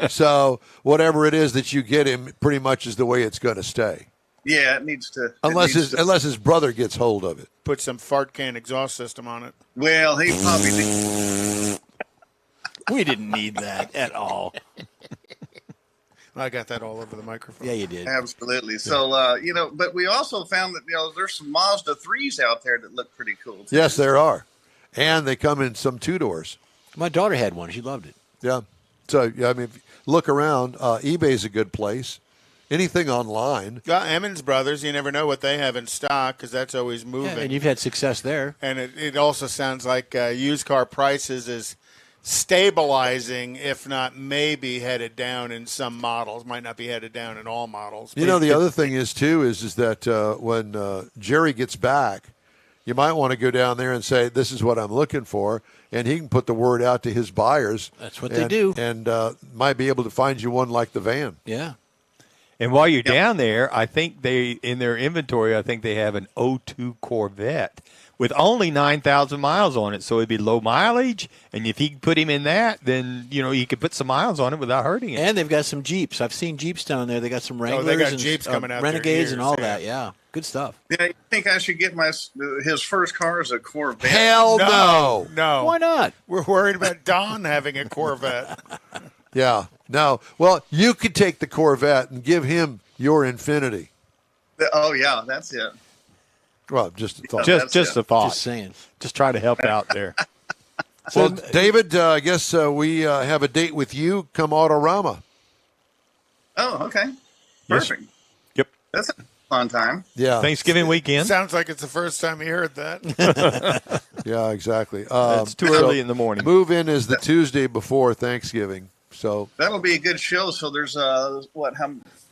So whatever it is that you get him, pretty much is the way it's going to stay. Yeah, it needs to. Unless his brother gets hold of it. Put some fart can exhaust system on it. Well, he probably. We didn't need that at all. I got that all over the microphone. Yeah, you did. Absolutely. So, but we also found that, there's some Mazda 3s out there that look pretty cool, too. Yes, there are. And they come in some 2-doors. My daughter had one. She loved it. Yeah. So, I mean, if you look around. eBay's a good place. Anything online. Emmons Brothers, you never know what they have in stock because that's always moving. Yeah, and you've had success there. And it also sounds like used car prices is stabilizing, if not maybe headed down in some models. Might not be headed down in all models. The other thing is, too, is that when Jerry gets back, you might want to go down there and say, this is what I'm looking for, and he can put the word out to his buyers. That's what they do. And might be able to find you one like the van. Yeah. And while you're down there, I think in their inventory, I think they have an 02 Corvette with only 9,000 miles on it. So it'd be low mileage. And if he could put him in that, then, he could put some miles on it without hurting it. And they've got some Jeeps. I've seen Jeeps down there. They got some Wranglers they got and Jeeps coming out Renegades there and all years, that. Yeah. Good stuff. Yeah, you think I should get his first car as a Corvette? Hell no. No. Why not? We're worried about Don having a Corvette. Yeah. No. Well, you could take the Corvette and give him your Infinity. Oh, yeah, that's it. Well, just a thought. Just a thought. Just saying. Just try to help out there. Well, David, I guess we have a date with you come Autorama. Oh, okay. Perfect. Yep. That's a fun time. Yeah. Thanksgiving weekend. Sounds like it's the first time you heard that. Yeah, exactly. It's too early in the morning. Move-in is the Tuesday before Thanksgiving. So that'll be a good show. So there's how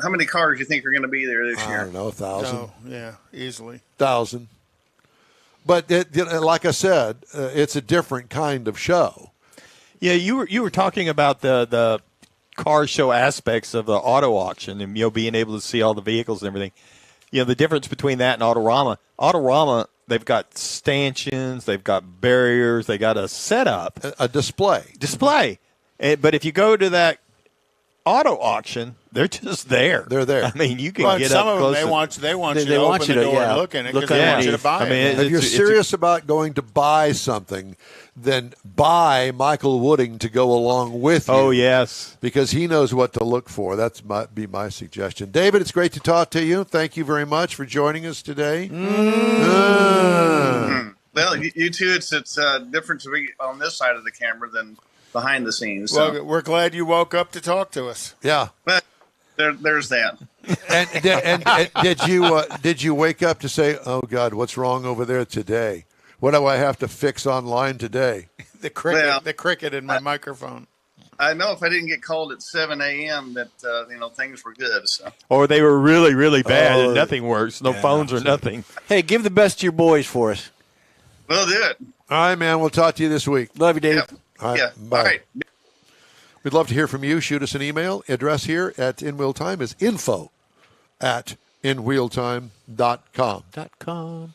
many cars do you think are going to be there this year? I don't know, 1,000. No, yeah, easily. 1,000. But like I said, it's a different kind of show. Yeah, you were talking about the car show aspects of the auto auction and being able to see all the vehicles and everything. The difference between that and Autorama. Autorama, they've got stanchions, they've got barriers, they got a setup, A display. But if you go to that auto auction, they're just there. They're there. I mean, you can But get some up of close. them, they want you to want open you the to, door yeah, and look in it look because they want you to underneath. buy I mean, it. If you're serious about going to buy something, then buy Michael Wooding to go along with you. Oh, yes. Because he knows what to look for. That's might be my suggestion. David, it's great to talk to you. Thank you very much for joining us today. Well, you two, it's different to be on this side of the camera than behind the scenes. So. Well, we're glad you woke up to talk to us. Yeah. But there's that. And did you wake up to say, "Oh God, what's wrong over there today? What do I have to fix online today?" The cricket, Well, the cricket in my microphone. I know if I didn't get called at 7 a.m. that things were good. So. Or they were really, really bad Oh, and nothing works. No phones or nothing. Hey, give the best to your boys for us. We'll do it. All right, man. We'll talk to you this week. Love you, Dave. Yep. All right, Yeah. bye. All right. We'd love to hear from you. Shoot us an email. Address here at In Wheel Time is info@inwheeltime.com.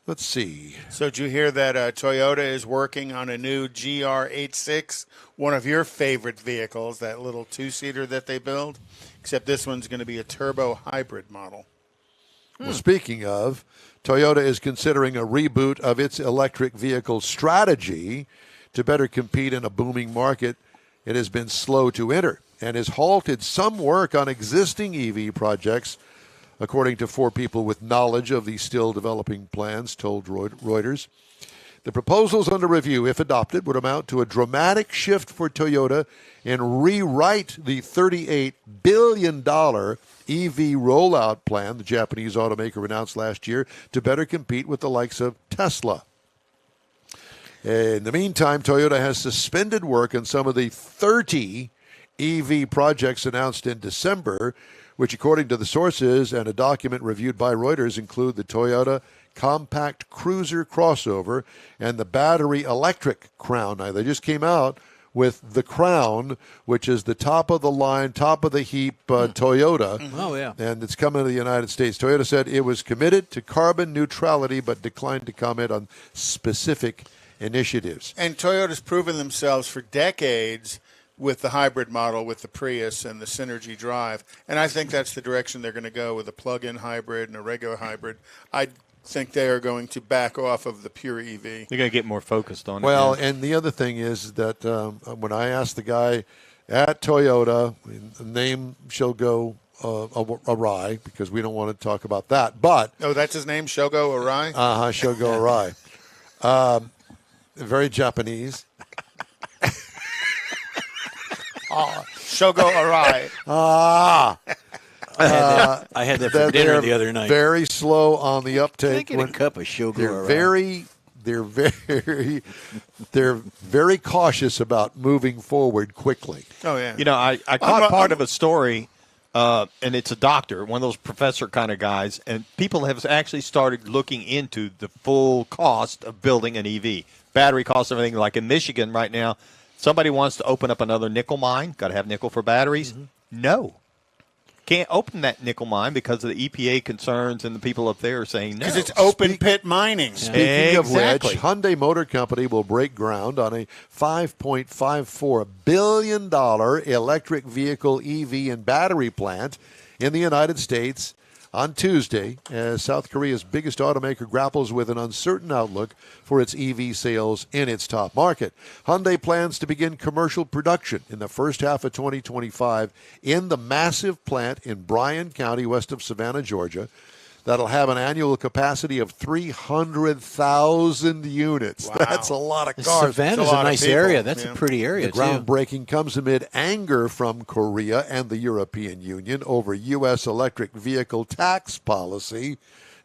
Let's see. So did you hear that Toyota is working on a new GR86, one of your favorite vehicles, that little two-seater that they build? Except this one's going to be a turbo hybrid model. Well, speaking of, Toyota is considering a reboot of its electric vehicle strategy to better compete in a booming market. It has been slow to enter and has halted some work on existing EV projects, according to 4 people with knowledge of the still developing plans, told Reuters. The proposals under review, if adopted, would amount to a dramatic shift for Toyota and rewrite the $38 billion EV rollout plan the Japanese automaker announced last year to better compete with the likes of Tesla. In the meantime, Toyota has suspended work on some of the 30 EV projects announced in December, which, according to the sources and a document reviewed by Reuters, include the Toyota compact cruiser crossover and the battery electric Crown. Now, they just came out with the Crown, which is the top of the line, top of the heap Toyota. Oh, yeah. And it's coming to the United States. Toyota said it was committed to carbon neutrality but declined to comment on specific initiatives. And Toyota's proven themselves for decades with the hybrid model, with the Prius and the Synergy Drive. And I think that's the direction they're going to go with a plug-in hybrid and a regular hybrid. I think they are going to back off of the pure EV. They're going to get more focused on it. Well, yeah. and the other thing is that when I asked the guy at Toyota, the name shall go awry because we don't want to talk about that. But oh, that's his name, Shogo Arai? shall go awry. Very Japanese. Shogo Arai. I had that for dinner the other night. Very slow on the uptake. Can I get a cup of sugar? They're very cautious about moving forward quickly. Oh yeah. You know, I caught part of a story, and it's a doctor, one of those professor kind of guys, and people have actually started looking into the full cost of building an EV, battery cost, everything. Like in Michigan right now, somebody wants to open up another nickel mine. Got to have nickel for batteries. Mm-hmm. No. Can't open that nickel mine because of the EPA concerns, and the people up there are saying no. Because it's open pit mining. Speaking of which, Hyundai Motor Company will break ground on a $5.54 billion electric vehicle EV and battery plant in the United States on Tuesday, as South Korea's biggest automaker grapples with an uncertain outlook for its EV sales in its top market. Hyundai plans to begin commercial production in the first half of 2025 in the massive plant in Bryan County, west of Savannah, Georgia, that'll have an annual capacity of 300,000 units. Wow. That's a lot of cars. Savannah's a nice area. That's a pretty area, The groundbreaking comes amid anger from Korea and the European Union over U.S. electric vehicle tax policy.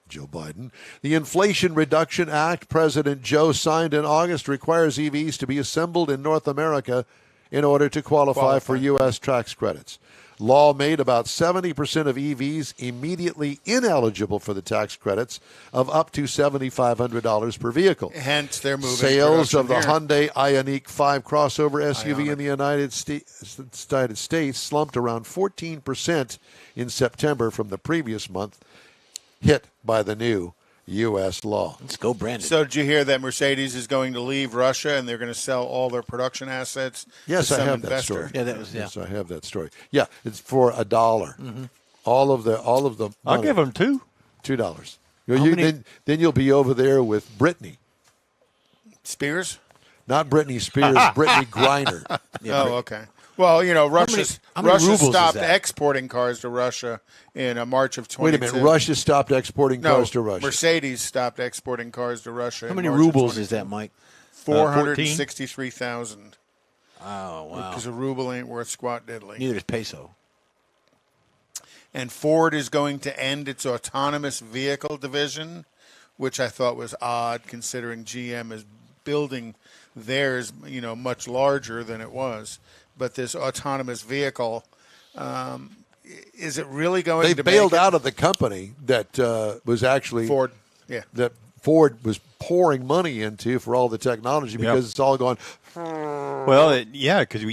Joe Biden. The Inflation Reduction Act President Joe signed in August requires EVs to be assembled in North America in order to qualify for U.S. tax credits. Law made about 70% of EVs immediately ineligible for the tax credits of up to $7,500 per vehicle. Hence, they're moving Sales of the here. Hyundai Ioniq 5 crossover SUV in the United States slumped around 14% in September from the previous month, hit by the new U.S. law. Let's go, Brandon. So did you hear that Mercedes is going to leave Russia and they're going to sell all their production assets? Yes, to I some have investor? that story. Yeah, that was Yes, I have that story. Yeah, it's for $1. Mm-hmm. All of the. I'll money. give them $2. $2. Then you'll be over there with Britney Spears? Not Britney Spears, Britney Griner. Okay. Well, you know, Russia rubles is stopped that? exporting cars to Russia in March of 2022. Wait a minute, Russia stopped exporting cars to Russia. Mercedes stopped exporting cars to Russia. How many rubles is that, Mike? 463,000. Oh, wow. Because a ruble ain't worth squat diddly. Neither is peso. And Ford is going to end its autonomous vehicle division, which I thought was odd considering GM is building theirs, you know, much larger than it was. But this autonomous vehicle, is it really going They to bailed make it? out of the company that was actually Ford? Yeah. that Ford was pouring money into for all the technology because it's all gone. Well, because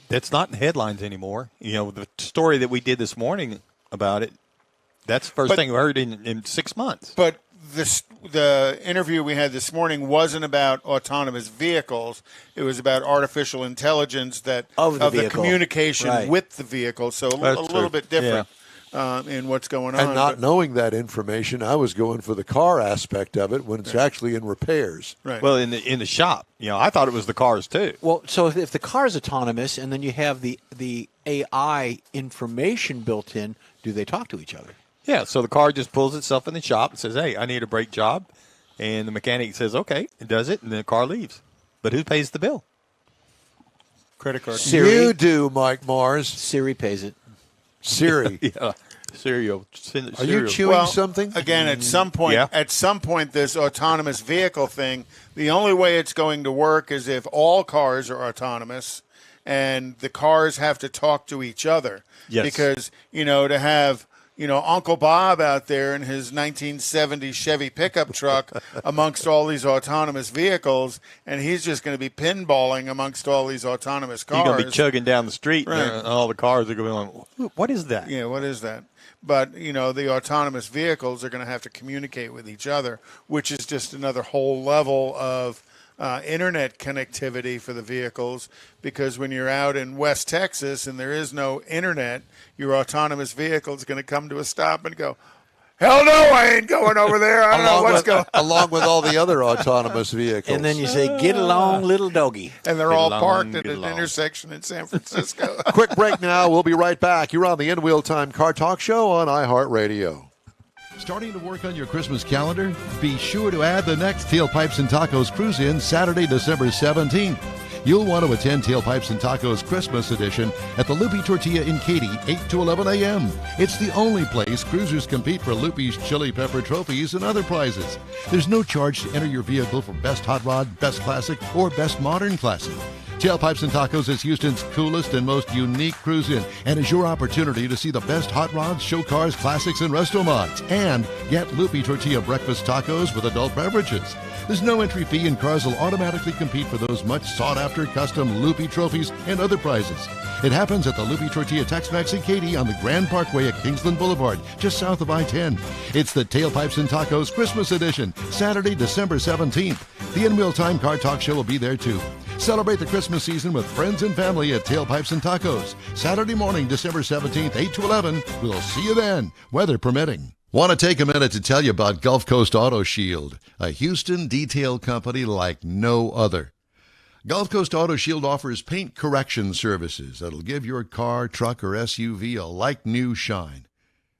that's not in the headlines anymore. You know, the story that we did this morning about it, that's the first thing we heard in 6 months. But the interview we had this morning wasn't about autonomous vehicles. It was about artificial intelligence of the communication with the vehicle. So a little bit different in what's going on. And not knowing that information, I was going for the car aspect of it when it's actually in repairs. Right. Well, in the shop, I thought it was the cars too. Well, so if the car is autonomous and then you have the AI information built in, do they talk to each other? Yeah, so the car just pulls itself in the shop and says, hey, I need a brake job. And the mechanic says, okay, it does it, and the car leaves. But who pays the bill? Credit card. Siri. You do, Mike Mars. Siri pays it. Siri. Yeah, cereal. Are you chewing something? Again, at some point, this autonomous vehicle thing, the only way it's going to work is if all cars are autonomous and the cars have to talk to each other. Yes. Because, to have Uncle Bob out there in his 1970 Chevy pickup truck amongst all these autonomous vehicles, and he's just going to be pinballing amongst all these autonomous cars. He's going to be chugging down the street, Right. and all the cars are going, what is that? Yeah, what is that? But, the autonomous vehicles are going to have to communicate with each other, which is just another whole level of internet connectivity for the vehicles, because when you're out in West Texas and there is no internet, your autonomous vehicle is going to come to a stop and go, hell no, I ain't going over there. I don't know what's going on. Along with all the other autonomous vehicles. And then you say, get along, little doggy. And they're Get all along, parked at get an along. intersection in San Francisco. Quick break now. We'll be right back. You're on the In Wheel Time Car Talk Show on iHeartRadio. Starting to work on your Christmas calendar? Be sure to add the next Tailpipes and Tacos Cruise In Saturday, December 17th. You'll want to attend Tailpipes and Tacos Christmas Edition at the Loopy Tortilla in Katy, 8 to 11 a.m. It's the only place cruisers compete for Loopy's Chili Pepper trophies and other prizes. There's no charge to enter your vehicle for Best Hot Rod, Best Classic, or Best Modern Classic. Tailpipes and Tacos is Houston's coolest and most unique cruise-in, and is your opportunity to see the best hot rods, show cars, classics, and resto mods. And get Loopy Tortilla breakfast tacos with adult beverages. There's no entry fee, and cars will automatically compete for those much sought-after custom Loopy trophies and other prizes. It happens at the Loopy Tortilla Tex-Mex in Katy on the Grand Parkway at Kingsland Boulevard, just south of I-10. It's the Tailpipes and Tacos Christmas Edition, Saturday, December 17th. The In Wheel Time Car Talk Show will be there too. Celebrate the Christmas season with friends and family at Tailpipes and Tacos. Saturday morning, December 17th, 8 to 11. We'll see you then, weather permitting. Want to take a minute to tell you about Gulf Coast Auto Shield, a Houston detail company like no other. Gulf Coast Auto Shield offers paint correction services that'll give your car, truck, or SUV a like-new shine.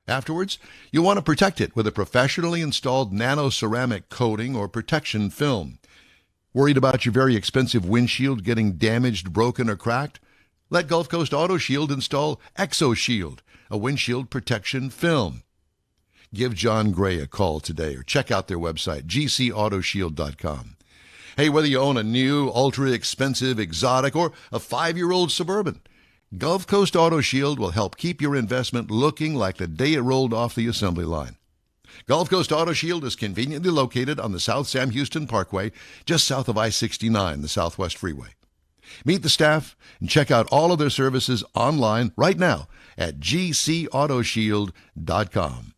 Afterwards, you'll want to protect it with a professionally installed nano-ceramic coating or protection film. Worried about your very expensive windshield getting damaged, broken, or cracked? Let Gulf Coast Auto Shield install ExoShield, a windshield protection film. Give John Gray a call today or check out their website, gcautoshield.com. Hey, whether you own a new, ultra-expensive, exotic, or a 5-year-old Suburban, Gulf Coast Auto Shield will help keep your investment looking like the day it rolled off the assembly line. Gulf Coast Auto Shield is conveniently located on the South Sam Houston Parkway, just south of I-69, the Southwest Freeway. Meet the staff and check out all of their services online right now at gcautoshield.com.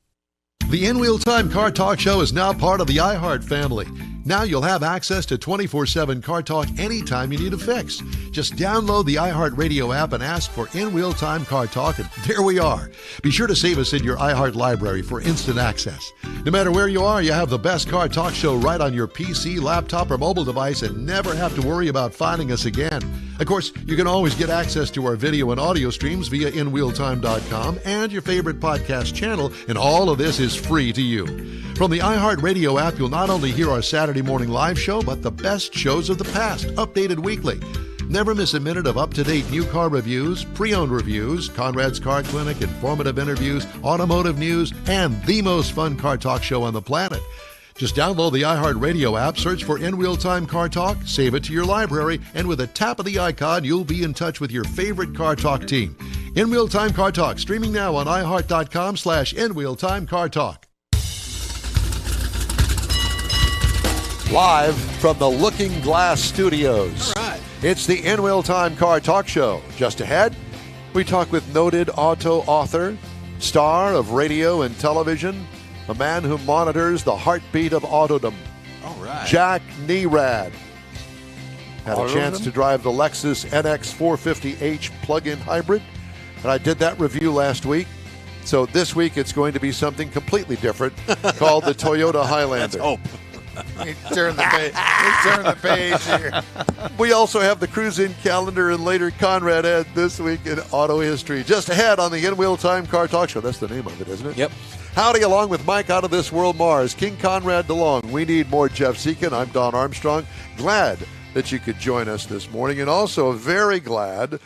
The In Wheel Time Car Talk Show is now part of the iHeart family. Now you'll have access to 24/7 Car Talk anytime you need a fix. Just download the iHeartRadio app and ask for In Wheel Time Car Talk, and there we are. Be sure to save us in your iHeart library for instant access. No matter where you are, you have the best Car Talk Show right on your PC, laptop, or mobile device and never have to worry about finding us again. Of course, you can always get access to our video and audio streams via InWheelTime.com and your favorite podcast channel, and all of this is free to you. From the iHeartRadio app, you'll not only hear our Saturday morning live show, but the best shows of the past, updated weekly. Never miss a minute of up-to-date new car reviews, pre-owned reviews, Conrad's Car Clinic, informative interviews, automotive news, and the most fun car talk show on the planet. Just download the iHeartRadio app, search for In Wheel Time Car Talk, save it to your library, and with a tap of the icon, you'll be in touch with your favorite Car Talk team. In Wheel Time Car Talk, streaming now on iHeart.com/In Wheel Time Car Talk. Live from the Looking Glass Studios. All right. It's the In Wheel Time Car Talk Show. Just ahead, we talk with noted auto author, star of radio and television, a man who monitors the heartbeat of autodom, All right. Jack Nerad. Had a chance to drive the Lexus NX 450h plug-in hybrid, and I did that review last week. So this week it's going to be something completely different called the Toyota Highlander. Let's hope. Turn the page here. We also have the cruise-in calendar and later Conrad Ed this week in auto history. Just ahead on the In Wheel Time Car Talk Show. That's the name of it, isn't it? Yep. Howdy, along with Mike out of this world Mars, King Conrad DeLong. We need more Jeff Seekin. I'm Don Armstrong. Glad that you could join us this morning, and also very glad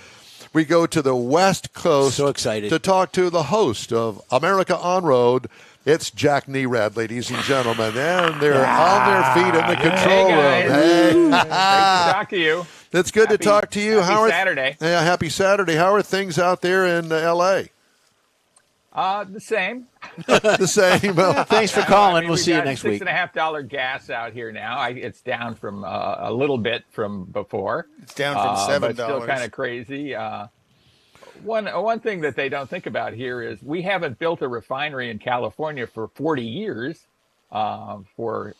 we go to the West Coast. So excited to talk to the host of America On Road. It's Jack Nerad, ladies and gentlemen, and they're on their feet in the control room. Hey. Great to talk to you. It's good to talk to you. Happy Saturday. Yeah, happy Saturday. How are things out there in L.A.? The same. The same. Well, Thanks for calling. I mean, We'll we've see you got next week. $6.50 gas out here now. It's down from a little bit from before. It's down from $7. But still kind of crazy. One thing that they don't think about here is we haven't built a refinery in California for 40 years for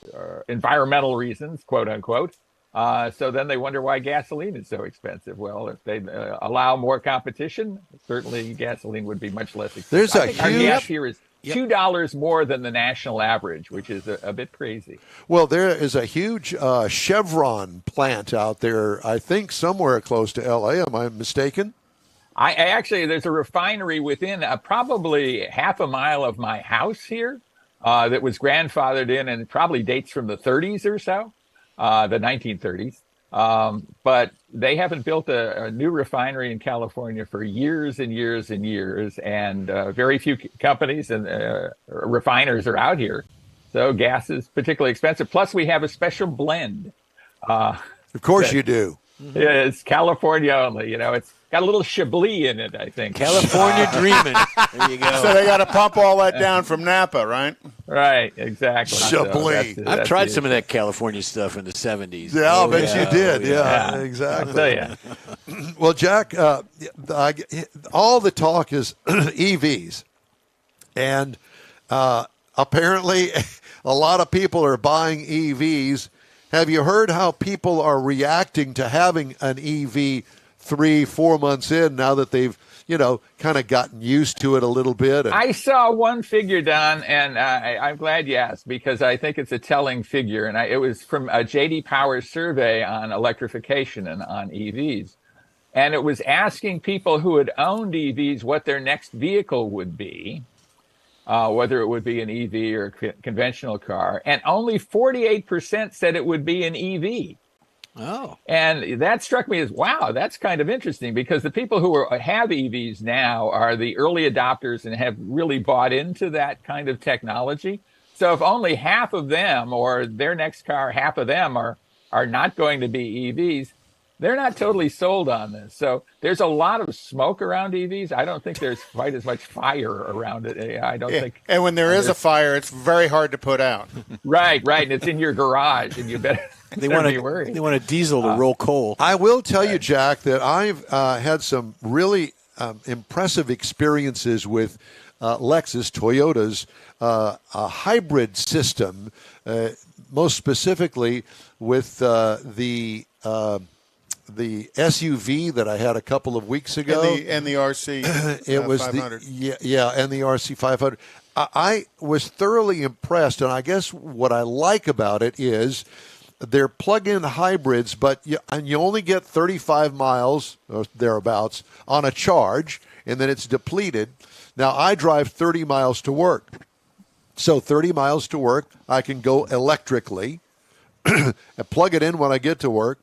environmental reasons, quote unquote. So then they wonder why gasoline is so expensive. Well, if they allow more competition, certainly gasoline would be much less expensive. There's a I think our huge- gas here is $2 more than the national average, which is a bit crazy. Well, there is a huge Chevron plant out there, I think somewhere close to L.A. Am I mistaken? I actually, there's a refinery within probably half a mile of my house here that was grandfathered in and probably dates from the 30s or so, the 1930s. But they haven't built a new refinery in California for years and years and years. And very few companies and refiners are out here. So gas is particularly expensive. Plus, we have a special blend. Of course you do. Yeah, it's California only. You know, it's got a little Chablis in it, I think. California dreaming. There you go. So they got to pump all that down from Napa, right? Right, exactly. Chablis. So I've tried some of that California stuff in the 70s. Yeah, I'll bet you did. Oh, Yeah, Yeah. exactly. Yeah. Well, Jack, all the talk is EVs. And apparently a lot of people are buying EVs. Have you heard how people are reacting to having an EV 3-4 months in now that they've, kind of gotten used to it a little bit? I saw one figure, Don, and I'm glad you asked because I think it's a telling figure. And it was from a J.D. Power survey on electrification and on EVs. And it was asking people who had owned EVs what their next vehicle would be, whether it would be an EV or a conventional car. And only 48% said it would be an EV. Oh. And that struck me as, wow, that's kind of interesting because the people who have EVs now are the early adopters and have really bought into that kind of technology. So if only half of them or their next car, half of them are not going to be EVs, they're not totally sold on this. So there's a lot of smoke around EVs. I don't think there's quite as much fire around it. I don't think. And when there is a fire, it's very hard to put out. Right. And it's in your garage, and you better. They want a diesel to roll coal. I will tell you, Jack, that I've had some really impressive experiences with Lexus, Toyota's a hybrid system, most specifically with the SUV that I had a couple of weeks ago, and the RC. It was 500. and the RC 500. I was thoroughly impressed, and I guess what I like about it is they're plug-in hybrids, but you only get 35 miles or thereabouts on a charge, and then it's depleted. Now, I drive 30 miles to work. So 30 miles to work, I can go electrically and plug it in when I get to work,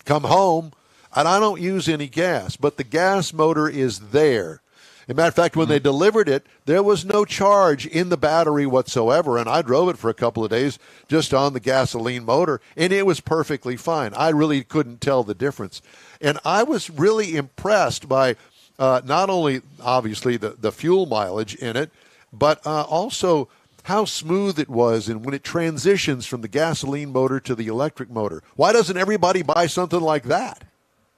come home, and I don't use any gas, but the gas motor is there. As a matter of fact, when they delivered it, there was no charge in the battery whatsoever, and I drove it for a couple of days just on the gasoline motor, and it was perfectly fine. I really couldn't tell the difference. And I was really impressed by not only, obviously, the fuel mileage in it, but also how smooth it was and when it transitions from the gasoline motor to the electric motor. Why doesn't everybody buy something like that?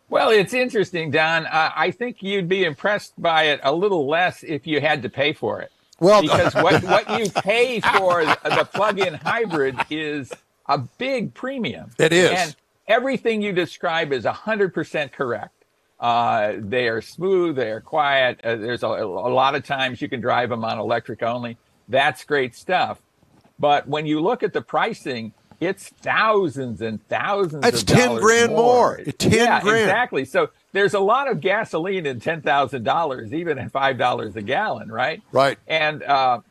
Well, it's interesting, Don. I think you'd be impressed by it a little less if you had to pay for it. Well, because what you pay for the plug-in hybrid is a big premium. It is. And everything you describe is 100% correct. They are smooth. They are quiet. There's a lot of times you can drive them on electric only. That's great stuff. But when you look at the pricing, it's thousands and thousands That's of dollars 10 grand more. 10 yeah, grand. Exactly. So there's a lot of gasoline in $10,000, even at $5 a gallon, right? Right. And a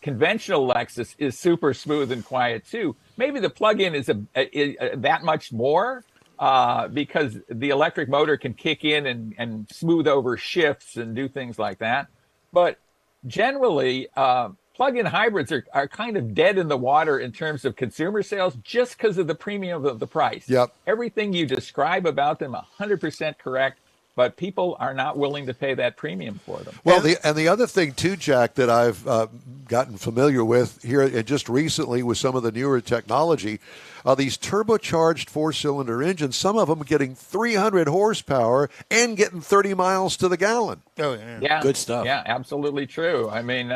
conventional Lexus is super smooth and quiet too. Maybe the plug-in is that much more because the electric motor can kick in and smooth over shifts and do things like that. But generally, plug-in hybrids are kind of dead in the water in terms of consumer sales just because of the premium of the price. Yep. Everything you describe about them, 100% correct. but people are not willing to pay that premium for them. Well, the other thing too, Jack, that I've gotten familiar with here and just recently with some of the newer technology, these turbocharged 4-cylinder engines, some of them getting 300 horsepower and getting 30 miles to the gallon. Oh, yeah. Yeah, Good stuff. Yeah, absolutely true. I mean,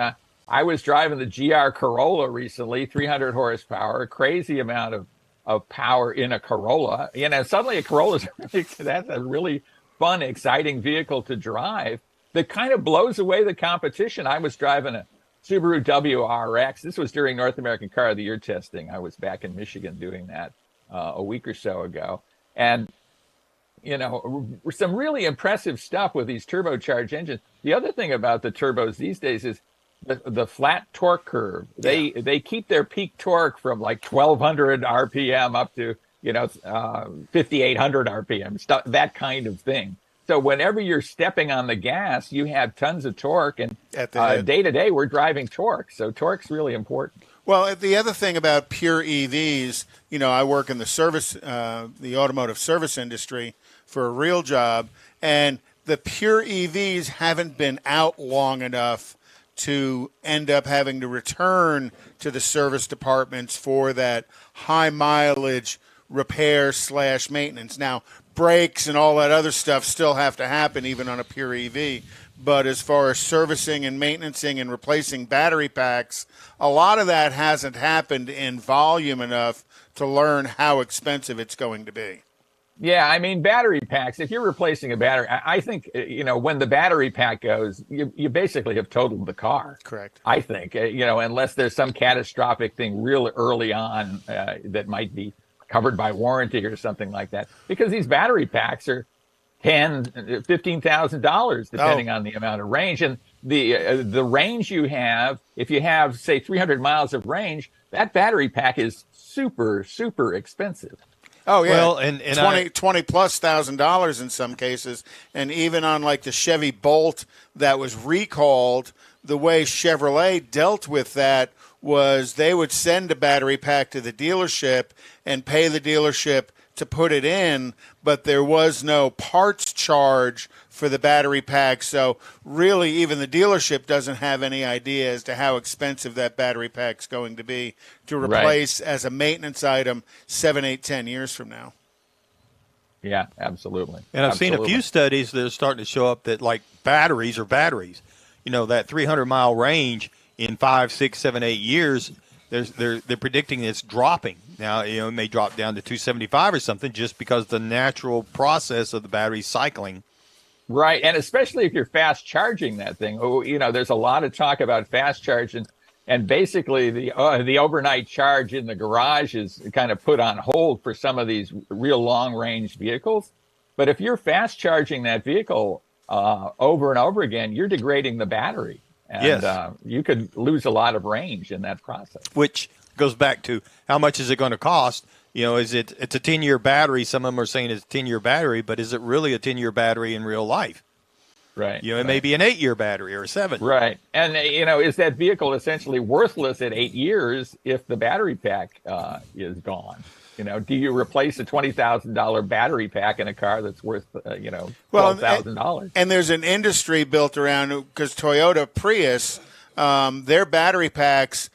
I was driving the GR Corolla recently, 300 horsepower, a crazy amount of power in a Corolla. You know, suddenly a Corolla that's a really fun, exciting vehicle to drive that kind of blows away the competition. I was driving a Subaru WRX. This was during North American Car of the Year testing. I was back in Michigan doing that a week or so ago. And, you know, some really impressive stuff with these turbocharged engines. The other thing about the turbos these days is the flat torque curve. They keep their peak torque from like 1,200 RPM up to, 5,800 RPM, stuff, that kind of thing. So whenever you're stepping on the gas, you have tons of torque, and day to day we're driving torque. So torque's really important. Well, the other thing about pure EVs, I work in the service, the automotive service industry for a real job, and the pure EVs haven't been out long enough to end up having to return to the service departments for that high mileage repair / maintenance. Now, brakes and all that other stuff still have to happen even on a pure EV. But as far as servicing and maintaining and replacing battery packs, a lot of that hasn't happened in volume enough to learn how expensive it's going to be. Yeah, I mean, battery packs, if you're replacing a battery, I think, when the battery pack goes, you basically have totaled the car. Correct. I think, unless there's some catastrophic thing real early on that might be covered by warranty or something like that. Because these battery packs are $10,000, $15,000, depending on the amount of range. And the range you have, if you have, say, 300 miles of range, that battery pack is super, super expensive. Oh, yeah. Well, and $20,000+ in some cases. And even on like the Chevy Bolt that was recalled, the way Chevrolet dealt with that was they would send a battery pack to the dealership and pay the dealership to put it in, but there was no parts charge for the battery pack. So really, even the dealership doesn't have any idea as to how expensive that battery pack's going to be to replace as a maintenance item 7, 8, 10 years from now. Yeah, absolutely. And I've seen a few studies that are starting to show up that like batteries are batteries. That 300-mile range in 5, 6, 7, 8 years, they're predicting it's dropping. Now, it may drop down to 275 or something just because the natural process of the battery cycling. Right, and especially if you're fast charging that thing. There's a lot of talk about fast charging, and basically the overnight charge in the garage is kind of put on hold for some of these real long-range vehicles. But if you're fast charging that vehicle over and over again, you're degrading the battery. And yes. You could lose a lot of range in that process. Which goes back to how much is it going to cost? It's a 10-year battery. Some of them are saying it's a 10-year battery, but is it really a 10-year battery in real life? Right. It may be an 8-year battery or a 7. Right. And, is that vehicle essentially worthless at 8 years if the battery pack is gone? Do you replace a $20,000 battery pack in a car that's worth, $12,000? And there's an industry built around, because Toyota Prius, their battery packs,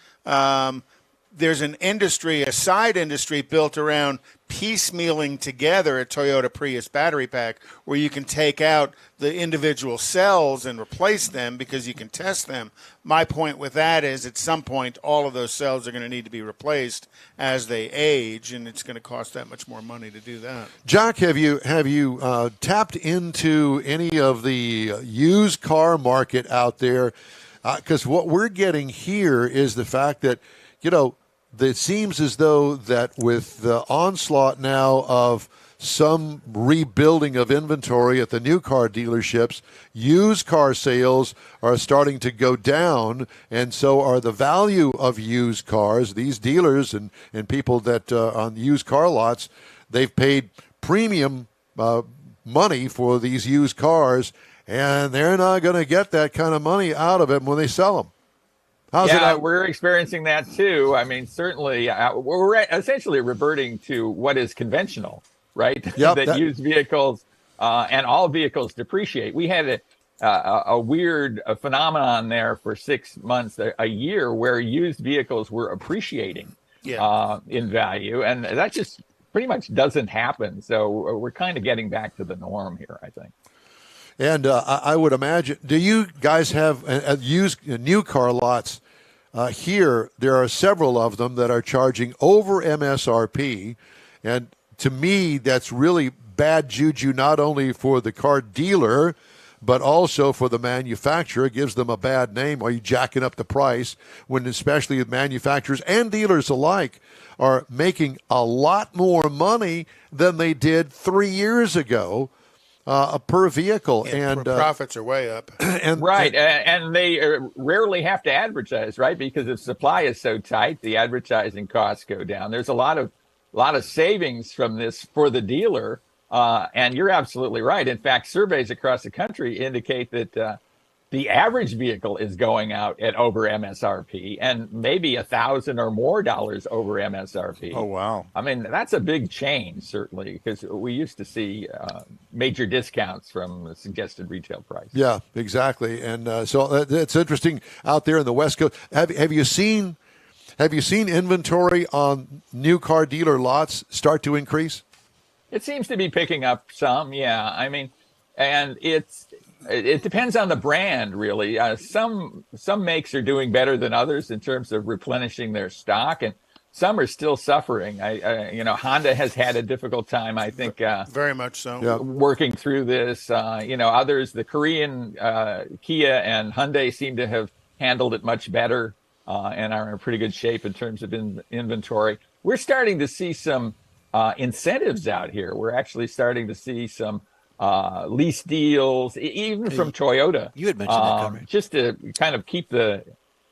there's an industry, a side industry built around piecemealing together a Toyota Prius battery pack where you can take out the individual cells and replace them because you can test them. My point with that is at some point all of those cells are going to need to be replaced as they age, and it's going to cost that much more money to do that. Jack, have you tapped into any of the used car market out there? Because what we're getting here is the fact that, it seems as though that with the onslaught now of some rebuilding of inventory at the new car dealerships, used car sales are starting to go down, and so are the value of used cars. These dealers and people that on used car lots, they've paid premium money for these used cars, and they're not going to get that kind of money out of it when they sell them. We're experiencing that too. I mean, certainly we're essentially reverting to what is conventional, right? Yep, that used vehicles and all vehicles depreciate. We had a weird phenomenon there for 6 months, a year, where used vehicles were appreciating in value, and that just pretty much doesn't happen. So we're kind of getting back to the norm here, I think. And I would imagine, do you guys have used new car lots? Here, there are several of them that are charging over MSRP. And to me, that's really bad juju, not only for the car dealer, but also for the manufacturer. It gives them a bad name. Are you jacking up the price when especially manufacturers and dealers alike are making a lot more money than they did 3 years ago per vehicle? And profits are way up. And they rarely have to advertise, right? Because if supply is so tight, the advertising costs go down. There's a lot of savings from this for the dealer. And you're absolutely right. In fact, surveys across the country indicate that the average vehicle is going out at over MSRP, and maybe $1,000 or more over MSRP. Oh, wow. I mean, that's a big change, certainly, because we used to see major discounts from the suggested retail price. Yeah, exactly. And so it's interesting out there in the West Coast. Have you seen inventory on new car dealer lots start to increase? It seems to be picking up some, yeah. I mean, and it depends on the brand, really. Some makes are doing better than others in terms of replenishing their stock, and some are still suffering. Honda has had a difficult time, I think. Very much so. Working through this. Others, the Korean Kia and Hyundai seem to have handled it much better and are in pretty good shape in terms of inventory. We're starting to see some incentives out here. We're actually starting to see some lease deals, even from Toyota. You had mentioned that, Conrad. Just to kind of keep the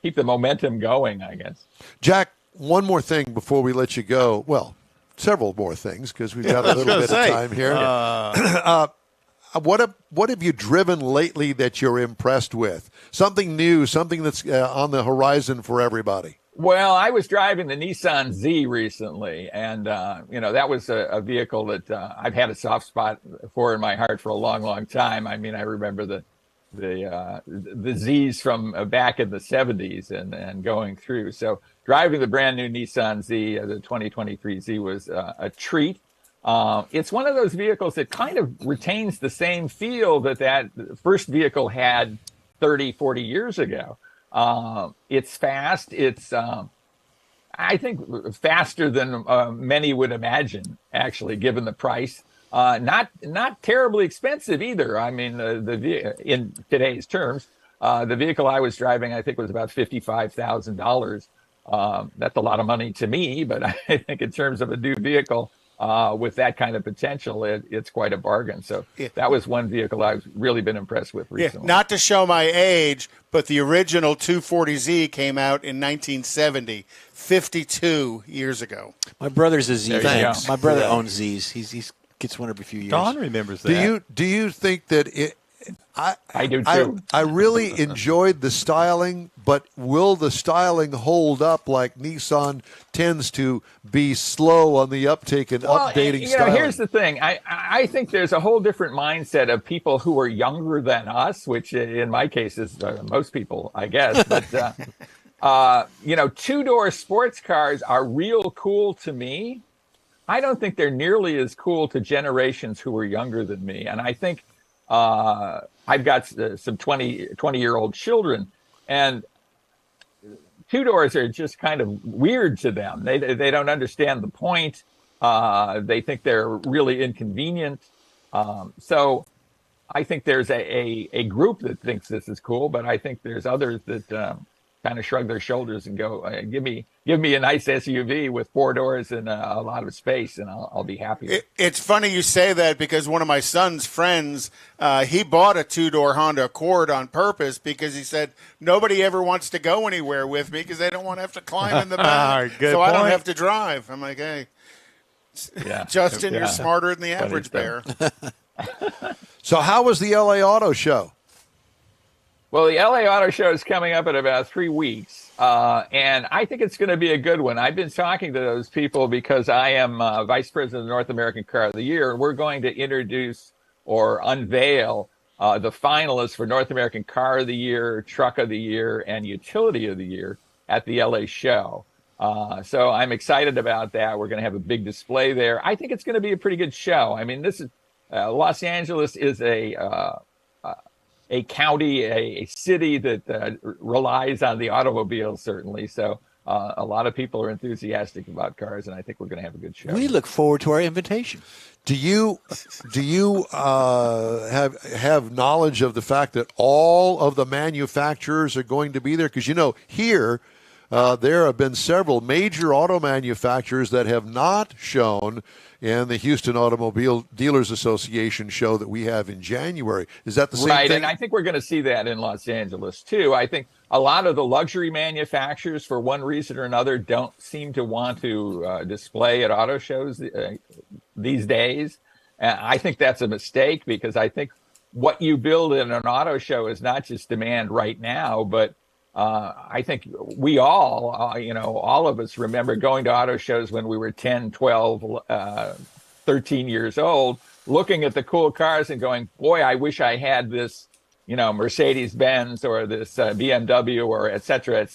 momentum going, I guess. Jack, one more thing before we let you go. Well, several more things because we've got a little bit of time here. What have you driven lately that you're impressed with? Something new, something that's on the horizon for everybody. Well, I was driving the Nissan Z recently, and that was a vehicle that I've had a soft spot for in my heart for a long, long time. I mean, I remember the Zs from back in the 70s and going through. So driving the brand new Nissan Z, the 2023 Z, was a treat. It's one of those vehicles that kind of retains the same feel that first vehicle had 30, 40 years ago. It's fast. It's, I think, faster than many would imagine, actually, given the price. Not terribly expensive either. I mean, in today's terms, the vehicle I was driving, I think, was about $55,000. That's a lot of money to me, but I think in terms of a new vehicle, with that kind of potential, it's quite a bargain. So that was one vehicle I've really been impressed with recently. Not to show my age, but the original 240Z came out in 1970, 52 years ago. My brother's a Z. Thanks. My brother owns Zs. He gets one every few years. Don remembers that. Do you think that it? I do too. I really enjoyed the styling, but will the styling hold up like Nissan tends to be slow on the uptake and updating styling? Here's the thing. I think there's a whole different mindset of people who are younger than us, which in my case is most people, I guess. But, two-door sports cars are real cool to me. I don't think they're nearly as cool to generations who are younger than me. And I think I've got some 20-year-old children, and two doors are just kind of weird to them. They don't understand the point. They think they're really inconvenient. So I think there's a group that thinks this is cool, but I think there's others that kind of shrug their shoulders and go, give me a nice SUV with four doors and a lot of space, and I'll be happy. It's funny you say that because one of my son's friends, he bought a two-door Honda Accord on purpose because he said, nobody ever wants to go anywhere with me because they don't want to have to climb in the back. So I don't have to drive. I'm like, hey, Justin, you're smarter than the average bear. So how was the LA Auto Show? Well, the LA Auto Show is coming up in about 3 weeks, and I think it's going to be a good one. I've been talking to those people because I am Vice President of North American Car of the Year, and we're going to introduce or unveil the finalists for North American Car of the Year, Truck of the Year, and Utility of the Year at the LA show. So I'm excited about that. We're going to have a big display there. I think it's going to be a pretty good show. I mean, this is Los Angeles is a county, a city that relies on the automobile, certainly. So a lot of people are enthusiastic about cars, and I think we're going to have a good show. We look forward to our invitation. Do you have knowledge of the fact that all of the manufacturers are going to be there? Because, here there have been several major auto manufacturers that have not shown in the Houston Automobile Dealers Association show that we have in January. Is that the same right, thing? And I think we're going to see that in Los Angeles, too. I think a lot of the luxury manufacturers, for one reason or another, don't seem to want to display at auto shows these days. And I think that's a mistake, because I think what you build in an auto show is not just demand right now, but I think we all, all of us remember going to auto shows when we were 10, 12, 13 years old, looking at the cool cars and going, boy, I wish I had this, Mercedes-Benz or this BMW or et cetera,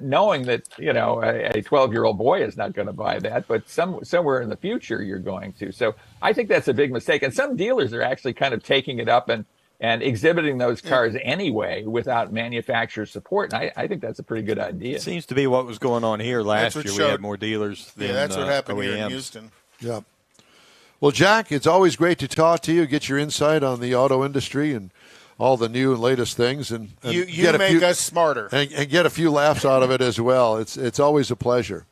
knowing that, a 12-year-old boy is not going to buy that, but somewhere in the future you're going to. So I think that's a big mistake. And some dealers are actually kind of taking it up and exhibiting those cars anyway without manufacturer support. And I think that's a pretty good idea. It seems to be what was going on here last year. We had more dealers than that's what happened OEMs. here in Houston. Yeah. Well, Jack, it's always great to talk to you, get your insight on the auto industry and all the new and latest things. And you get make us smarter. And get a few laughs out of it as well. It's always a pleasure.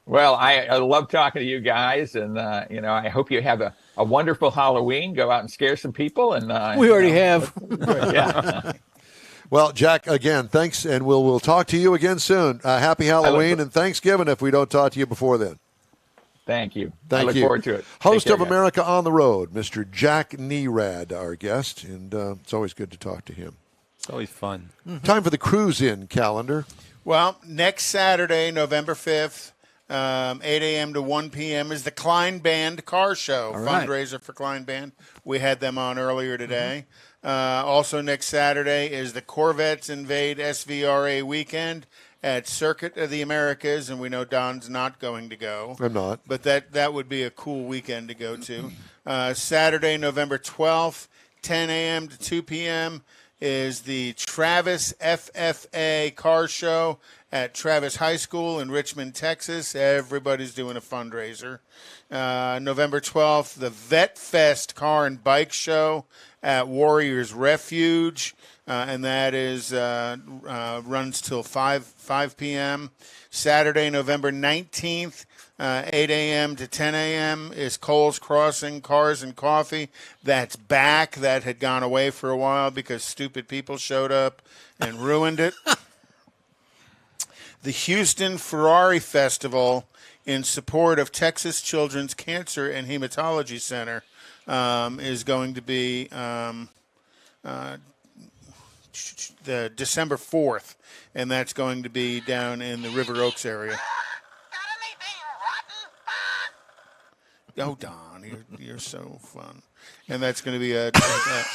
Well, I love talking to you guys, and I hope you have a wonderful Halloween. Go out and scare some people, and we already have. Yeah. Well, Jack, again, thanks, and we'll talk to you again soon. Happy Halloween and Thanksgiving if we don't talk to you before then. Thank you. Thank you. I look forward to it. Host Take care, of America on the Road, Mr. Jack Nerad, our guest, and it's always good to talk to him. It's always fun. Time for the cruise-in calendar. Well, next Saturday, November 5th, 8 a.m. to 1 p.m. is the Klein Band Car Show, fundraiser for Klein Band. We had them on earlier today. Also next Saturday is the Corvettes Invade SVRA weekend at Circuit of the Americas, and we know Don's not going to go. I'm not. But that would be a cool weekend to go to. Saturday, November 12th, 10 a.m. to 2 p.m. is the Travis FFA Car Show at Travis High School in Richmond, Texas. Everybody's doing a fundraiser. November 12th, the Vet Fest Car and Bike Show at Warriors Refuge, and that is runs till 5 p.m. Saturday, November 19th, 8 a.m. to 10 a.m. is Coles Crossing Cars and Coffee. That's back. That had gone away for a while because stupid people showed up and ruined it. The Houston Ferrari Festival in support of Texas Children's Cancer and Hematology Center is going to be the December 4th, and that's going to be down in the River Oaks area. Oh, Don, you're so fun. And that's going to be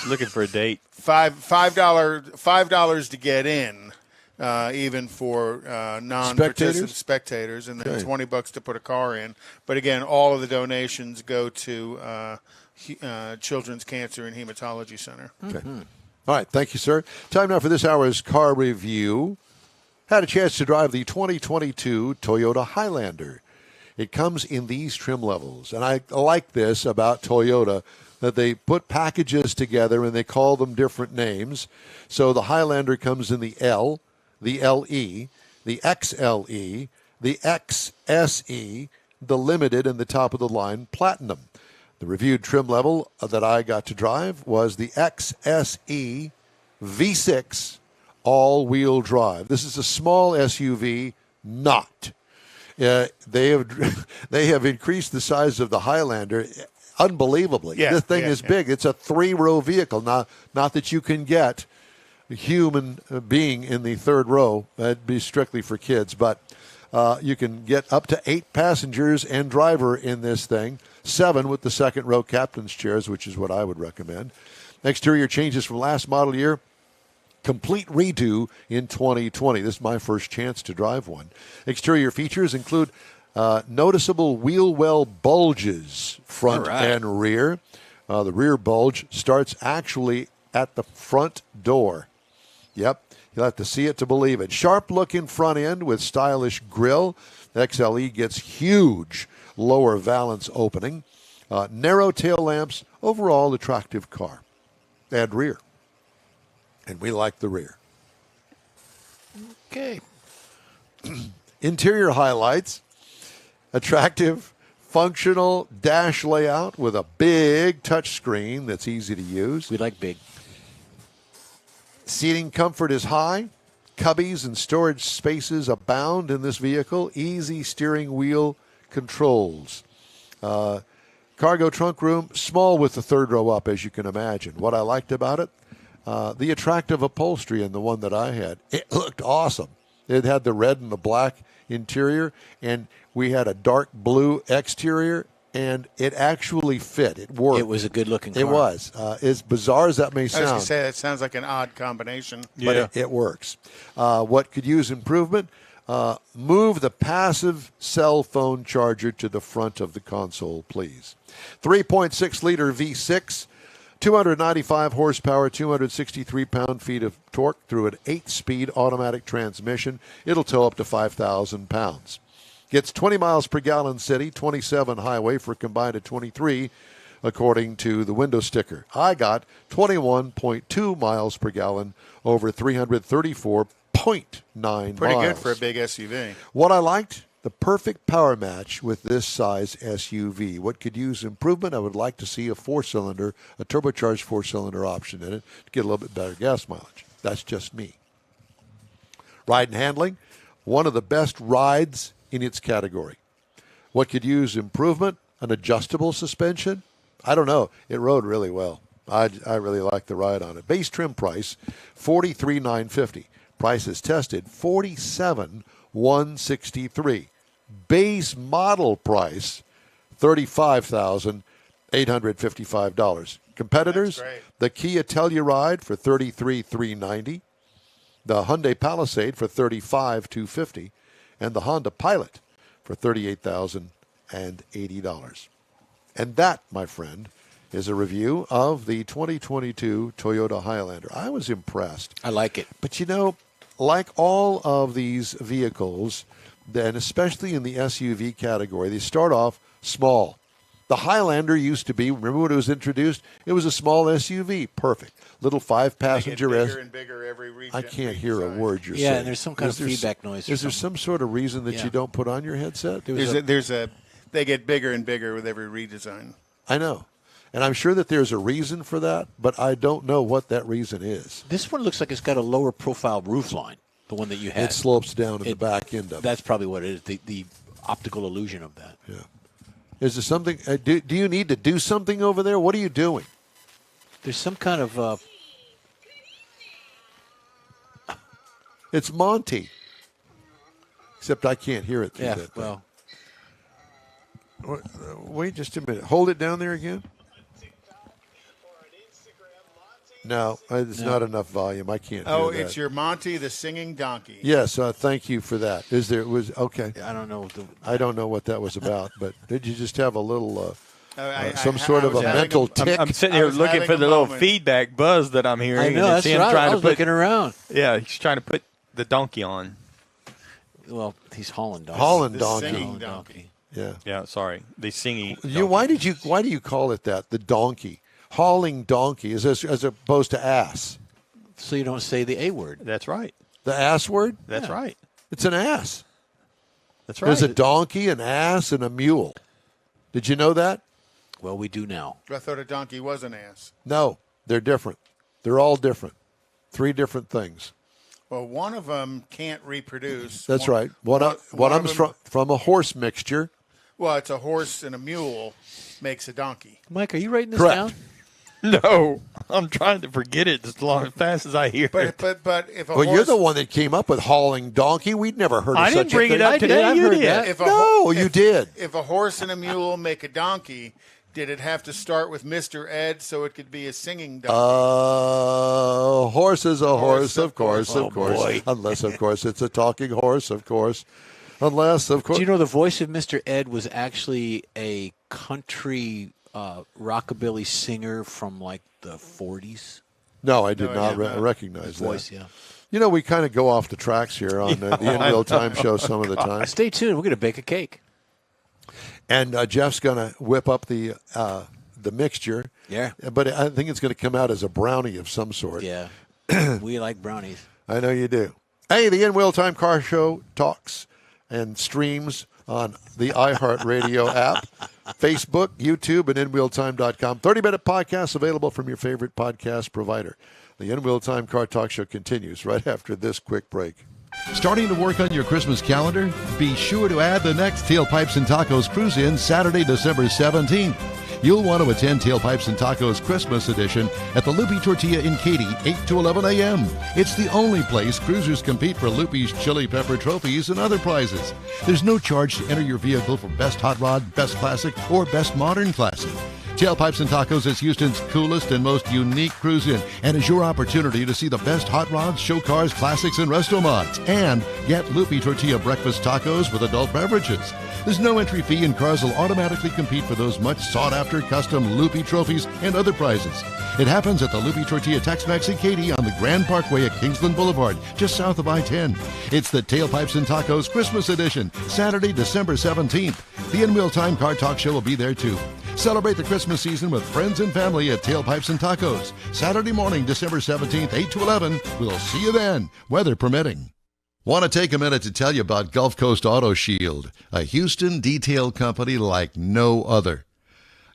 looking for a date. $5 to get in. Even for non-participant spectators, and then $20 to put a car in. But again, all of the donations go to Children's Cancer and Hematology Center. Okay. All right, thank you, sir. Time now for this hour's car review. Had a chance to drive the 2022 Toyota Highlander. It comes in these trim levels, and I like this about Toyota, that they put packages together and they call them different names. So the Highlander comes in the L, the LE, the XLE, the XSE, the Limited, and the top of the line Platinum. The reviewed trim level that I got to drive was the XSE V6 all-wheel drive. This is a small SUV, not. They have increased the size of the Highlander unbelievably. This thing is big. It's a 3-row vehicle. Not that you can get a human being in the third row. That'd be strictly for kids. But You can get up to 8 passengers and driver in this thing, 7 with the second row captain's chairs, which is what I would recommend. Exterior changes from last model year. Complete redo in 2020. This is my first chance to drive one. Exterior features include noticeable wheel well bulges, front and rear. The rear bulge starts actually at the front door. Yep, you'll have to see it to believe it. Sharp-looking front end with stylish grille. The XLE gets huge lower valance opening. Narrow tail lamps. Overall, attractive car. And rear. And we like the rear. Okay. Interior highlights. Attractive, functional dash layout with a big touch screen that's easy to use. We like big. Seating comfort is high. Cubbies and storage spaces abound in this vehicle. Easy steering wheel controls. Cargo trunk room, small with the third row up, as you can imagine. What I liked about it, the attractive upholstery in the one that I had. It looked awesome. It had the red and the black interior, and we had a dark blue exterior, and it actually fit. It worked. It was a good-looking car. It was. As bizarre as that may I was sound. going to say, that sounds like an odd combination. But it works. What could use improvement? Move the passive cell phone charger to the front of the console, please. 3.6-liter V6, 295 horsepower, 263 pound-feet of torque through an 8-speed automatic transmission. It'll tow up to 5,000 pounds. Gets 20 miles per gallon city, 27 highway for a combined of 23, according to the window sticker. I got 21.2 miles per gallon over 334.9 miles. Pretty good for a big SUV. What I liked, the perfect power match with this size SUV. What could use improvement? I would like to see a turbocharged 4-cylinder option in it to get a little bit better gas mileage. That's just me. Ride and handling, one of the best rides in its category. What could use improvement? An adjustable suspension? I don't know. It rode really well. I really like the ride on it. Base trim price, $43,950. Price is tested, $47,163. Base model price, $35,855. Competitors, the Kia Telluride for $33,390. The Hyundai Palisade for $35,250. And the Honda Pilot for $38,080. And that, my friend, is a review of the 2022 Toyota Highlander. I was impressed. I like it. But, you know, like all of these vehicles, and especially in the SUV category, they start off small. The Highlander used to be, remember when it was introduced? It was a small SUV. Perfect. Little 5-passenger. Bigger and bigger every region. I can't hear a word you're saying. Yeah, and there's some kind of feedback noise. Is there some sort of reason that you don't put on your headset? They get bigger and bigger with every redesign. I know. And I'm sure that there's a reason for that, but I don't know what that reason is. This one looks like it's got a lower profile roof line, the one that you had. It slopes down in the back end of it. That's probably what it is, the optical illusion of that. Yeah. Is there something, do you need to do something over there? What are you doing? There's some kind of... It's Monty. Except I can't hear it through that thing. Well... Wait just a minute. Hold it down there again. No, it's not enough volume. I can't hear that. Oh, it's your Monty the singing donkey. Yes, thank you for that. Okay. I don't know. I don't know what that was about, but did you just have a little some sort of a mental tick? I'm sitting here looking for the little feedback buzz that I'm hearing. I know, that's right. I was looking around. Yeah, he's trying to put the donkey on. Well, he's hauling donkey. Hauling donkey. donkey. Yeah. Yeah, sorry. The singing. Why do you call it that? The donkey. Hauling donkey as opposed to ass. So you don't say the A word. That's right. The ass word? That's right. It's an ass. That's right. There's a donkey, an ass, and a mule. Did you know that? Well, we do now. I thought a donkey was an ass. No, they're different. They're all different. 3 different things. Well, one of them can't reproduce. That's right. One of them's from a horse mixture. Well, it's a horse and a mule makes a donkey. Mike, are you writing this Correct. down? No. I'm trying to forget it as fast as I hear it. But if a Well, horse, you're the one that came up with hauling donkey. We'd never heard of I such didn't bring a it thing. up today. I've You heard did. that. if a No, you did. If a horse and a mule make a donkey, did it have to start with Mr. Ed so it could be a singing donkey? Horse is a horse, of course, Oh, of course. boy. Unless, of course, it's a talking horse, of course. Unless, of course. Do you know the voice of Mr. Ed was actually a country rockabilly singer from like the 40s? No, I did No, I not did not. recognize that. Voice, yeah. You know, we kind of go off the tracks here on the In Real Time show some of the time. Stay tuned. We're going to bake a cake. And Jeff's going to whip up the mixture. Yeah. But I think it's going to come out as a brownie of some sort. Yeah. We like brownies. I know you do. Hey, the In Real Time Car Show talks and streams on the iHeartRadio app, Facebook, YouTube, and InRealTime.com. 30-minute podcasts available from your favorite podcast provider. The In Real Time Car Talk Show continues right after this quick break. Starting to work on your Christmas calendar? Be sure to add the next Tailpipes and Tacos Cruise In Saturday, December 17th. You'll want to attend Tailpipes and Tacos Christmas Edition at the Loopy Tortilla in Katy, 8 to 11 a.m. It's the only place cruisers compete for Loopy's Chili Pepper trophies and other prizes. There's no charge to enter your vehicle for Best Hot Rod, Best Classic, or Best Modern Classic. Tailpipes and Tacos is Houston's coolest and most unique cruise-in and is your opportunity to see the best hot rods, show cars, classics, and resto mods. And get Loopy Tortilla breakfast tacos with adult beverages. There's no entry fee and cars will automatically compete for those much sought-after custom Loopy trophies and other prizes. It happens at the Loopy Tortilla Tex-Mex in Katy on the Grand Parkway at Kingsland Boulevard, just south of I-10. It's the Tailpipes and Tacos Christmas Edition, Saturday, December 17th. The In Real Time Car Talk Show will be there too. Celebrate the Christmas season with friends and family at Tailpipes and Tacos. Saturday morning, December 17th, 8 to 11. We'll see you then, weather permitting. Want to take a minute to tell you about Gulf Coast Auto Shield, a Houston detail company like no other.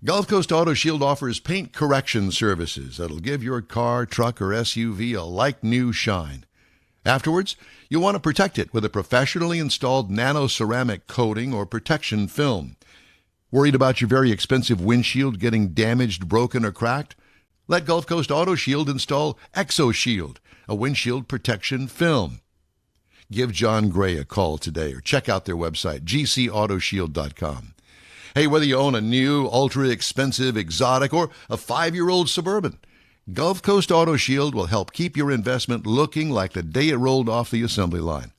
Gulf Coast Auto Shield offers paint correction services that'll give your car, truck, or SUV a like-new shine. Afterwards, you'll want to protect it with a professionally installed nano-ceramic coating or protection film. Worried about your very expensive windshield getting damaged, broken, or cracked? Let Gulf Coast Auto Shield install ExoShield, a windshield protection film. Give John Gray a call today or check out their website, gcautoshield.com. Hey, whether you own a new, ultra-expensive, exotic, or a 5-year-old Suburban, Gulf Coast Auto Shield will help keep your investment looking like the day it rolled off the assembly line.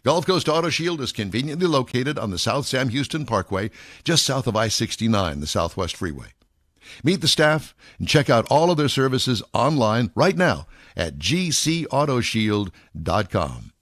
Gulf Coast Auto Shield is conveniently located on the South Sam Houston Parkway, just south of I-69, the Southwest Freeway. Meet the staff and check out all of their services online right now at gcautoshield.com.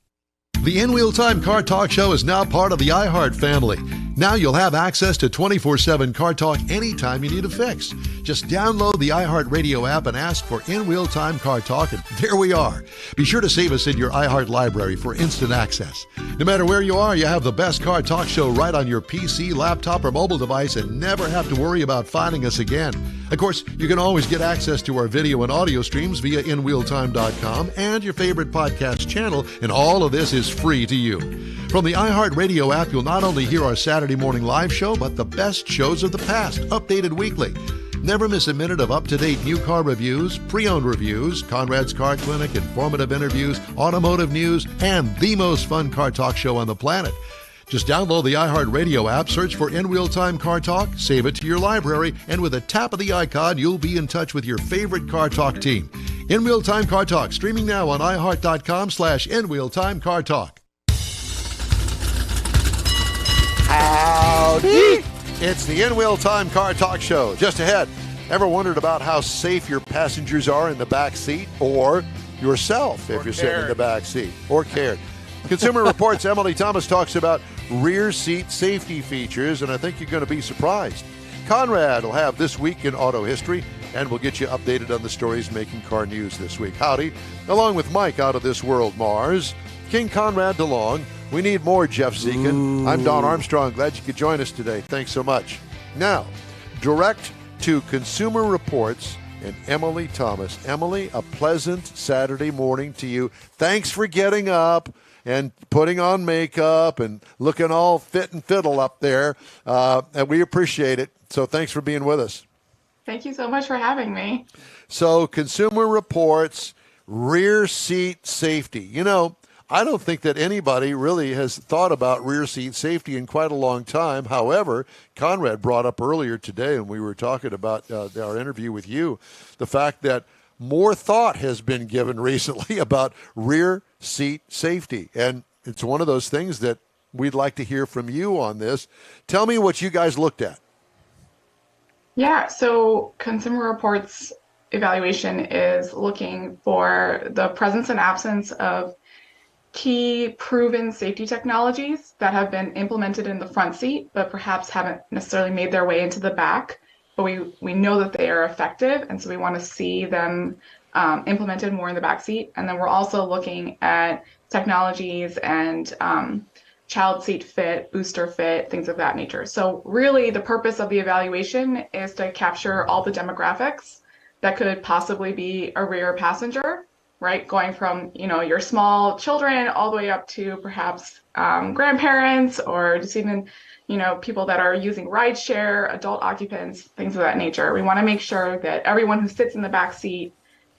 The In Real Time Car Talk Show is now part of the iHeart family. Now you'll have access to 24/7 Car Talk anytime you need a fix. Just download the iHeart Radio app and ask for In Real Time Car Talk, and there we are. Be sure to save us in your iHeart library for instant access. No matter where you are, you have the best Car Talk Show right on your PC, laptop, or mobile device and never have to worry about finding us again. Of course, you can always get access to our video and audio streams via InRealTime.com and your favorite podcast channel, and all of this is free to you. From the iHeart Radio app, you'll not only hear our Saturday morning live show, but the best shows of the past, updated weekly. Never miss a minute of up-to-date new car reviews, pre-owned reviews, Conrad's Car Clinic, informative interviews, automotive news, and the most fun car talk show on the planet. Just download the iHeart Radio app, search for In Real Time Car Talk, save it to your library, and with a tap of the icon, you'll be in touch with your favorite Car Talk team. In Real Time Car Talk, streaming now on iHeart.com/In Real Time Car Talk. Howdy! It's the In Real Time Car Talk Show. Just ahead, ever wondered about how safe your passengers are in the back seat, or yourself if you're sitting in the back seat, or cared? Consumer Reports' Emily Thomas talks about rear seat safety features, and I think you're going to be surprised. Conrad will have This Week in Auto History, and we'll get you updated on the stories making car news this week. Howdy, along with Mike out of This World Mars, King Conrad DeLong. We need more Jeff Zekin. I'm Don Armstrong. Glad you could join us today. Thanks so much. Now, direct to Consumer Reports and Emily Thomas. Emily, a pleasant Saturday morning to you. Thanks for getting up and putting on makeup and looking all fit and fiddle up there. And we appreciate it. So thanks for being with us. Thank you so much for having me. So, Consumer Reports, rear seat safety. You know, I don't think that anybody really has thought about rear seat safety in quite a long time. However, Conrad brought up earlier today, and we were talking about our interview with you, the fact that more thought has been given recently about rear seat safety. And it's one of those things that we'd like to hear from you on this. Tell me what you guys looked at. Yeah, so Consumer Reports evaluation is looking for the presence and absence of key proven safety technologies that have been implemented in the front seat, but perhaps haven't necessarily made their way into the back. But we know that they are effective, and so we want to see them implemented more in the back seat. And then we're also looking at technologies and child seat fit, booster fit, things of that nature. So really the purpose of the evaluation is to capture all the demographics that could possibly be a rear passenger, right? Going from, your small children all the way up to perhaps grandparents or just even, people that are using rideshare, adult occupants, things of that nature. We want to make sure that everyone who sits in the back seat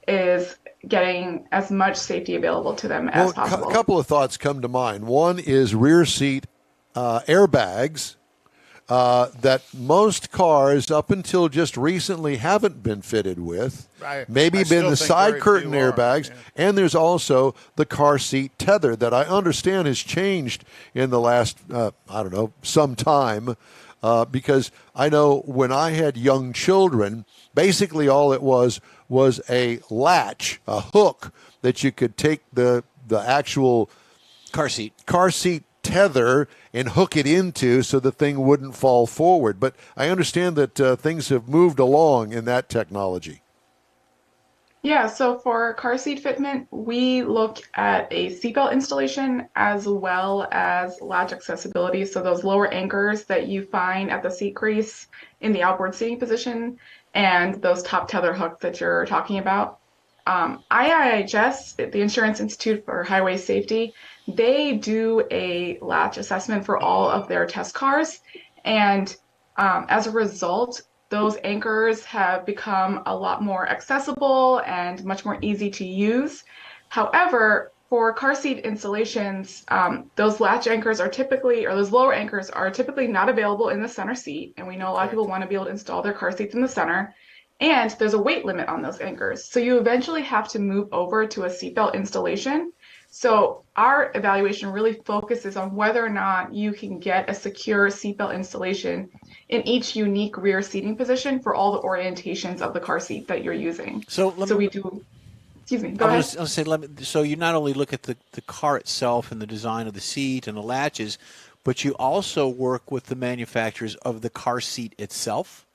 is getting as much safety available to them as possible. A couple of thoughts come to mind. One is rear seat airbags that most cars up until just recently haven't been fitted with. Maybe been the side curtain airbags. Yeah. And there's also the car seat tether that I understand has changed in the last, some time. Because I know when I had young children, basically all it was a latch, a hook that you could take the actual car seat tether and hook it into so the thing wouldn't fall forward. But I understand that things have moved along in that technology. Yeah, so for car seat fitment, we look at a seatbelt installation as well as latch accessibility. So those lower anchors that you find at the seat crease in the outboard seating position and those top tether hooks that you're talking about. IIHS, the Insurance Institute for Highway Safety, they do a latch assessment for all of their test cars. And as a result, those anchors have become a lot more accessible and much more easy to use. However, for car seat installations, those latch anchors are typically, or those lower anchors are typically not available in the center seat. And we know a lot of people want to be able to install their car seats in the center. And there's a weight limit on those anchors. So you eventually have to move over to a seatbelt installation. So our evaluation really focuses on whether or not you can get a secure seatbelt installation in each unique rear seating position for all the orientations of the car seat that you're using. So we do. Excuse me. Go ahead. I'll say, so you not only look at the car itself and the design of the seat and the latches, but you also work with the manufacturers of the car seat itself?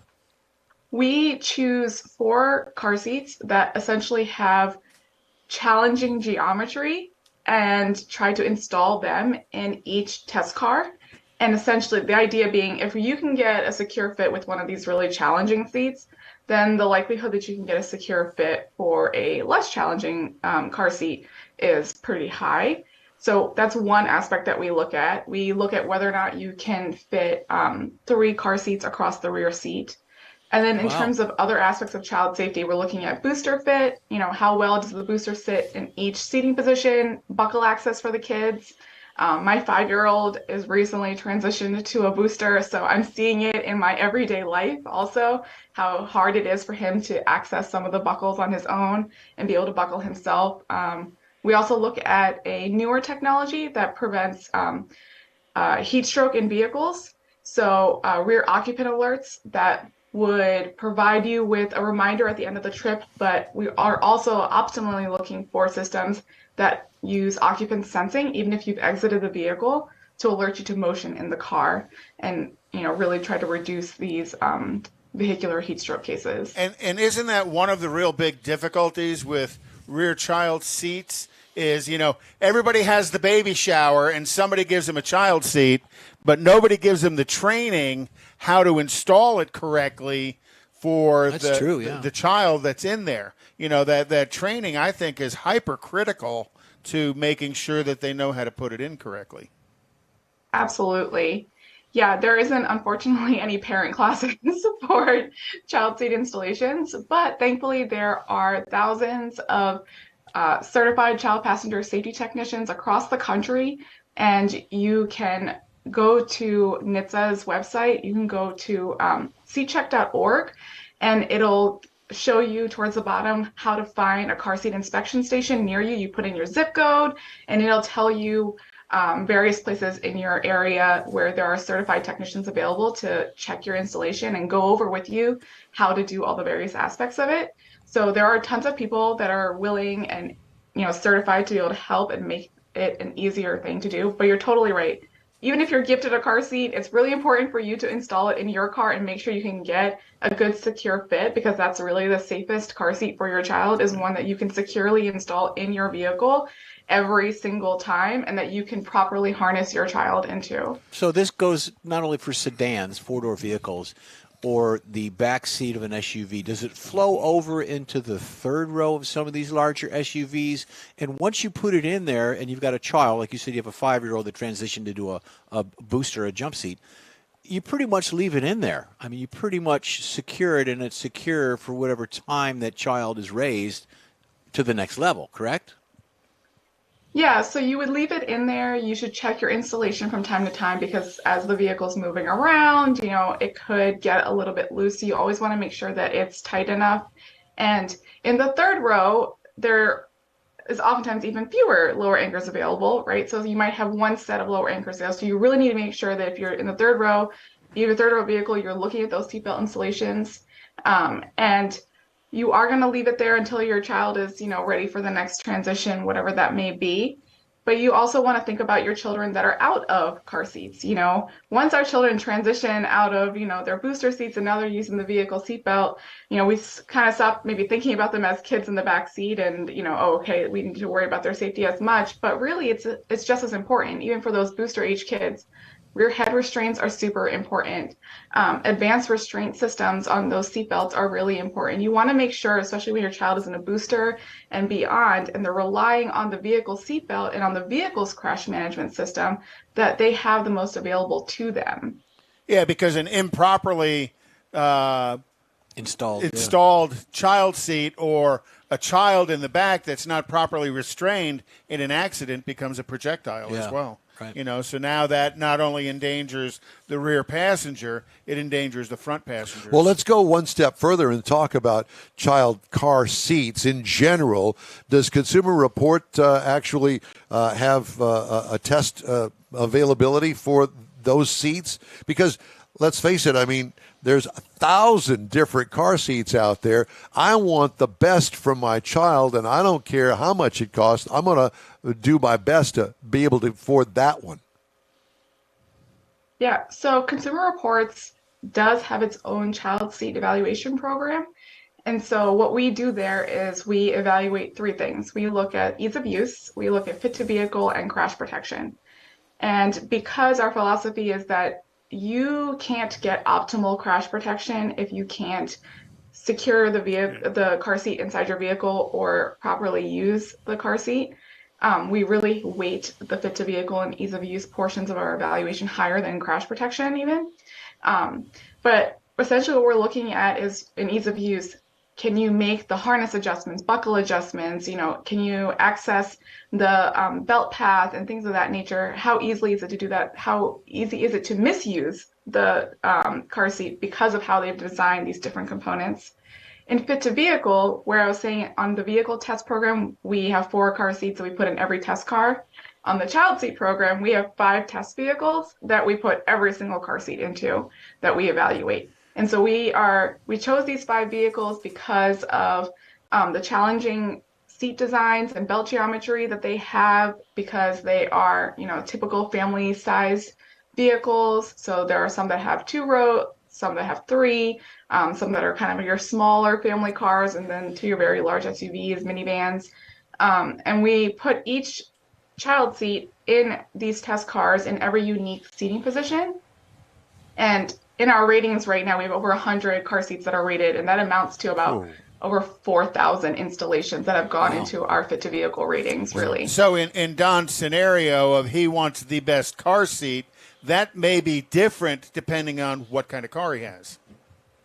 We choose 4 car seats that essentially have challenging geometry and try to install them in each test car. And essentially the idea being, if you can get a secure fit with one of these really challenging seats, then the likelihood that you can get a secure fit for a less challenging car seat is pretty high. So that's one aspect that we look at. We look at whether or not you can fit 3 car seats across the rear seat. And then in terms of other aspects of child safety, we're looking at booster fit, how well does the booster sit in each seating position, buckle access for the kids. My 5-year-old is recently transitioned to a booster, so I'm seeing it in my everyday life also, how hard it is for him to access some of the buckles on his own and be able to buckle himself. We also look at a newer technology that prevents heat stroke in vehicles. So rear occupant alerts that would provide you with a reminder at the end of the trip, but we are also optimally looking for systems that use occupant sensing, even if you've exited the vehicle, to alert you to motion in the car and, really try to reduce these vehicular heat stroke cases. And isn't that one of the real big difficulties with rear child seats is, everybody has the baby shower and somebody gives them a child seat, but nobody gives them the training how to install it correctly for the child that's in there. That training, I think, is hypercritical to making sure that they know how to put it in correctly. Absolutely. Yeah, there isn't unfortunately any parent classes for child seat installations, but thankfully there are thousands of certified child passenger safety technicians across the country, and you can go to NHTSA's website. You can go to seatcheck.org, and it'll show you towards the bottom how to find a car seat inspection station near you. You put in your zip code, and it'll tell you various places in your area where there are certified technicians available to check your installation and go over with you how to do all the various aspects of it. So there are tons of people that are willing and certified to be able to help and make it an easier thing to do. But you're totally right. Even if you're gifted a car seat, it's really important for you to install it in your car and make sure you can get a good secure fit, because that's really the safest car seat for your child, is one that you can securely install in your vehicle every single time and that you can properly harness your child into. So this goes not only for sedans, four-door vehicles, or the back seat of an SUV. Does it flow over into the third row of some of these larger SUVs? And once you put it in there and you've got a child, like you said, you have a 5-year-old that transitioned into a booster, a jump seat, you pretty much leave it in there. I mean, you pretty much secure it, and it's secure for whatever time that child is raised to the next level, correct? Yeah, so you would leave it in there. You should check your installation from time to time, because as the vehicle's moving around, it could get a little bit loose. So you always want to make sure that it's tight enough. And in the third row, there is oftentimes even fewer lower anchors available, right? So you might have one set of lower anchors there. So you really need to make sure that if you're in the third row, you have a third row vehicle, you're looking at those seatbelt installations. And you are going to leave it there until your child is, ready for the next transition, whatever that may be. But you also want to think about your children that are out of car seats. Once our children transition out of, their booster seats and now they're using the vehicle seatbelt, we kind of stop maybe thinking about them as kids in the back seat and, okay, we need to worry about their safety as much. But really, it's just as important, even for those booster age kids. Rear head restraints are super important. Advanced restraint systems on those seatbelts are really important. You want to make sure, especially when your child is in a booster and beyond, and they're relying on the vehicle seatbelt and on the vehicle's crash management system, that they have the most available to them. Yeah, because an improperly installed child seat or a child in the back that's not properly restrained in an accident becomes a projectile as well. Right. So now that not only endangers the rear passenger, it endangers the front passenger. Well, let's go one step further and talk about child car seats in general. Does Consumer Report actually have a test availability for those seats? Because let's face it, I mean, there's 1,000 different car seats out there. I want the best from my child, and I don't care how much it costs. I'm going to do my best to be able to afford that one. Yeah, so Consumer Reports does have its own child seat evaluation program. And so what we do there is we evaluate 3 things. We look at ease of use, we look at fit to vehicle, and crash protection. And because our philosophy is that you can't get optimal crash protection if you can't secure the car seat inside your vehicle or properly use the car seat, we really weight the fit to vehicle and ease of use portions of our evaluation higher than crash protection even. But essentially what we're looking at is in ease of use. Can you make the harness adjustments, buckle adjustments? Can you access the belt path and things of that nature? How easily is it to do that? How easy is it to misuse the car seat because of how they've designed these different components? In fit to vehicle, where I was saying on the vehicle test program, we have 4 car seats that we put in every test car. On the child seat program, we have 5 test vehicles that we put every single car seat into that we evaluate. And so we chose these 5 vehicles because of the challenging seat designs and belt geometry that they have, because they are, typical family size vehicles. So there are some that have 2 rows, some that have 3, some that are kind of your smaller family cars, and then to your very large SUVs, minivans. And we put each child seat in these test cars in every unique seating position. And in our ratings right now, we have over 100 car seats that are rated, and that amounts to about over 4,000 installations that have gone into our fit to vehicle ratings, really. So in Don's scenario of he wants the best car seat, that may be different depending on what kind of car he has.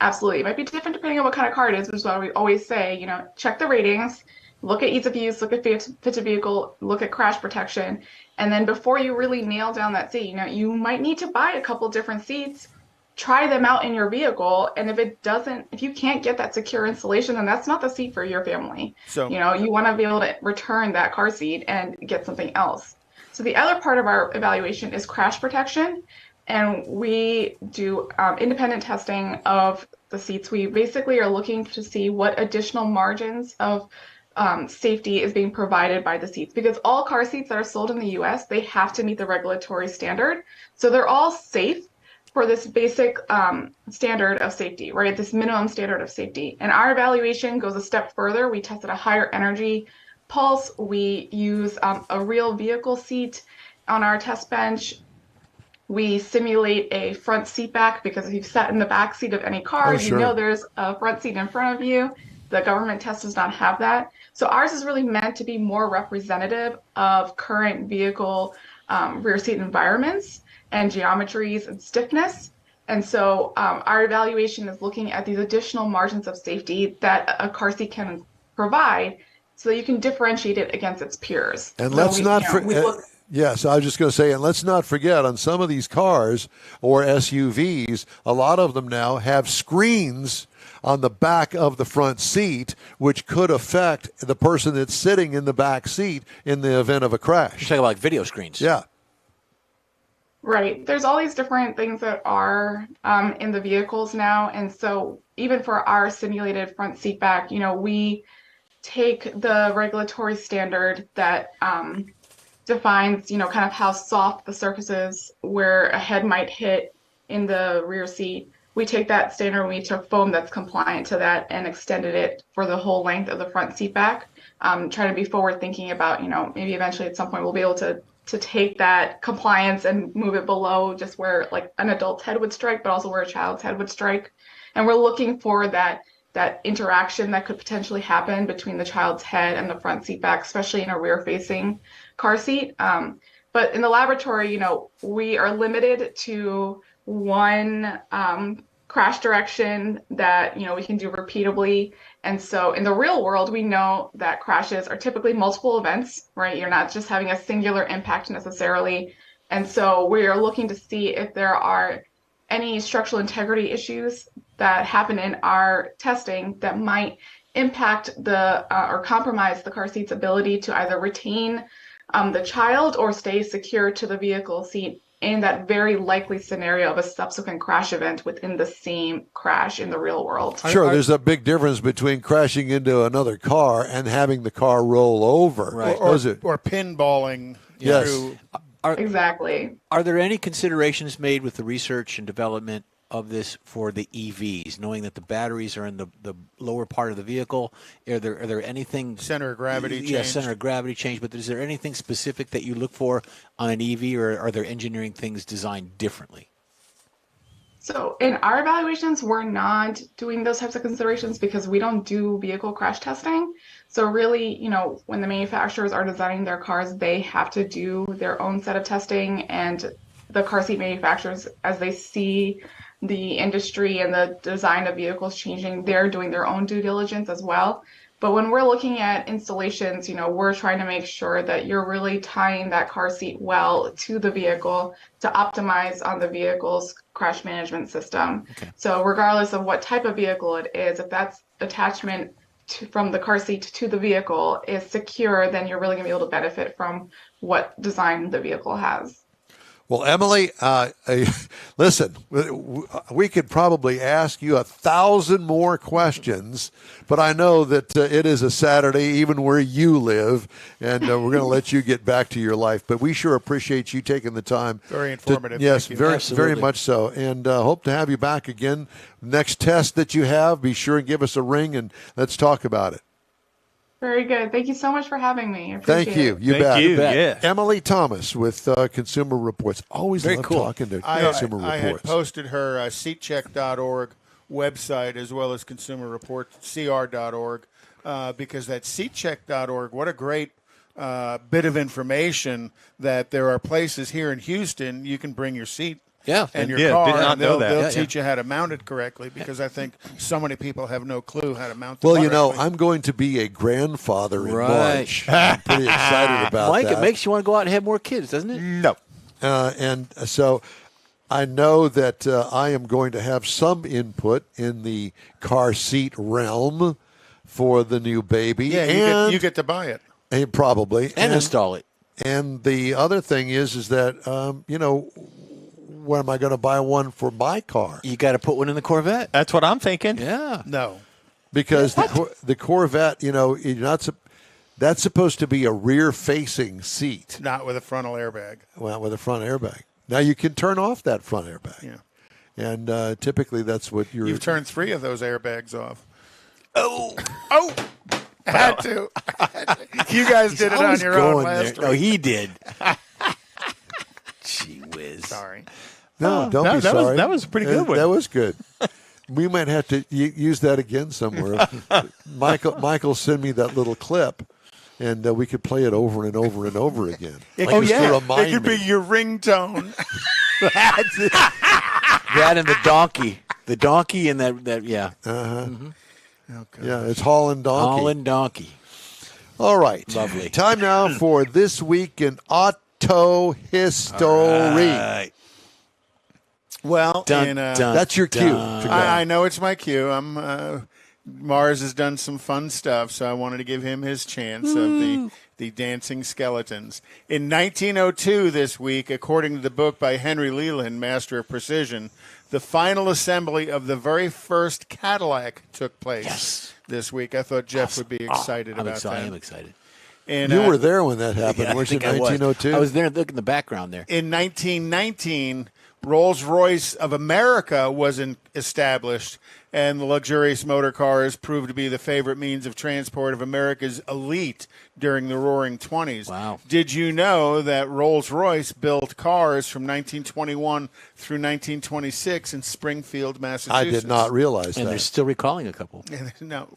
Absolutely. It might be different depending on what kind of car it is, which is why we always say, check the ratings, look at ease of use, look at fit to vehicle, look at crash protection. And then before you really nail down that seat, you might need to buy a couple different seats, try them out in your vehicle. And if you can't get that secure installation, then that's not the seat for your family. So, you want to be able to return that car seat and get something else. So the other part of our evaluation is crash protection. And we do independent testing of the seats. We basically are looking to see what additional margins of safety is being provided by the seats, because all car seats that are sold in the US, they have to meet the regulatory standard. So they're all safe for this basic standard of safety, right? This minimum standard of safety. And our evaluation goes a step further. We tested a higher energy pulse. We use a real vehicle seat on our test bench. We simulate a front seat back, because if you've sat in the back seat of any car, sure. you know there's a front seat in front of you. The government test does not have that. So ours is really meant to be more representative of current vehicle rear seat environments and geometries and stiffness. And so our evaluation is looking at these additional margins of safety that a car seat can provide, so that you can differentiate it against its peers. And So let's we- not you know, forget. we look- Yes, I was just going to say, and let's not forget, on some of these cars or SUVs, a lot of them now have screens on the back of the front seat, which could affect the person that's sitting in the back seat in the event of a crash. You're talking about like video screens. Yeah. Right. There's all these different things that are in the vehicles now. And so even for our simulated front seat back, we take the regulatory standard that defines, kind of how soft the surface is where a head might hit in the rear seat. We take that standard and we took foam that's compliant to that and extended it for the whole length of the front seat back. Trying to be forward thinking about, maybe eventually at some point we'll be able to take that compliance and move it below just where like an adult's head would strike, but also where a child's head would strike. And we're looking for that interaction that could potentially happen between the child's head and the front seat back, especially in a rear facing car seat. But in the laboratory, we are limited to one crash direction that, we can do repeatably. And so in the real world, we know that crashes are typically multiple events, right? You're not just having a singular impact necessarily. And so we are looking to see if there are any structural integrity issues that happen in our testing that might impact or compromise the car seat's ability to either retain the child or stay secure to the vehicle seat in that very likely scenario of a subsequent crash event within the same crash in the real world. Sure, there's a big difference between crashing into another car and having the car roll over. Right. Or pinballing Yes. through. Exactly. Are there any considerations made with the research and development of this for the EVs, knowing that the batteries are in the lower part of the vehicle? Are there anything Center of gravity Yeah, change. center of gravity change. But is there anything specific that you look for on an EV, or are there engineering things designed differently? So in our evaluations, we're not doing those types of considerations because we don't do vehicle crash testing. So really, when the manufacturers are designing their cars, they have to do their own set of testing, and the car seat manufacturers, as they see the industry and the design of vehicles changing, they're doing their own due diligence as well. But when we're looking at installations, we're trying to make sure that you're really tying that car seat well to the vehicle to optimize on the vehicle's crash management system. Okay. So regardless of what type of vehicle it is, if that's attachment from the car seat to the vehicle is secure, then you're really going to be able to benefit from what design the vehicle has. Well, Emily, listen, we could probably ask you 1,000 more questions, but I know that it is a Saturday, even where you live, and we're going to let you get back to your life. But we sure appreciate you taking the time. Very informative. Yes, Thank you. very Absolutely. much so. And hope to have you back again. Next test that you have, be sure and give us a ring, and let's talk about it. Very good. Thank you so much for having me. I appreciate Thank you. it. You Thank bet. you. Yeah. Emily Thomas with Consumer Reports. Always Very love cool. talking to I Consumer had Reports. posted her seatcheck.org website as well as Consumer Reports, CR.org, because that seatcheck.org, what a great bit of information that there are places here in Houston you can bring your seat. Yeah, and your did car, not and know they'll that. teach you how to mount it correctly, because I think so many people have no clue how to mount it Well, correctly. I'm going to be a grandfather in Right. March. I'm pretty excited about Mike, that. it makes you want to go out and have more kids, doesn't it? No. And so I know that I am going to have some input in the car seat realm for the new baby. Yeah, you get to buy it. Probably. And install it. And the other thing is that, when am I going to buy one for my car? You got to put one in the Corvette. That's what I'm thinking. Yeah. No. Because the Corvette, you're not that's supposed to be a rear-facing seat. Not with a frontal airbag. Well, with a front airbag. Now, you can turn off that front airbag. Yeah. And typically that's what You've turned 3 of those airbags off. Oh. I had to. You guys did it on your own last week. No, he did. Gee whiz. Sorry. No, don't be sorry. That was a pretty good one. That was good. We might have to use that again somewhere. Michael send me that little clip, and we could play it over and over and over again. To remind it could me. be your ringtone. That's it. That and the donkey. The donkey and that yeah. Uh-huh. Oh, Yeah, it's Holland Donkey. Holland Donkey. All right. Lovely. Time now for This Week in Auto History. Right. Well, Dun, that's your cue. I know it's my cue. Mars has done some fun stuff, so I wanted to give him his chance of the dancing skeletons. In 1902, this week, according to the book by Henry Leland, Master of Precision, the final assembly of the very first Cadillac took place this week. I thought Jeff would be excited about that. I am excited. And, you were there when that happened. Yeah, was I it think 1902? I was there. Look in the background there. In 1919, Rolls-Royce of America was established, and the luxurious motor cars proved to be the favorite means of transport of America's elite during the Roaring 20s. Wow. Did you know that Rolls-Royce built cars from 1921 through 1926 in Springfield, Massachusetts? I did not realize And that. they're still recalling a couple. No,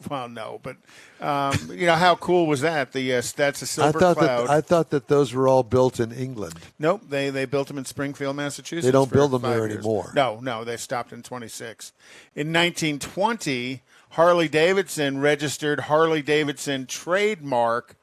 but how cool was that? That's a Silver Cloud. I thought that those were all built in England. Nope, they built them in Springfield, Massachusetts. They don't for build them 5 there years. anymore. No, they stopped in 26. In 1920, Harley-Davidson registered Harley-Davidson trademark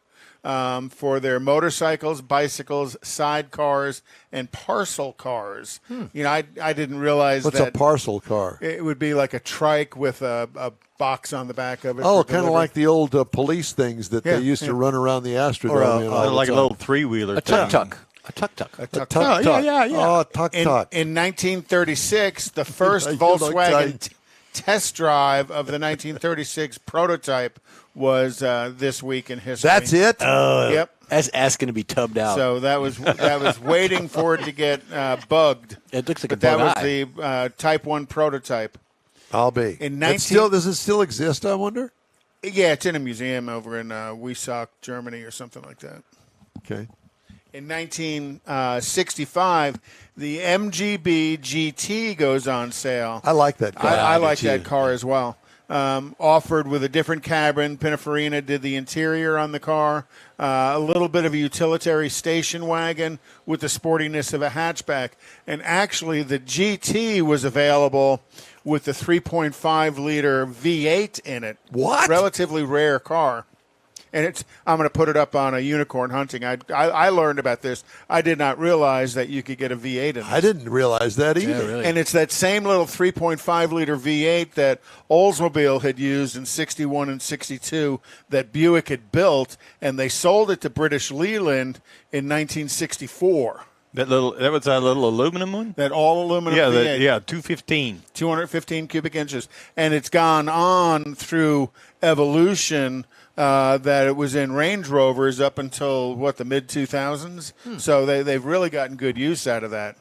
for their motorcycles, bicycles, sidecars, and parcel cars. I didn't realize What's that a parcel car? it would be like a trike with a box on the back of it. Oh, for kind of delivery. like the old police things that Yeah, they used to run around the Astrodome Or in all the like a time. little 3-wheeler. A tuk-tuk. A tuk-tuk. A tuk-tuk. Tuk-tuk. yeah. Oh, tuk-tuk. In 1936, the first I feel like Volkswagen test drive of the 1936 prototype was this week in history. That's it? Yep. That's asking to be tubbed out. So that was waiting for it to get bugged. It looks like But a that bug was eye. the Type 1 prototype. I'll be. In Does it still exist, I wonder? Yeah, it's in a museum over in Wiesock, Germany, or something like that. Okay. In 1965, the MGB GT goes on sale. I like that car. I like that car as well. Offered with a different cabin. Pininfarina did the interior on the car. A little bit of a utilitarian station wagon with the sportiness of a hatchback. And actually, the GT was available with the 3.5-liter V8 in it. What? Relatively rare car. And I'm going to put it up on a Unicorn Hunting. I learned about this. I did not realize that you could get a V8 in this. I didn't realize that either. Yeah, really. And it's that same little 3.5-liter V8 that Oldsmobile had used in 61 and 62 that Buick had built, and they sold it to British Leland in 1964. That was that little aluminum one. That all aluminum Yeah, V8. 215. 215 cubic inches. And it's gone on through evolution that it was in Range Rovers up until, the mid-2000s? So they've really gotten good use out of that.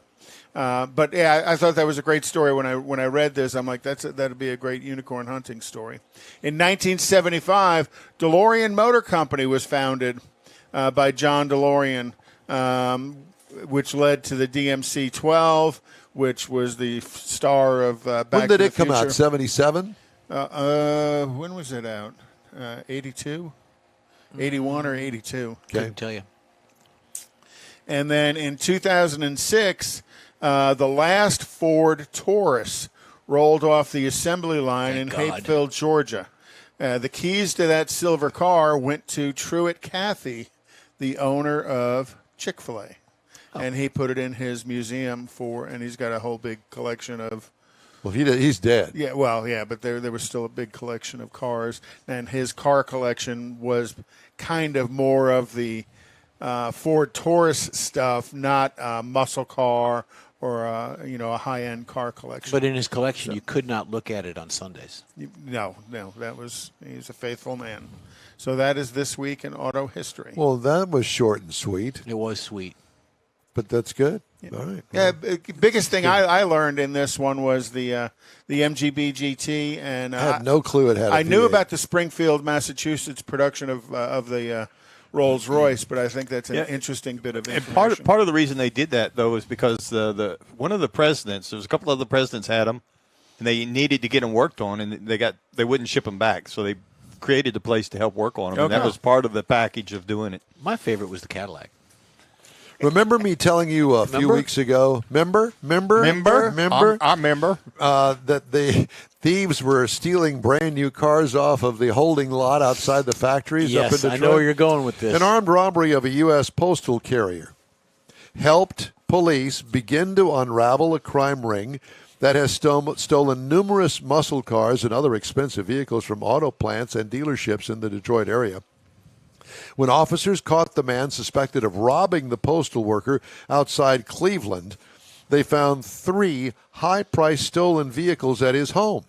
But, yeah, I thought that was a great story. When I read this, I'm like, that'd be a great Unicorn Hunting story. In 1975, DeLorean Motor Company was founded by John DeLorean, which led to the DMC-12, which was the star of Back When to did the it come Future. out? 77? When was it out? 82? 81 or 82. Couldn't tell you. And then in 2006, the last Ford Taurus rolled off the assembly line in Hapeville, Georgia. The keys to that silver car went to Truett Cathy, the owner of Chick-fil-A. And he put it in his museum and he's got a whole big collection of. Well, he's dead. Yeah, well, yeah, but there was still a big collection of cars, and his car collection was kind of more of the Ford Taurus stuff, not a muscle car or a high-end car collection. But in his collection, you could not look at it on Sundays. No, he's a faithful man. So that is This Week in Auto History. Well, that was short and sweet. It was sweet. But that's good. All right. Yeah, biggest thing I learned in this one was the MGB GT, and I had no clue it had. I knew about the Springfield, Massachusetts production of the Rolls Royce, but I think that's an interesting bit of information. And part of the reason they did that though is because the one of the presidents, there was a couple of the presidents had them, and they needed to get them worked on, and they wouldn't ship them back, so they created the place to help work on them, and that was part of the package of doing it. My favorite was the Cadillac. Remember me telling you a few weeks ago? Remember? I remember that the thieves were stealing brand new cars off of the holding lot outside the factories up in Detroit. I know where you're going with this. An armed robbery of a U.S. postal carrier helped police begin to unravel a crime ring that has stolen numerous muscle cars and other expensive vehicles from auto plants and dealerships in the Detroit area. When officers caught the man suspected of robbing the postal worker outside Cleveland, they found 3 high-priced stolen vehicles at his home: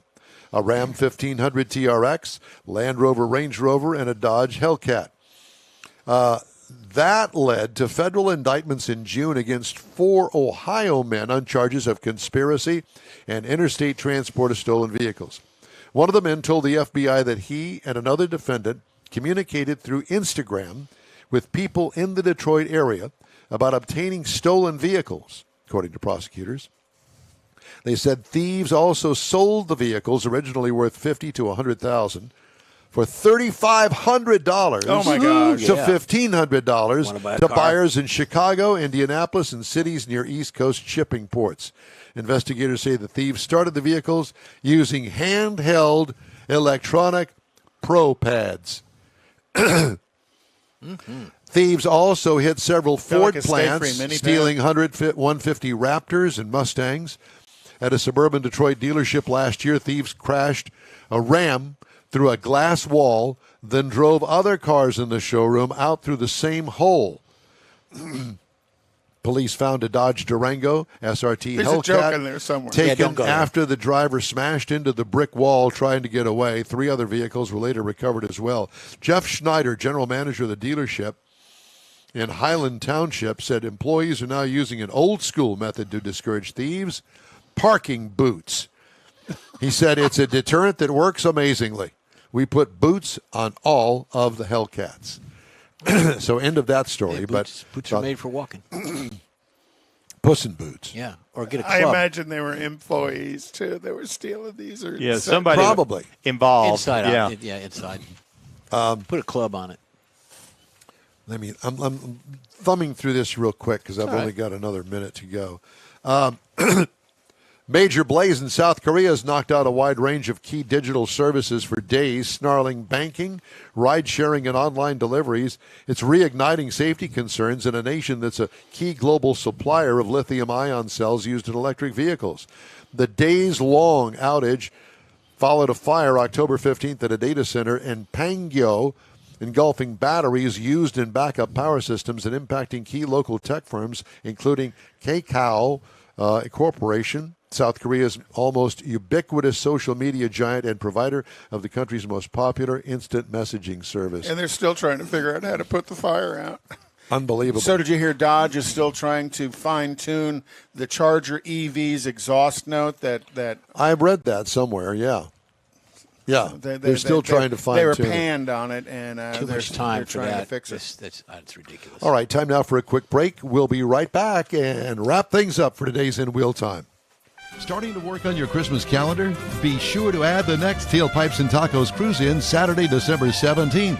a Ram 1500 TRX, Land Rover Range Rover, and a Dodge Hellcat. That led to federal indictments in June against 4 Ohio men on charges of conspiracy and interstate transport of stolen vehicles. One of the men told the FBI that he and another defendant communicated through Instagram with people in the Detroit area about obtaining stolen vehicles, according to prosecutors. They said thieves also sold the vehicles, originally worth $50,000 to $100,000, for $3,500 oh my gosh. to $1,500 to buyers in Chicago, Indianapolis, and cities near East Coast shipping ports. Investigators say the thieves started the vehicles using handheld electronic pro pads. Thieves also hit several Ford plants, stealing 150 Raptors and Mustangs. At a suburban Detroit dealership last year, thieves crashed a Ram through a glass wall, then drove other cars in the showroom out through the same hole. Police found a Dodge Durango SRT There's Hellcat a joke in there somewhere. taken after the driver smashed into the brick wall trying to get away. 3 other vehicles were later recovered as well. Jeff Schneider, general manager of the dealership in Highland Township, said employees are now using an old-school method to discourage thieves: parking boots. He said it's a deterrent that works amazingly. We put boots on all of the Hellcats. So end of that story. Yeah, boots are made for walking. Puss in Boots. Yeah, or get a club. I imagine they were employees too. They were stealing these. Or somebody probably involved. Inside yeah. out. Yeah, inside. Put a club on it. I mean, I'm thumbing through this real quick because I've only got another minute to go. Major blaze in South Korea has knocked out a wide range of key digital services for days, snarling banking, ride-sharing, and online deliveries. It's reigniting safety concerns in a nation that's a key global supplier of lithium-ion cells used in electric vehicles. The days-long outage followed a fire October 15th at a data center in Pangyo, engulfing batteries used in backup power systems and impacting key local tech firms, including Kakao Corporation, South Korea's almost ubiquitous social media giant and provider of the country's most popular instant messaging service. And they're still trying to figure out how to put the fire out. Unbelievable. So did you hear Dodge is still trying to fine-tune the Charger EV's exhaust note? That I read that somewhere, yeah. Yeah, they're still trying to fine-tune. They were panned on it, and too much time they're for trying that. to fix it. That's ridiculous. All right, time now for a quick break. We'll be right back and wrap things up for today's In Wheel Time. Starting to work on your Christmas calendar? Be sure to add the next Tailpipes and Tacos Cruise-In Saturday, December 17th.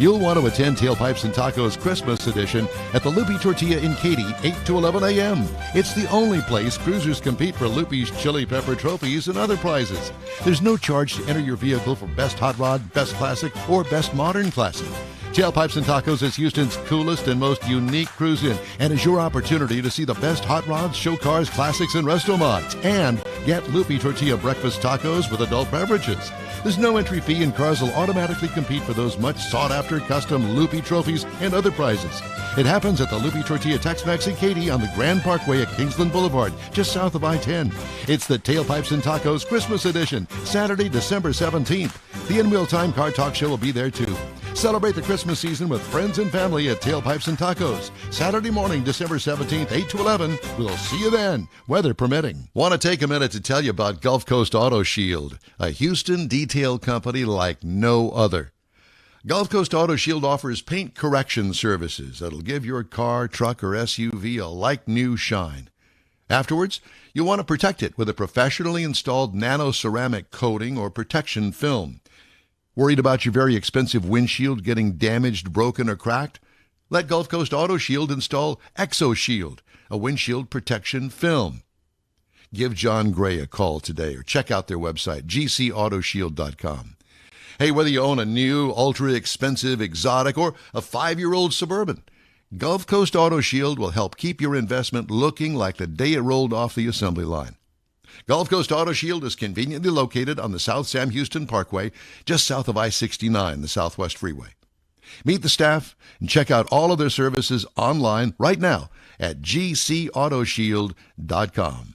You'll want to attend Tailpipes and Tacos Christmas edition at the Loopy Tortilla in Katy, 8 to 11 a.m. It's the only place cruisers compete for Loopy's Chili Pepper trophies and other prizes. There's no charge to enter your vehicle for Best Hot Rod, Best Classic, or Best Modern Classic. Tailpipes and Tacos is Houston's coolest and most unique cruise-in and is your opportunity to see the best hot rods, show cars, classics, and resto mods. And get Loopy Tortilla breakfast tacos with adult beverages. There's no entry fee and cars will automatically compete for those much sought-after custom Loopy trophies and other prizes. It happens at the Loopy Tortilla Tex-Mex in Katy on the Grand Parkway at Kingsland Boulevard, just south of I-10. It's the Tailpipes and Tacos Christmas edition, Saturday, December 17th. The In Wheel Time Car Talk Show will be there too. Celebrate the Christmas season with friends and family at Tailpipes and Tacos. Saturday morning, December 17th, 8 to 11. We'll see you then, weather permitting. Want to take a minute to tell you about Gulf Coast Auto Shield, a Houston detail company like no other. Gulf Coast Auto Shield offers paint correction services that'll give your car, truck, or SUV a like-new shine. Afterwards, you'll want to protect it with a professionally installed nano-ceramic coating or protection film. Worried about your very expensive windshield getting damaged, broken, or cracked? Let Gulf Coast Auto Shield install ExoShield, a windshield protection film. Give John Gray a call today or check out their website, gcautoshield.com. Hey, whether you own a new, ultra-expensive, exotic, or a 5-year-old Suburban, Gulf Coast Auto Shield will help keep your investment looking like the day it rolled off the assembly line. Gulf Coast Auto Shield is conveniently located on the South Sam Houston Parkway, just south of I-69, the Southwest Freeway. Meet the staff and check out all of their services online right now at gcautoshield.com.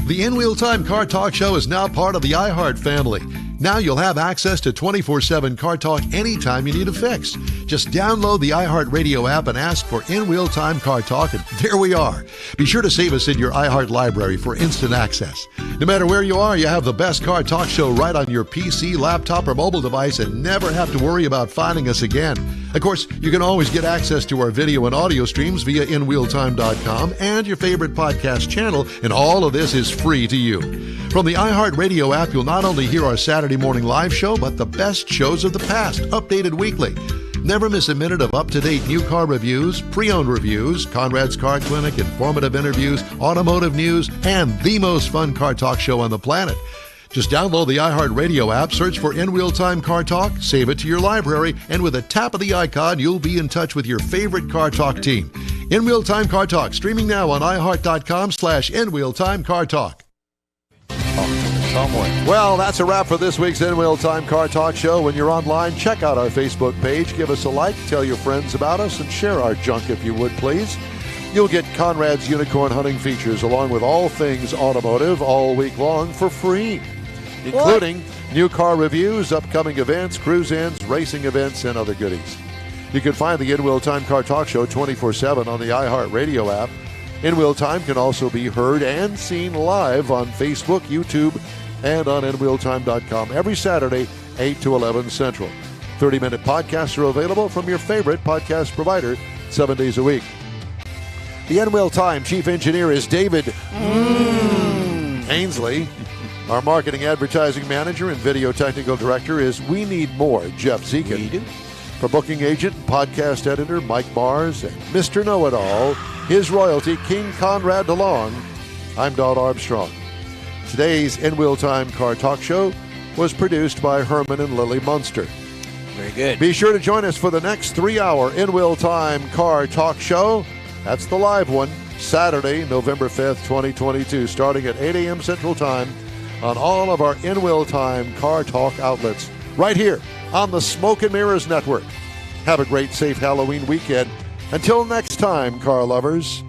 The In Wheel Time Car Talk Show is now part of the iHeart family. Now you'll have access to 24/7 Car Talk anytime you need a fix. Just download the iHeart Radio app and ask for In Wheel Time Car Talk, and there we are. Be sure to save us in your iHeart library for instant access. No matter where you are, you have the best Car Talk Show right on your PC, laptop, or mobile device and never have to worry about finding us again. Of course, you can always get access to our video and audio streams via InWheelTime.com and your favorite podcast channel, and all of this is free to you. From the iHeart Radio app, you'll not only hear our Saturday morning live show, but the best shows of the past, updated weekly. Never miss a minute of up-to-date new car reviews, pre-owned reviews, Conrad's Car Clinic, informative interviews, automotive news, and the most fun car talk show on the planet. Just download the iHeart Radio app, search for In Wheel Time Car Talk, save it to your library, and with a tap of the icon, you'll be in touch with your favorite Car Talk team. In Wheel Time Car Talk, streaming now on iHeart.com/In Wheel Time Car Talk. Well, that's a wrap for this week's In Wheel Time Car Talk Show. When you're online, check out our Facebook page, give us a like, tell your friends about us, and share our junk if you would, please. You'll get Conrad's Unicorn Hunting features along with all things automotive all week long for free, including new car reviews, upcoming events, cruise-ins, racing events, and other goodies. You can find the In Wheel Time Car Talk Show 24/7 on the iHeart Radio app. In Wheel Time can also be heard and seen live on Facebook, YouTube, and on InWheelTime.com every Saturday, 8 to 11 Central. 30-minute podcasts are available from your favorite podcast provider 7 days a week. The In Wheel Time Chief Engineer is David Ainsley. Our Marketing Advertising Manager and Video Technical Director is We Need More, Jeff Zekin. For Booking Agent and Podcast Editor, Mike Mars, and Mr. Know-It-All, his royalty, King Conrad DeLong, I'm Don Armstrong. Today's In Wheel Time Car Talk Show was produced by Herman and Lily Munster. Very good. Be sure to join us for the next 3-hour In Wheel Time Car Talk Show. That's the live one, Saturday, November 5th, 2022, starting at 8 a.m. Central Time on all of our In Wheel Time Car Talk outlets, right here on the Smoke and Mirrors Network. Have a great, safe Halloween weekend. Until next time, car lovers,